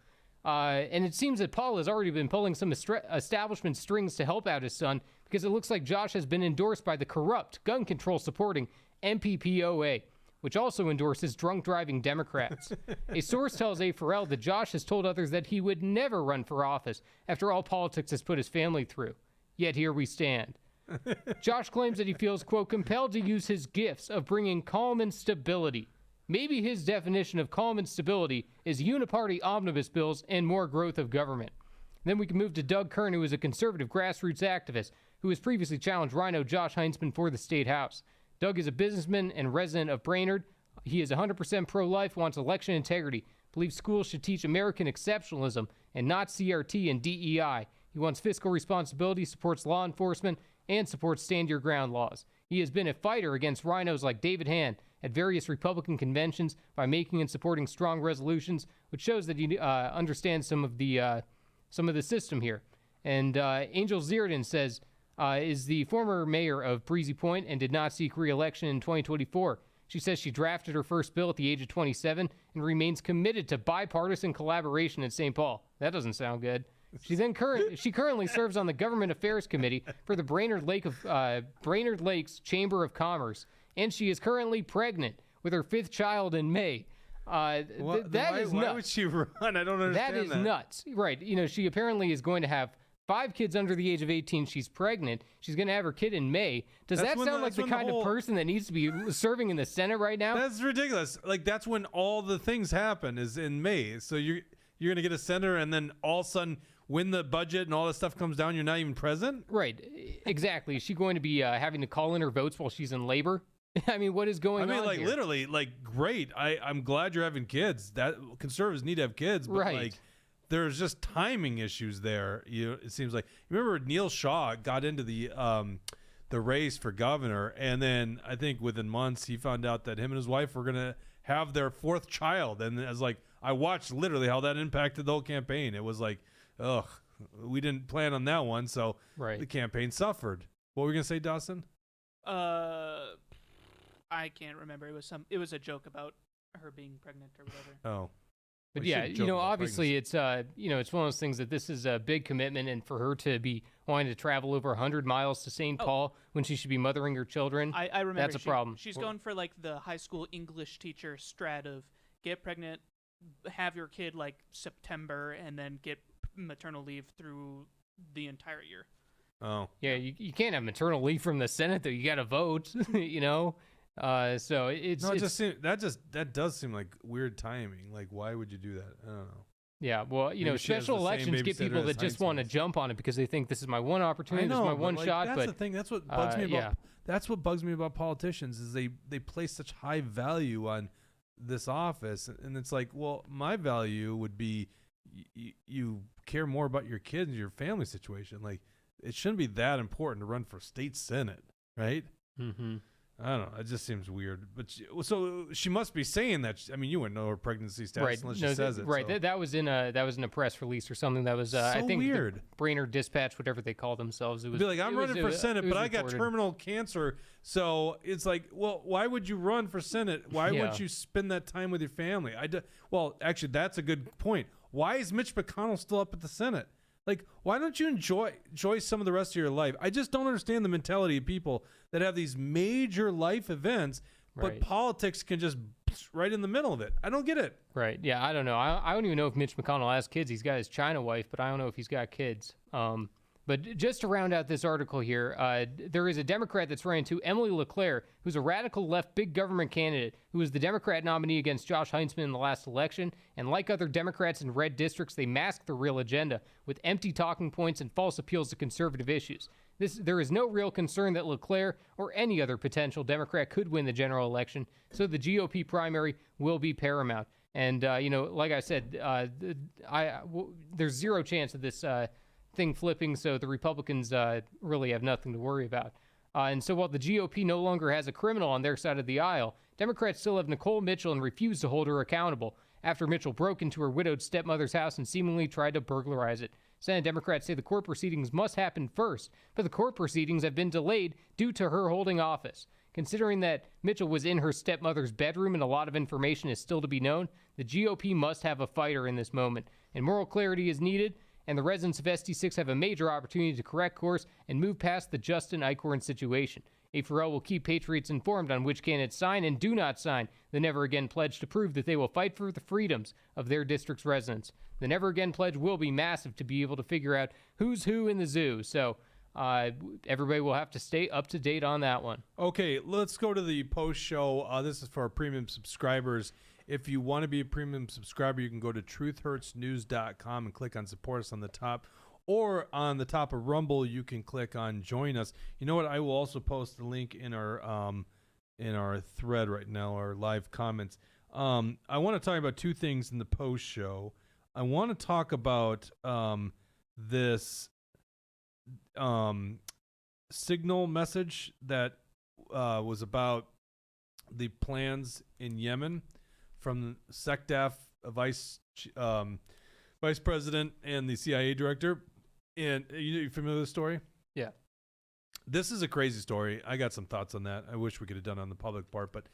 Speaker 3: And it seems that Paul has already been pulling some establishment strings to help out his son, because it looks like Josh has been endorsed by the corrupt, gun control supporting MPPOA, which also endorses drunk driving Democrats. A source tells A4L that Josh has told others that he would never run for office after all politics has put his family through. Yet here we stand. Josh claims that he feels, quote, compelled to use his gifts of bringing calm and stability. Maybe his definition of calm and stability is uniparty omnibus bills and more growth of government. Then we can move to Doug Kern, who is a conservative grassroots activist who has previously challenged Rhino Josh Heinzman for the state house. Doug is a businessman and resident of Brainerd. He is 100% pro-life, wants election integrity, believes schools should teach American exceptionalism and not CRT and DEI. He wants fiscal responsibility, supports law enforcement, and supports stand-your-ground laws. He has been a fighter against rhinos like David Hand at various Republican conventions by making and supporting strong resolutions, which shows that he understands some of the system here. And Angel Zierden says, is the former mayor of Breezy Point and did not seek re-election in 2024. She says she drafted her first bill at the age of 27 and remains committed to bipartisan collaboration in St. Paul. That doesn't sound good. She currently serves on the Government Affairs Committee for the Brainerd Lakes Chamber of Commerce, and she is currently pregnant with her 5th child in May. That is nuts.
Speaker 1: Why would she run? I don't understand that.
Speaker 3: That is nuts. Right. You know, she apparently is going to have 5 kids under the age of 18. She's pregnant. She's going to have her kid in May. Does that sound like the kind of person that needs to be serving in the Senate right now?
Speaker 1: That's ridiculous. Like, that's when all the things happen, is in May. So you're going to get a senator, and then all of a sudden, when the budget and all this stuff comes down, you're not even present?
Speaker 3: Right. Exactly. Is she going to be having to call in her votes while she's in labor? I mean, what is going on here?
Speaker 1: like, literally, like, great. I'm glad you're having kids. That conservatives need to have kids, but
Speaker 3: right.
Speaker 1: Like, there's just timing issues there. It seems like, remember Neil Shaw got into the race for governor, and then I think within months he found out that him and his wife were gonna have their 4th child, and as like I watched literally how that impacted the whole campaign. It was like, ugh, we didn't plan on that one, so
Speaker 3: right.
Speaker 1: The campaign suffered. What were we gonna say, Dawson?
Speaker 5: I can't remember. It was a joke about her being pregnant or whatever.
Speaker 1: Oh.
Speaker 3: But
Speaker 1: We
Speaker 3: yeah,
Speaker 1: should joke about
Speaker 3: obviously it's it's one of those things that this is a big commitment, and for her to be wanting to travel over 100 miles to St. Paul when she should be mothering her children,
Speaker 5: I remember
Speaker 3: that's a problem.
Speaker 5: She's going for like the high school English teacher strat of get pregnant, have your kid like September, and then get maternal leave through the entire year.
Speaker 1: Oh.
Speaker 3: Yeah, you can't have maternal leave from the Senate though. You got to vote, So
Speaker 1: that does seem like weird timing. Like, why would you do that? I don't know.
Speaker 3: Yeah, well,
Speaker 1: Maybe she has
Speaker 3: special
Speaker 1: the same
Speaker 3: elections get people
Speaker 1: babysitter
Speaker 3: that
Speaker 1: as
Speaker 3: just want to
Speaker 1: Heinz
Speaker 3: jump on it because they think this is my one opportunity,
Speaker 1: I know,
Speaker 3: this is my
Speaker 1: but,
Speaker 3: one
Speaker 1: like,
Speaker 3: shot.
Speaker 1: That's
Speaker 3: But
Speaker 1: the thing. That's what bugs me about.
Speaker 3: yeah.
Speaker 1: That's what bugs me about politicians is they place such high value on this office, and it's like, well, my value would be you care more about your kids and your family situation. Like, it shouldn't be that important to run for state senate, right?
Speaker 3: Mm-hmm.
Speaker 1: I don't know. It just seems weird. But so she must be saying that. I mean, you wouldn't know her pregnancy status unless she says it.
Speaker 3: Right.
Speaker 1: So.
Speaker 3: That was in a press release or something. That was I think
Speaker 1: weird.
Speaker 3: The Brainerd Dispatch, whatever they call themselves. It was
Speaker 1: be like, I'm running for Senate, but I got
Speaker 3: reported.
Speaker 1: terminal cancer. So it's like, well, why would you run for Senate? Why wouldn't you spend that time with your family? Well, actually, that's a good point. Why is Mitch McConnell still up at the Senate? Like, why don't you enjoy some of the rest of your life? I just don't understand the mentality of people that have these major life events, but politics can just right in the middle of it. I don't get it.
Speaker 3: Right. Yeah, I don't know. I don't even know if Mitch McConnell has kids. He's got his China wife, but I don't know if he's got kids. But just to round out this article here, there is a Democrat that's running to Emily LeClaire, who's a radical left big government candidate who was the Democrat nominee against Josh Heinzman in the last election. And like other Democrats in red districts, they mask the real agenda with empty talking points and false appeals to conservative issues. There is no real concern that LeClaire or any other potential Democrat could win the general election, so the GOP primary will be paramount. And, like I said, there's zero chance of this thing flipping, so the Republicans really have nothing to worry about. And so while the GOP no longer has a criminal on their side of the aisle, Democrats still have Nicole Mitchell and refuse to hold her accountable after Mitchell broke into her widowed stepmother's house and seemingly tried to burglarize it. Senate Democrats say the court proceedings must happen first, but the court proceedings have been delayed due to her holding office. Considering that Mitchell was in her stepmother's bedroom and a lot of information is still to be known, the GOP must have a fighter in this moment, and moral clarity is needed, and the residents of SD6 have a major opportunity to correct course and move past the Justin Eichhorn situation. A4L will keep Patriots informed on which candidates sign and do not sign the Never Again Pledge to prove that they will fight for the freedoms of their district's residents. The Never Again Pledge will be massive to be able to figure out who's who in the zoo, so everybody will have to stay up to date on that one.
Speaker 1: Okay, let's go to the post show. This is for our premium subscribers. If you want to be a premium subscriber, you can go to truthhurtsnews.com and click on support us on the top. Or on the top of Rumble, you can click on join us. You know what? I will also post the link in our thread right now, our live comments. I want to talk about two things in the post show. I want to talk about this signal message that was about the plans in Yemen from SecDef vice president and the CIA director. And you familiar with the story?
Speaker 3: Yeah.
Speaker 1: This is a crazy story. I got some thoughts on that. I wish we could have done it on the public part, but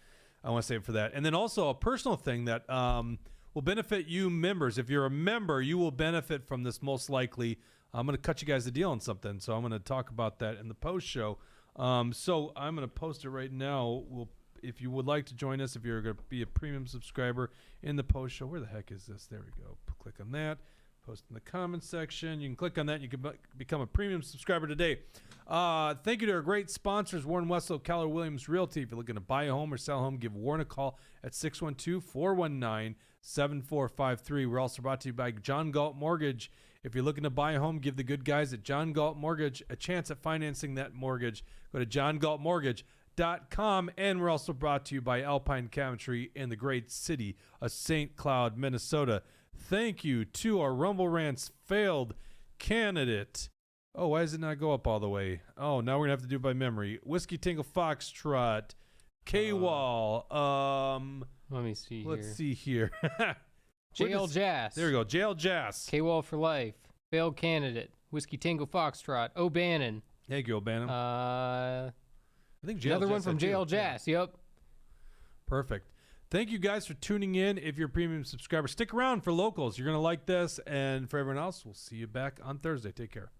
Speaker 1: I want to save it for that. And then also a personal thing that will benefit you members. If you're a member, you will benefit from this most likely. I'm going to cut you guys a deal on something, so I'm going to talk about that in the post show. So I'm going to post it right now. If you would like to join us, if you're going to be a premium subscriber in the post show, where the heck is this? There we go. Click on that. Post in the comments section. You can click on that. You can become a premium subscriber today. Thank you to our great sponsors, Warren Westlow, Keller Williams Realty. If you're looking to buy a home or sell a home, give Warren a call at 612-419-7453. We're also brought to you by John Galt Mortgage. If you're looking to buy a home, give the good guys at John Galt Mortgage a chance at financing that mortgage. Go to johngaltmortgage.com. And we're also brought to you by Alpine Cabinetry in the great city of St. Cloud, Minnesota. Thank you to our Rumble Rants failed candidate. Oh, why does it not go up all the way? Oh, now we're going to have to do it by memory. Whiskey Tingle Foxtrot. K-Wall.
Speaker 3: Let me see here.
Speaker 1: Let's see here.
Speaker 3: JL Jazz.
Speaker 1: There we go. JL Jazz.
Speaker 3: K-Wall for life. Failed candidate. Whiskey Tango Foxtrot. O'Bannon.
Speaker 1: Thank you, O'Bannon.
Speaker 3: I
Speaker 1: think
Speaker 3: another one from JL Jazz. Yep.
Speaker 1: Perfect. Thank you guys for tuning in. If you're a premium subscriber, stick around for locals. You're going to like this. And for everyone else, we'll see you back on Thursday. Take care.